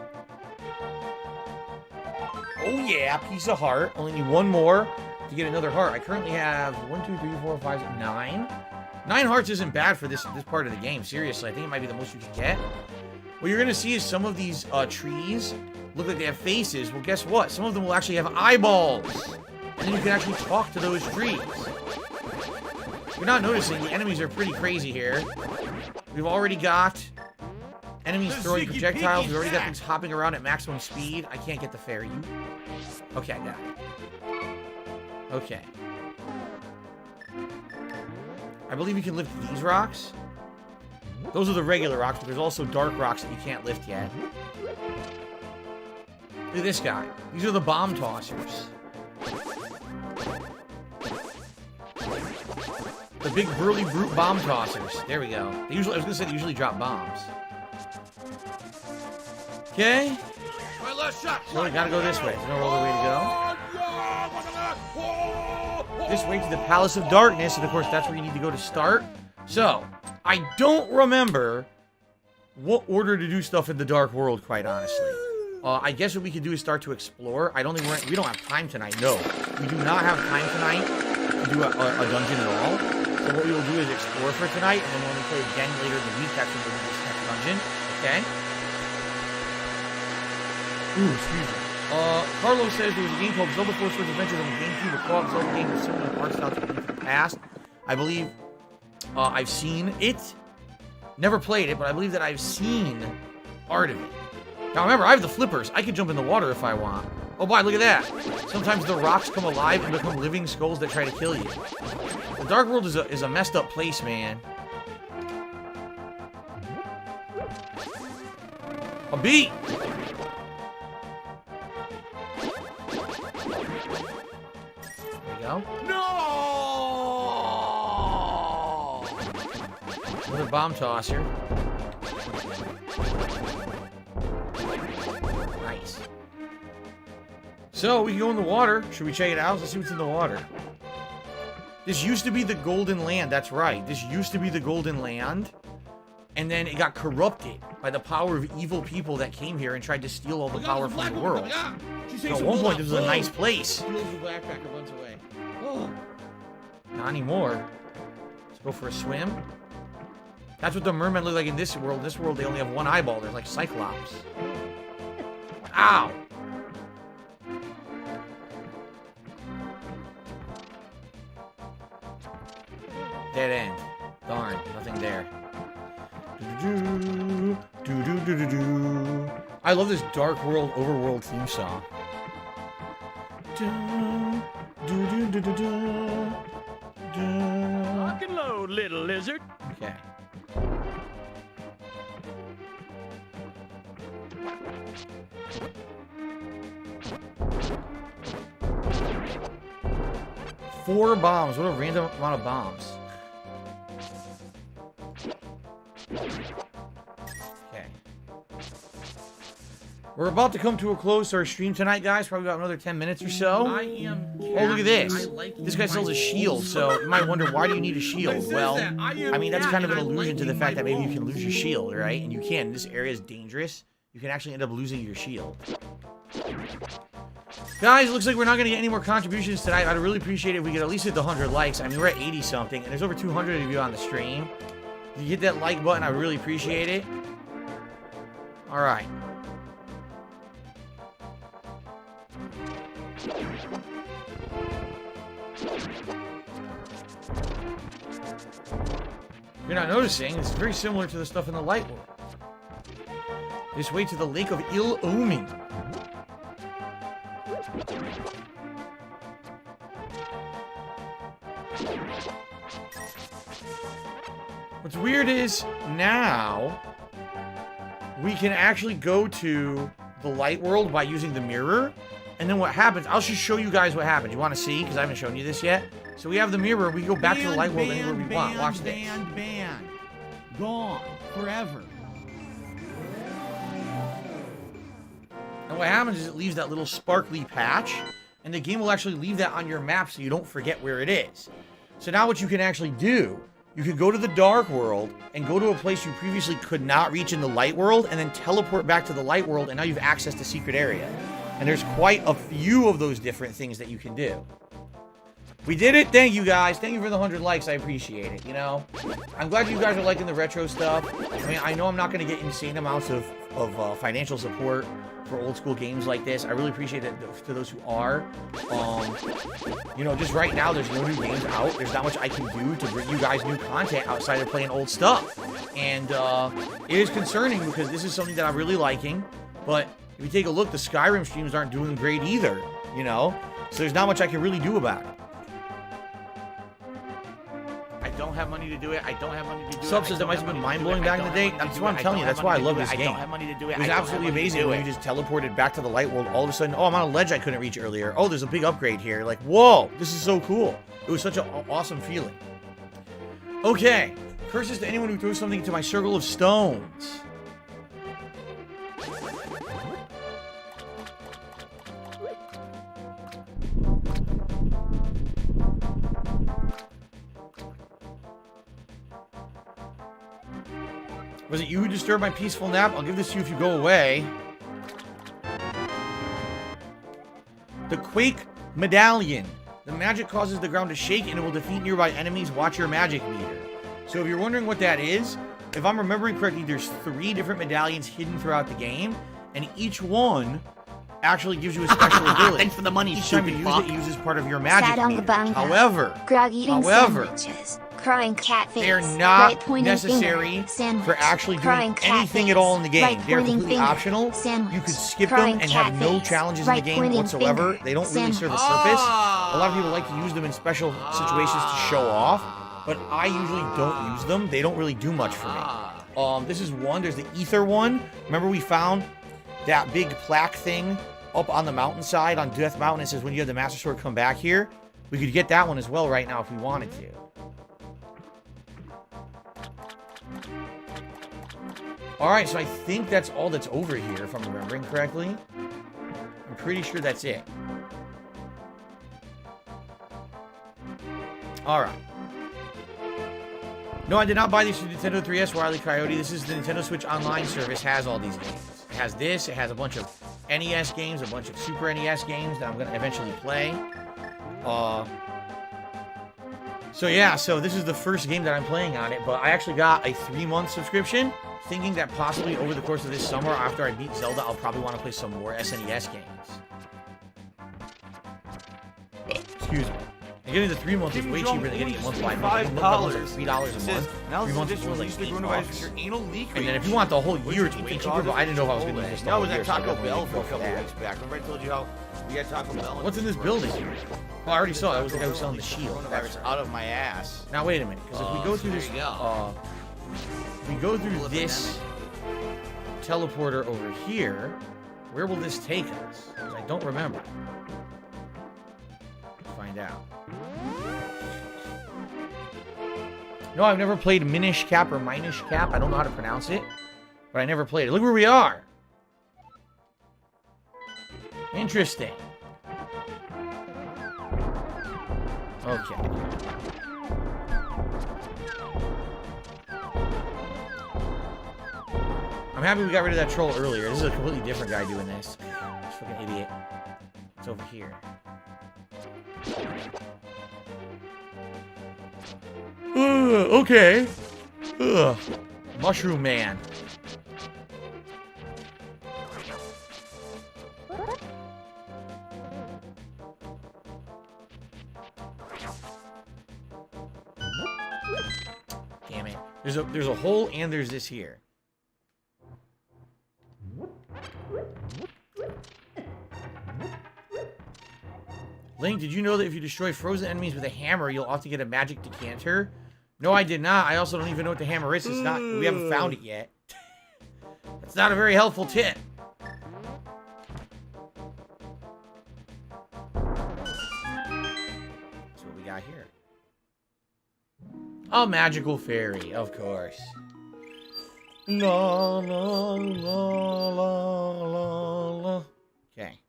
Oh yeah, piece of heart. Only need one more to get another heart. I currently have 1, 2, 3, 4, 5, 6, 9. 9 hearts isn't bad for this part of the game. Seriously, I think it might be the most you can get. What you're going to see is some of these trees look like they have faces. Well, guess what? Some of them will actually have eyeballs. And then you can actually talk to those trees. If you're not noticing, the enemies are pretty crazy here. We've already got enemies throwing projectiles. We've already got things hopping around at maximum speed. I can't get the fairy. Okay, I got it. Okay. I believe you can lift these rocks. Those are the regular rocks, but there's also dark rocks that you can't lift yet. Look at this guy. These are the bomb tossers. The big burly brute bomb tossers. There we go. They usually, I was gonna say they usually drop bombs. Okay. So we gotta go this way. There's no other way to go. This way to the Palace of Darkness, and of course that's where you need to go to start. So, I don't remember what order to do stuff in the Dark World, quite honestly. I guess what we could do is start to explore. I don't think we don't have time tonight. No, we do not have time tonight to do a dungeon at all. So what we will do is explore for tonight, and then when we play again later in the week, that's when we'll do this next dungeon. Okay? Ooh, excuse me. Carlos says there was a game called Zelda Four Swords Adventures on the GameCube, a co-op Zelda game with similar art style to Link to the Past. I believe I've seen it. Never played it, but I believe that I've seen art of it. Now remember, I have the flippers. I can jump in the water if I want. Oh boy, look at that. Sometimes the rocks come alive and become living skulls that try to kill you. The Dark World is a messed up place, man. A beat! There we go. No! Another bomb tosser. Nice. So, we can go in the water. Should we check it out? Let's see what's in the water. This used to be the Golden Land. That's right. This used to be the Golden Land. And then it got corrupted by the power of evil people that came here and tried to steal all the power from the world. So at one point, this was a nice place. Steals the backpack and runs away. Oh. Not anymore. Let's go for a swim. That's what the mermen look like in this world. In this world, they only have one eyeball. They're like Cyclops. Ow! Dead end. Darn, nothing there. I love this Dark World Overworld theme song. Lock and load, little lizard. Okay. Four bombs. What a random amount of bombs. Okay. We're about to come to a close to our stream tonight, guys. Probably about another 10 minutes or so. I am. Oh, look at this. I like This guy sells a shield, so you might wonder, why do you need a shield? Well, I mean, that's kind of an allusion to the fact that maybe you can lose your shield, right? And you can. This area is dangerous. You can actually end up losing your shield. Guys, it looks like we're not going to get any more contributions tonight. I'd really appreciate it if we could at least hit the 100 likes. I mean, we're at 80-something, and there's over 200 of you on the stream. If you hit that like button, I would really appreciate it. All right. If you're not noticing, it's very similar to the stuff in the light world. This way to the Lake of Ill Omen. What's weird is now we can actually go to the light world by using the mirror. And then what happens, I'll just show you guys what happens. You want to see? Because I haven't shown you this yet. So we have the mirror. We can go back to the light world anywhere we want. Watch this. Banned. Gone. Forever. And what happens is it leaves that little sparkly patch. And the game will actually leave that on your map so you don't forget where it is. So now what you can actually do, you can go to the dark world and go to a place you previously could not reach in the light world and then teleport back to the light world, and now you've accessed a secret area. And there's quite a few of those different things that you can do. We did it. Thank you, guys. Thank you for the 100 likes. I appreciate it, you know? I'm glad you guys are liking the retro stuff. I mean, I know I'm not going to get insane amounts of financial support for old school games like this. I really appreciate it to those who are. You know, just right now, there's no new games out. There's not much I can do to bring you guys new content outside of playing old stuff. And it is concerning because this is something that I'm really liking. But if you take a look, the Skyrim streams aren't doing great either, you know? So there's not much I can really do about it. I don't have money to do it. I don't have money to do it. Sub says that might have been mind-blowing back in the day. That's what I'm telling you. That's why I love this game. I don't have money to do it. It was absolutely amazing when you just teleported back to the light world. All of a sudden, oh, I'm on a ledge I couldn't reach earlier. Oh, there's a big upgrade here. Like, whoa, this is so cool. It was such an awesome feeling. Okay. Curses to anyone who throws something into my circle of stones. Was it you who disturbed my peaceful nap? I'll give this to you if you go away. The Quake Medallion. The magic causes the ground to shake and it will defeat nearby enemies. Watch your magic meter. So if you're wondering what that is, if I'm remembering correctly, there's 3 different medallions hidden throughout the game, and each one actually gives you a special ability. Thanks for the money, each time you use it, it uses part of your magic Sat on the meter. bunker. However, Grog eating sandwiches. Crying cat face. they're not right pointing necessary finger, sandwich. for actually Crying doing cat anything face. at all in the game. Right They're pointing completely finger, optional. sandwich. You could skip them Crying and cat have no face. challenges Right in the game pointing whatsoever. finger, They don't really serve a sandwich. purpose. A lot of people like to use them in special situations to show off, but I usually don't use them. They don't really do much for me. This is one. There's the ether one. Remember we found that big plaque thing up on the mountainside on Death Mountain? It says when you have the Master Sword, come back here. We could get that one as well right now if we wanted to. Alright, so I think that's all that's over here, if I'm remembering correctly. I'm pretty sure that's it. All right. No, I did not buy these for Nintendo 3DS, Wile E. Coyote. This is the Nintendo Switch Online service. Has all these games. It has this. It has a bunch of NES games, a bunch of Super NES games that I'm going to eventually play. So yeah, so this is the first game that I'm playing on it, but I actually got a 3-month subscription, thinking that possibly over the course of this summer, after I beat Zelda, I'll probably want to play some more SNES games. Excuse me. And getting the 3-month is way cheaper than getting it month by month. $5. $3 a month. Now 3 this months additional is like usually $8. coronavirus your anal leak. And then if you want the whole year, it's way cheaper, but I didn't know if I was going to use this the That whole was year. at so I Taco don't Bell really for a go couple that. weeks back. Remember I told you how we had Taco Bell? What's in this building? Oh, I already saw it. That was the guy who was selling the shield. Coronavirus out of my ass. Now wait a minute, because if we go through there this, you go. if we go through this teleporter over here, where will this take us? Because I don't remember. Let's find out. No, I've never played Minish Cap or Minish Cap. I don't know how to pronounce it, but I never played it. Look where we are. Interesting. Okay. I'm happy we got rid of that troll earlier. This is a completely different guy doing this. This fucking idiot. It's over here. Okay. Ugh. Mushroom Man. Damn it. There's a hole and there's this here. Link, did you know that if you destroy frozen enemies with a hammer, you'll often get a magic decanter? No, I did not. I also don't even know what the hammer is. It's not. We haven't found it yet. It's not a very helpful tip. That's what we got here. A magical fairy, of course. La la la la la la. Okay.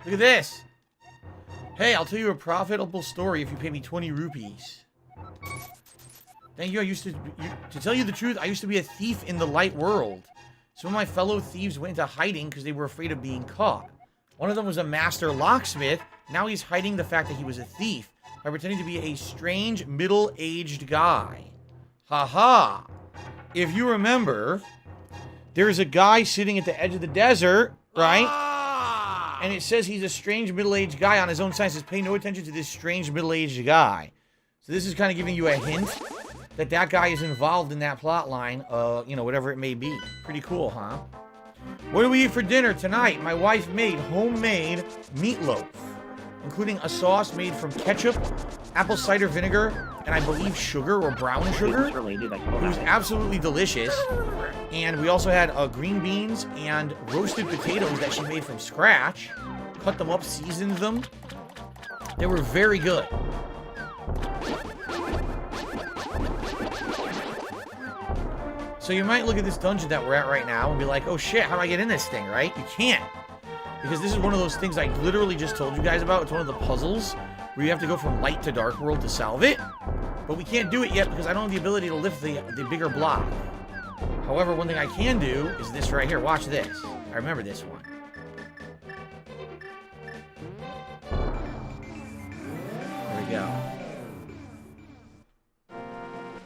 Look at this. Hey, I'll tell you a profitable story if you pay me 20 rupees. Thank you. To tell you the truth, I used to be a thief in the light world. Some of my fellow thieves went into hiding because they were afraid of being caught. One of them was a master locksmith. Now he's hiding the fact that he was a thief by pretending to be a strange middle-aged guy. Haha. If you remember, there's a guy sitting at the edge of the desert, right? And it says he's a strange middle-aged guy on his own sign. It says, pay no attention to this strange middle-aged guy. So this is kind of giving you a hint that that guy is involved in that plot line, you know, whatever it may be. Pretty cool, huh? What do we eat for dinner tonight? My wife made homemade meatloaf, including a sauce made from ketchup, apple cider vinegar, and I believe sugar or brown sugar. It was absolutely delicious. And we also had green beans and roasted potatoes that she made from scratch. Cut them up, seasoned them. They were very good. So you might look at this dungeon that we're at right now and be like, oh shit, how do I get in this thing, right? You can't. Because this is one of those things I literally just told you guys about. It's one of the puzzles where you have to go from light to dark world to solve it. But we can't do it yet because I don't have the ability to lift the bigger block. However, one thing I can do is this right here. Watch this. I remember this one. There we go.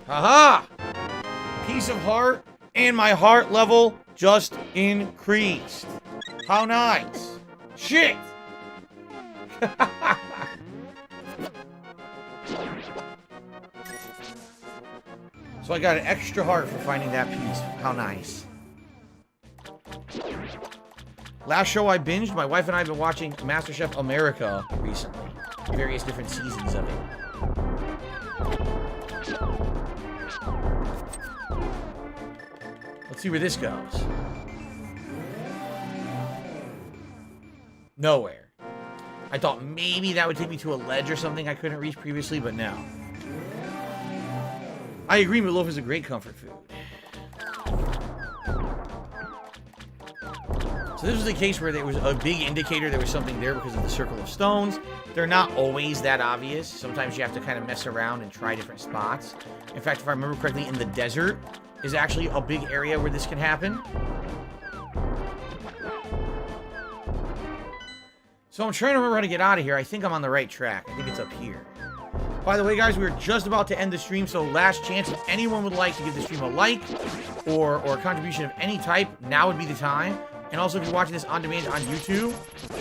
Haha! Piece of heart, and my heart level just increased. How nice. Shit! So I got an extra heart for finding that piece. How nice. Last show I binged, my wife and I have been watching MasterChef America recently. Various different seasons of it. Let's see where this goes. Nowhere. I thought maybe that would take me to a ledge or something I couldn't reach previously, but no. I agree, meatloaf is a great comfort food. So this was the case where there was a big indicator there was something there because of the circle of stones. They're not always that obvious. Sometimes you have to kind of mess around and try different spots. In fact, if I remember correctly, in the desert is actually a big area where this can happen. So I'm trying to remember how to get out of here. I think I'm on the right track. I think it's up here. By the way, guys, we're just about to end the stream, so last chance. If anyone would like to give the stream a like or a contribution of any type, now would be the time. And also, if you're watching this on demand on YouTube,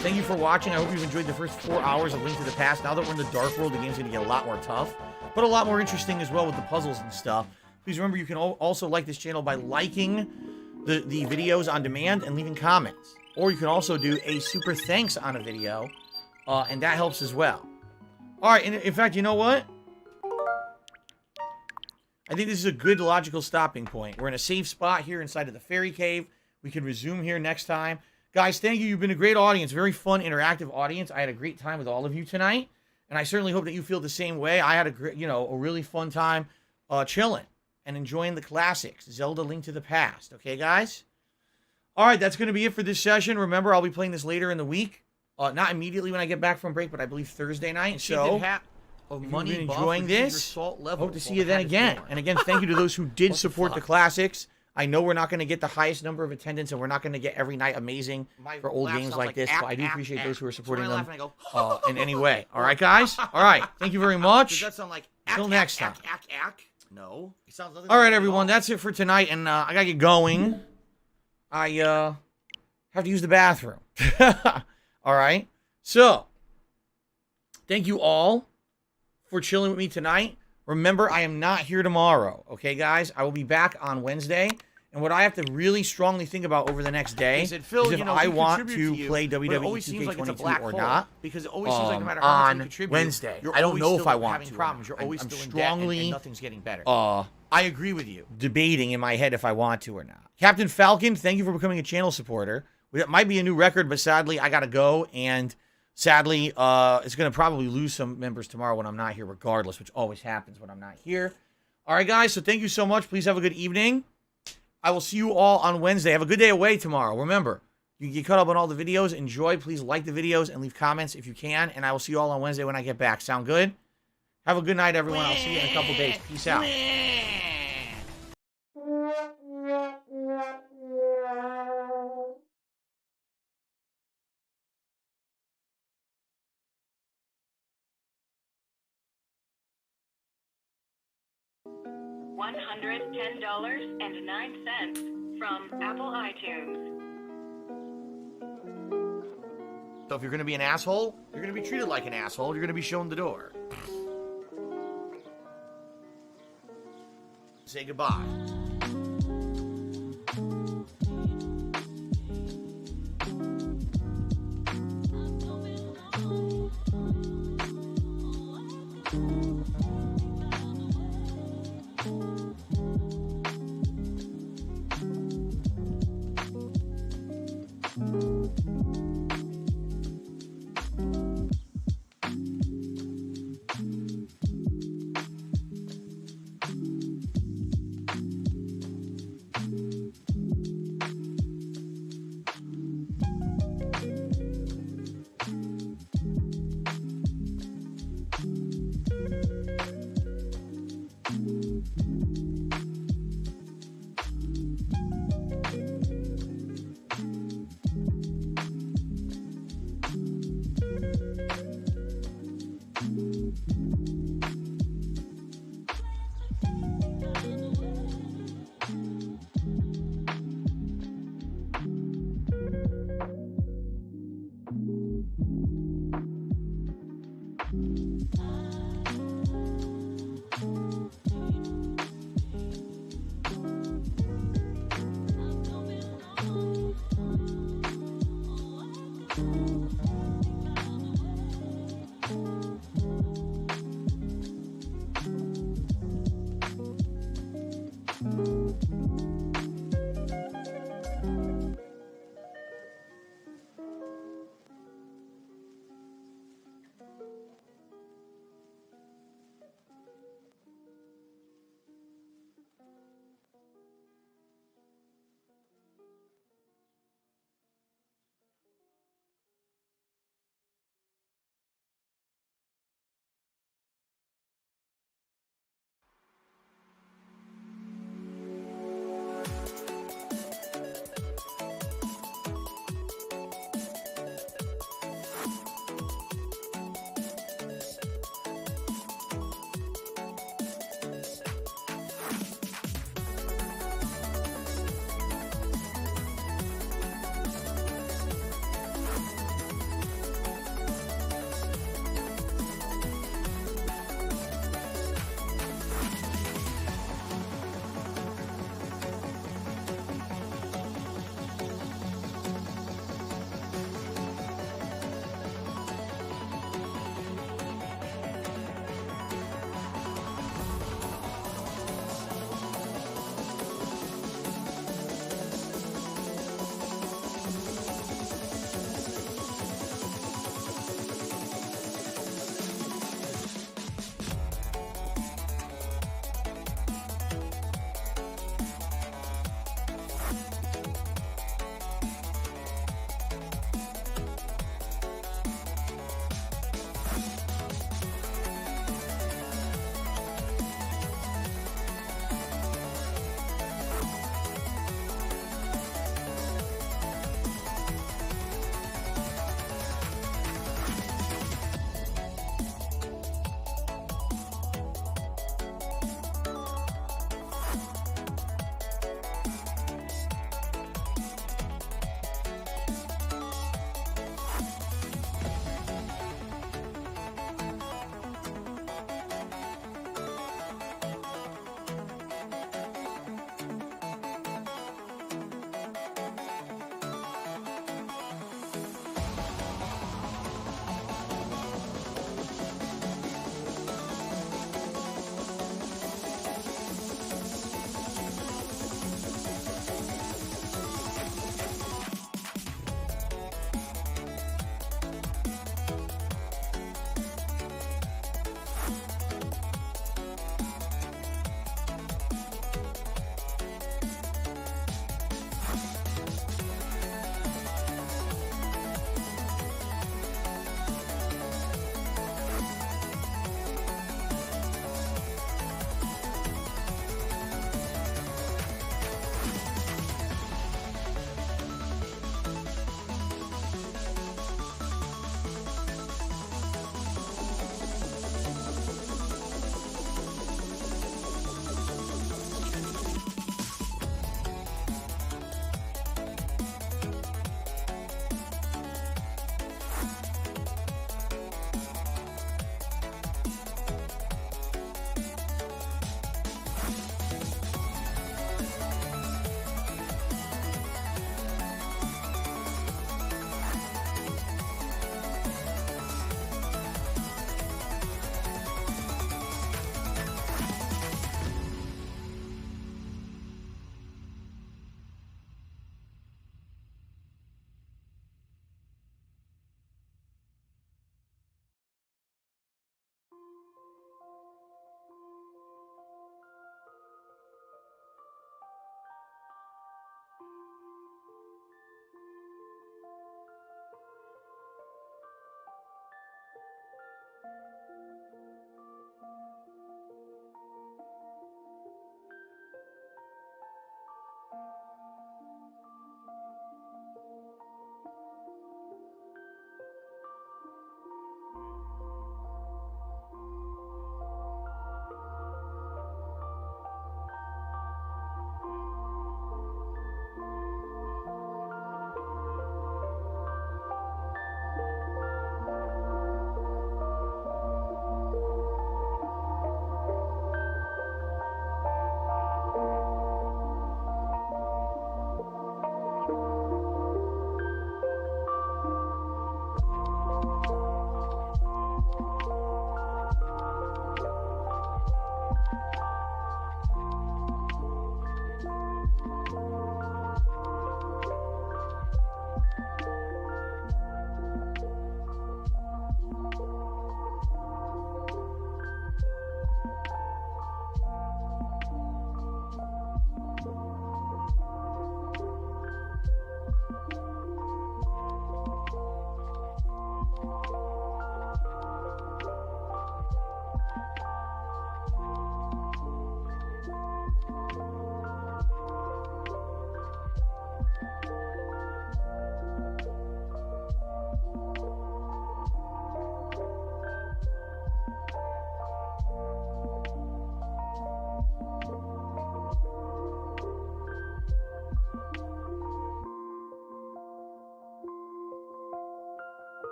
thank you for watching. I hope you've enjoyed the first 4 hours of Link to the Past. Now that we're in the Dark World, the game's going to get a lot more tough, but a lot more interesting as well with the puzzles and stuff. Please remember, you can also like this channel by liking the videos on demand and leaving comments. Or you can also do a super thanks on a video, and that helps as well. All right, and in fact, you know what? I think this is a good logical stopping point. We're in a safe spot here inside of the fairy cave. We can resume here next time. Guys, thank you. You've been a great audience. Very fun, interactive audience. I had a great time with all of you tonight, and I certainly hope that you feel the same way. I had a great, a really fun time chilling and enjoying the classics. Zelda: Link to the Past. Okay, guys? All right, that's going to be it for this session. Remember, I'll be playing this later in the week. Not immediately when I get back from break, but I believe Thursday night. So, if you've been enjoying this, hope to see you then again. And again, thank you to those who did support the classics. I know we're not going to get the highest number of attendance, and we're not going to get every night amazing for old games like this, but I do appreciate those who are supporting them in any way. All right, guys? All right. Thank you very much. Does that sound like Till next time. No. It sounds All right, everyone. That's it for tonight, and I got to get going. I have to use the bathroom. All right? So, thank you all for chilling with me tonight. Remember, I am not here tomorrow. Okay, guys? I will be back on Wednesday. And what I have to really strongly think about over the next day is if I want to play WWE 2K22 or not. Because it always seems like no matter how much you contribute, Wednesday. I don't know if I want to. Problems. You're always I'm still strongly and nothing's getting better. I agree with you. Debating in my head if I want to or not. Captain Falcon, thank you for becoming a channel supporter. It might be a new record, but sadly, I got to go. And sadly, it's going to probably lose some members tomorrow when I'm not here regardless, which always happens when I'm not here. All right, guys, so thank you so much. Please have a good evening. I will see you all on Wednesday. Have a good day away tomorrow. Remember, you can get caught up on all the videos. Enjoy. Please like the videos and leave comments if you can. And I will see you all on Wednesday when I get back. Sound good? Have a good night, everyone. I'll see you in a couple days. Peace out. $110.09 from Apple iTunes. So if you're going to be an asshole, you're going to be treated like an asshole. You're going to be shown the door. Say goodbye.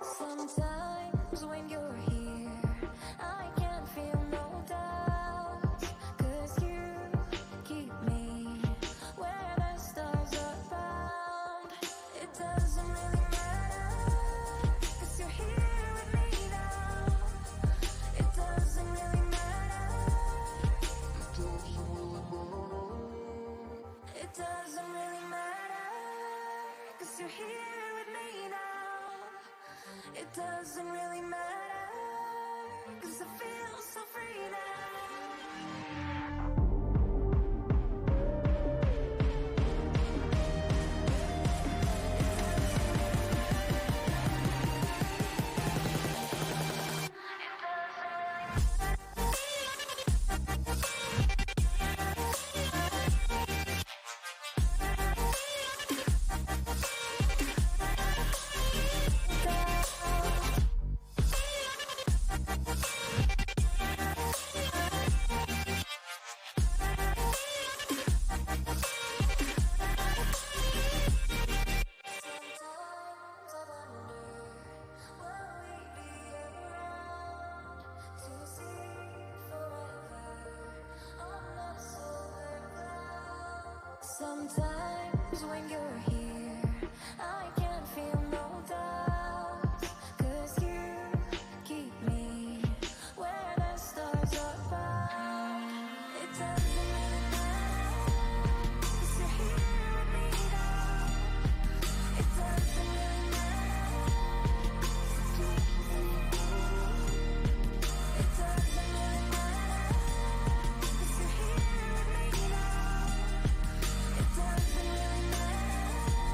Sometimes when you're here, I can't feel no doubt, 'cause you keep me where the stars are bound. It doesn't really matter, 'cause you're here with me now. It doesn't really matter. It doesn't really matter, 'cause you're here with me now. It doesn't really matter, 'cause I feel so free now. Sometimes I wonder, will we be around to see forever on the solar cloud? Sometimes when you're here, I can't feel no doubt, 'cause you keep me where the stars are bound. It doesn't really matter, 'cause you're here with me now. It doesn't really matter. It doesn't really matter, 'cause you're here with me now. It doesn't really matter.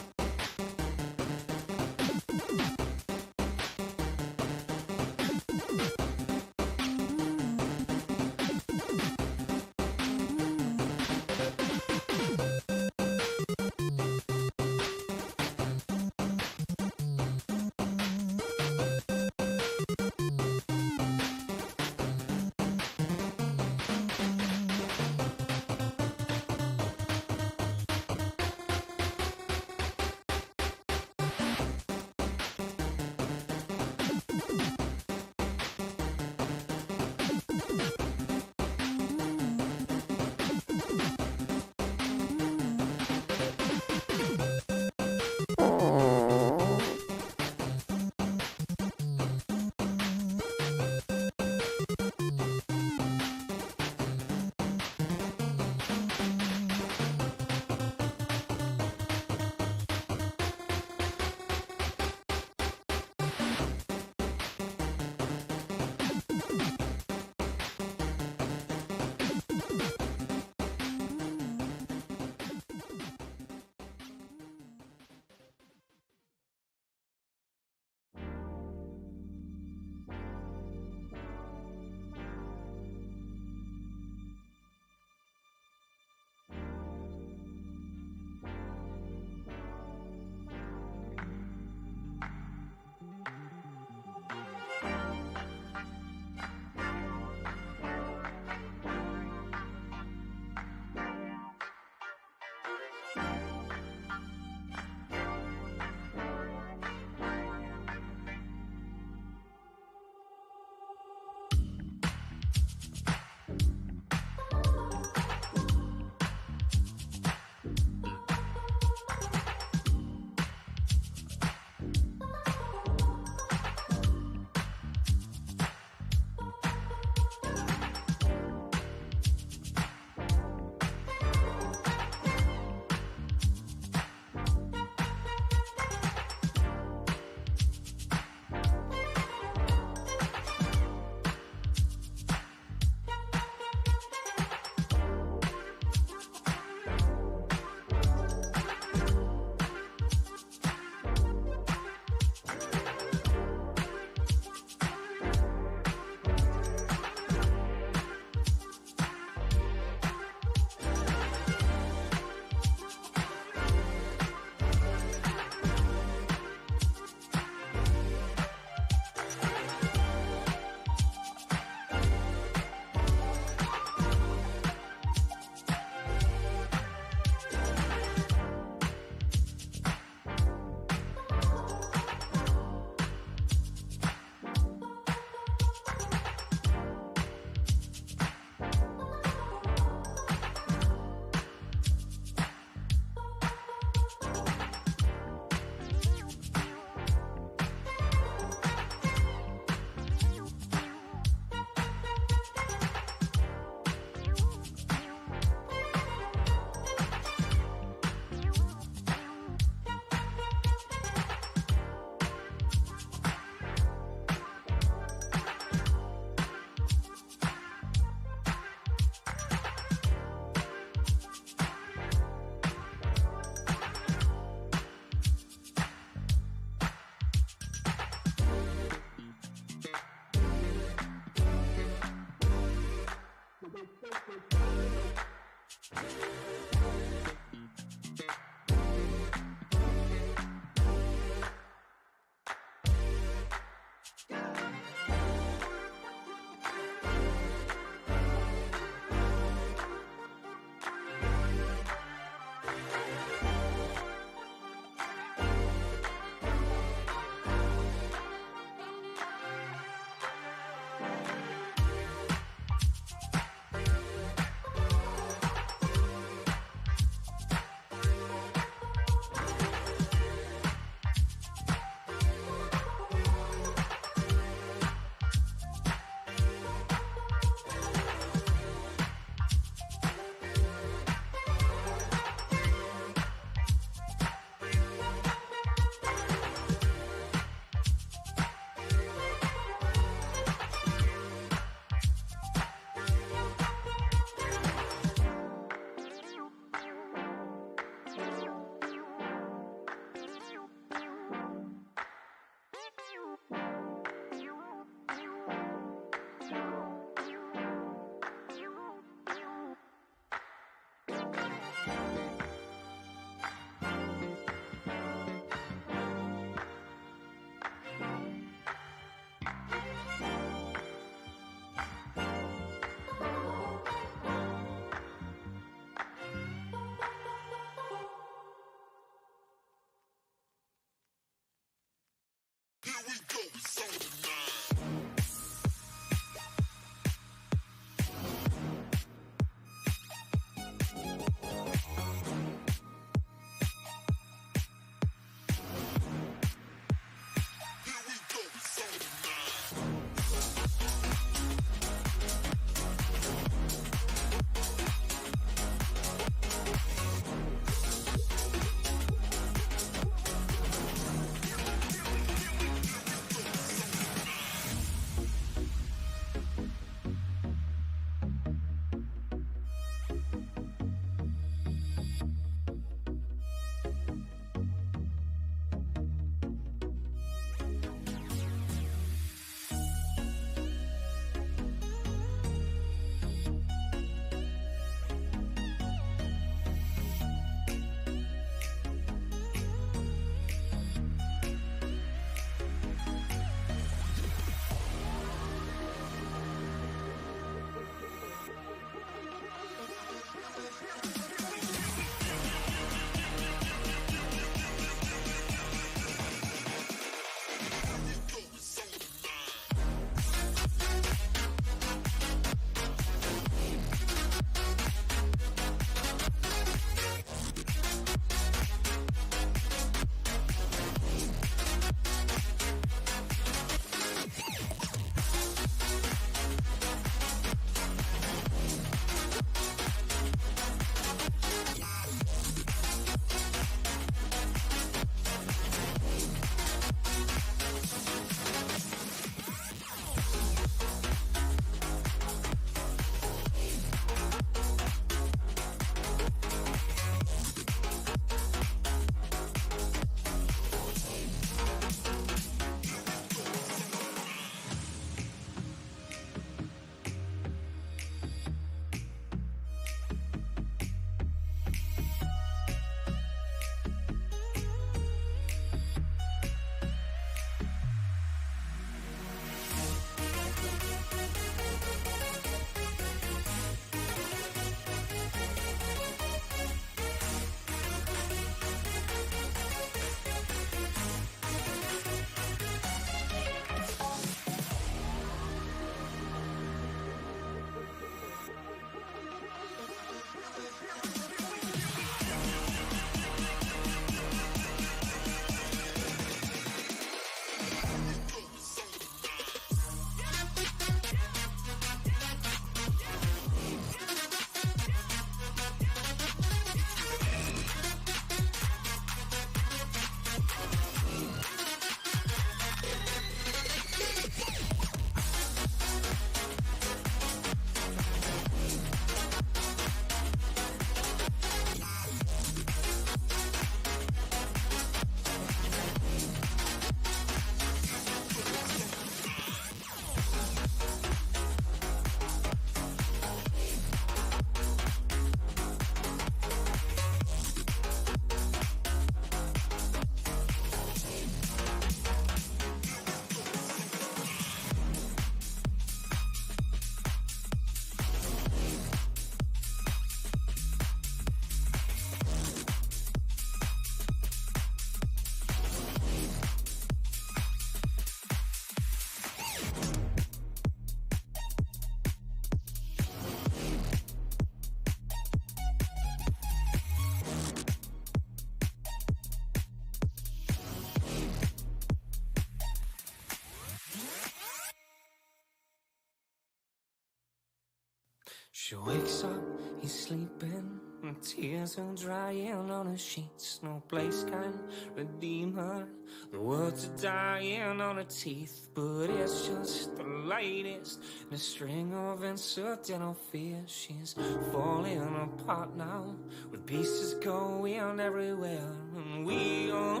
She wakes up, he's sleeping, and tears are drying on her sheets. No place can redeem her. The words are dying on her teeth, but it's just the latest in a string of incidental fears. She's falling apart now, with pieces going everywhere, and we all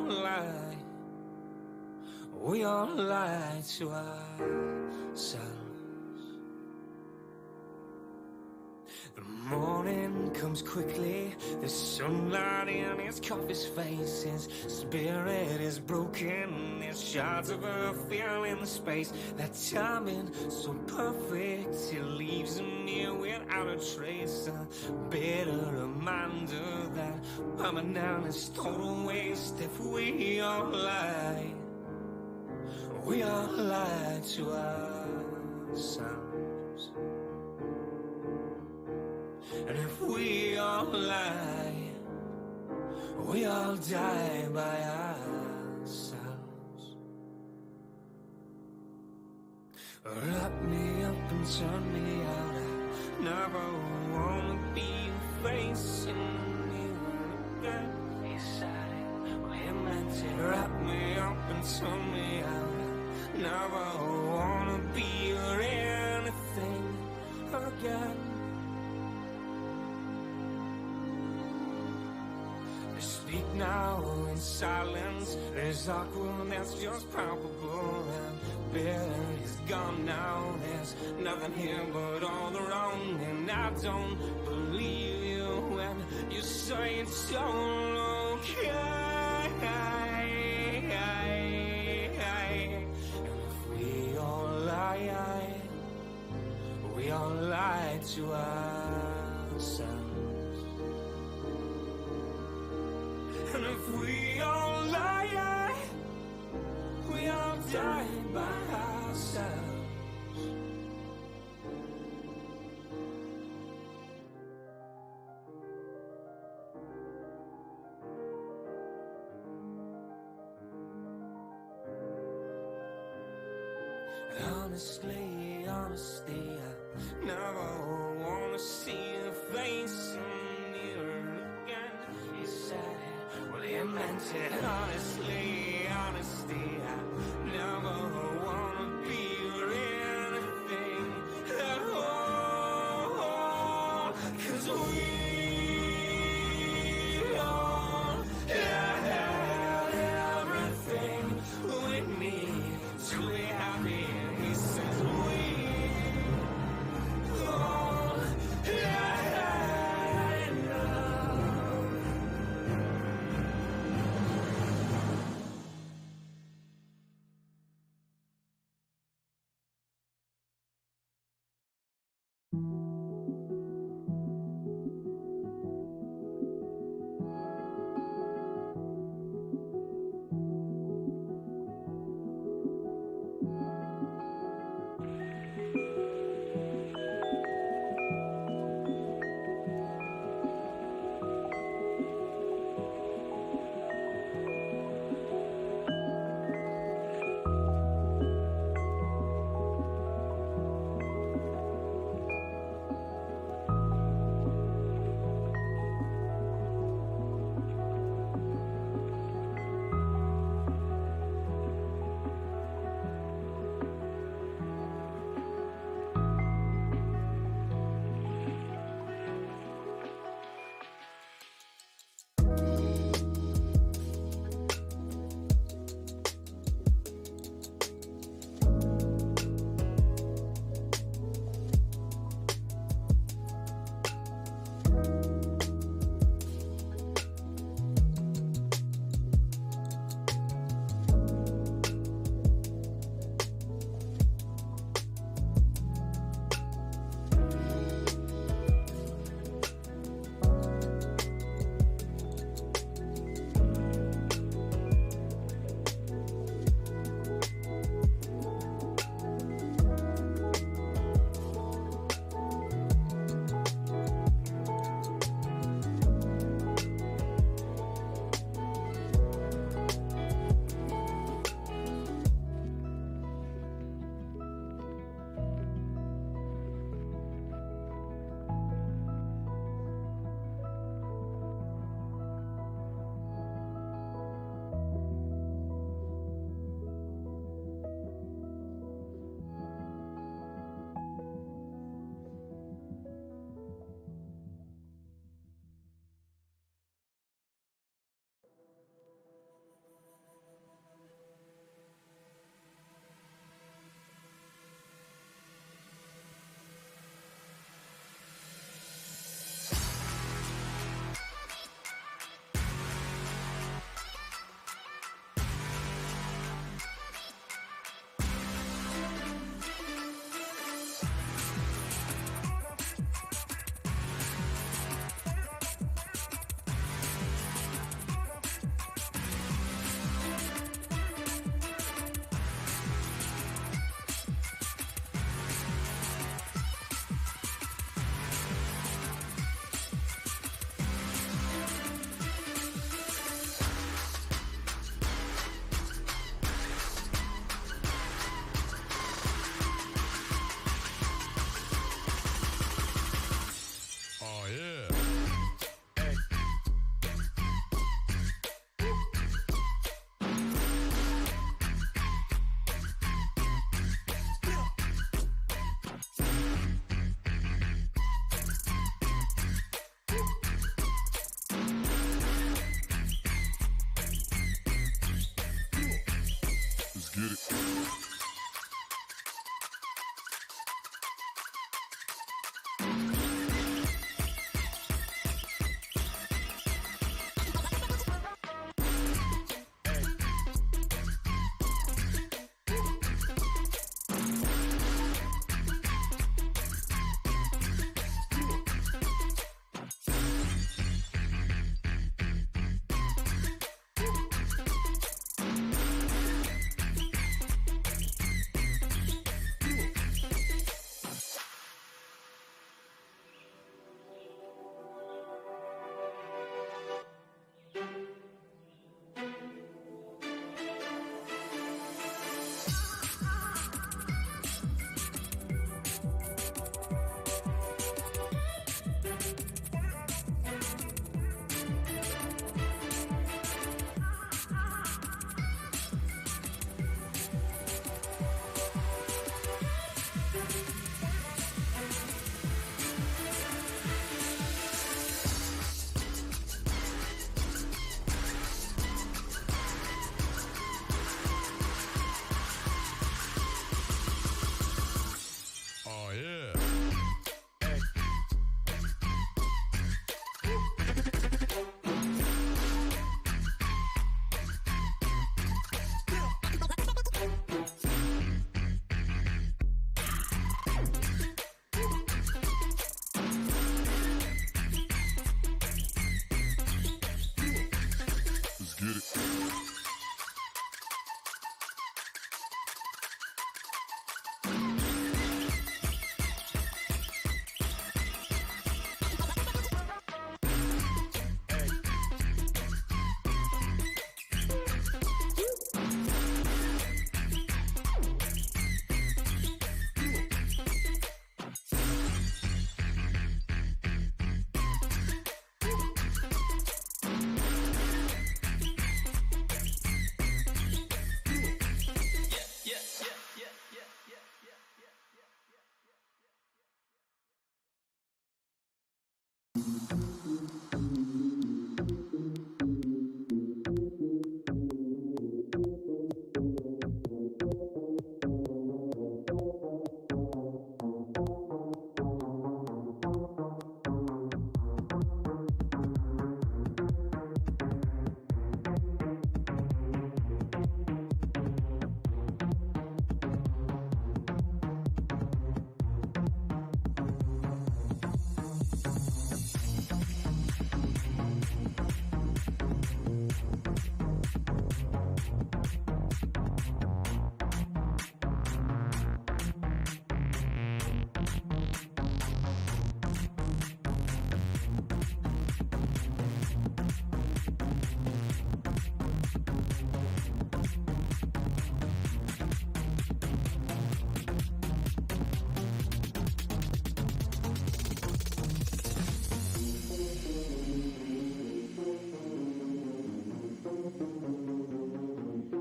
lie to ourselves. The morning comes quickly, the sunlight in his coffee's face. His spirit is broken, his shards of earth filling the space. That timing so perfect, it leaves him here without a trace. A bitter reminder that permanent is total waste. If we all lie to ourselves. And if we all lie, we all die by ourselves. Wrap me up and turn me out. I never wanna be a face in the mirror again. He said it, well, he meant it. Wrap me up and turn me out. I never wanna be or anything again. Speak now in silence. There's awkwardness just palpable, and bitter is gone now. There's nothing here but all the wrong, and I don't believe you when you say it's all okay. And if we all lie to ourselves. And if we all lie, we all die by ourselves. Honestly, honesty, I never wanna see a face in the mirror again. He said it, well, he meant it. Honestly, honesty, I never wanna be or anything at all. 'Cause we all had everything we need to be happy. He says we all had enough.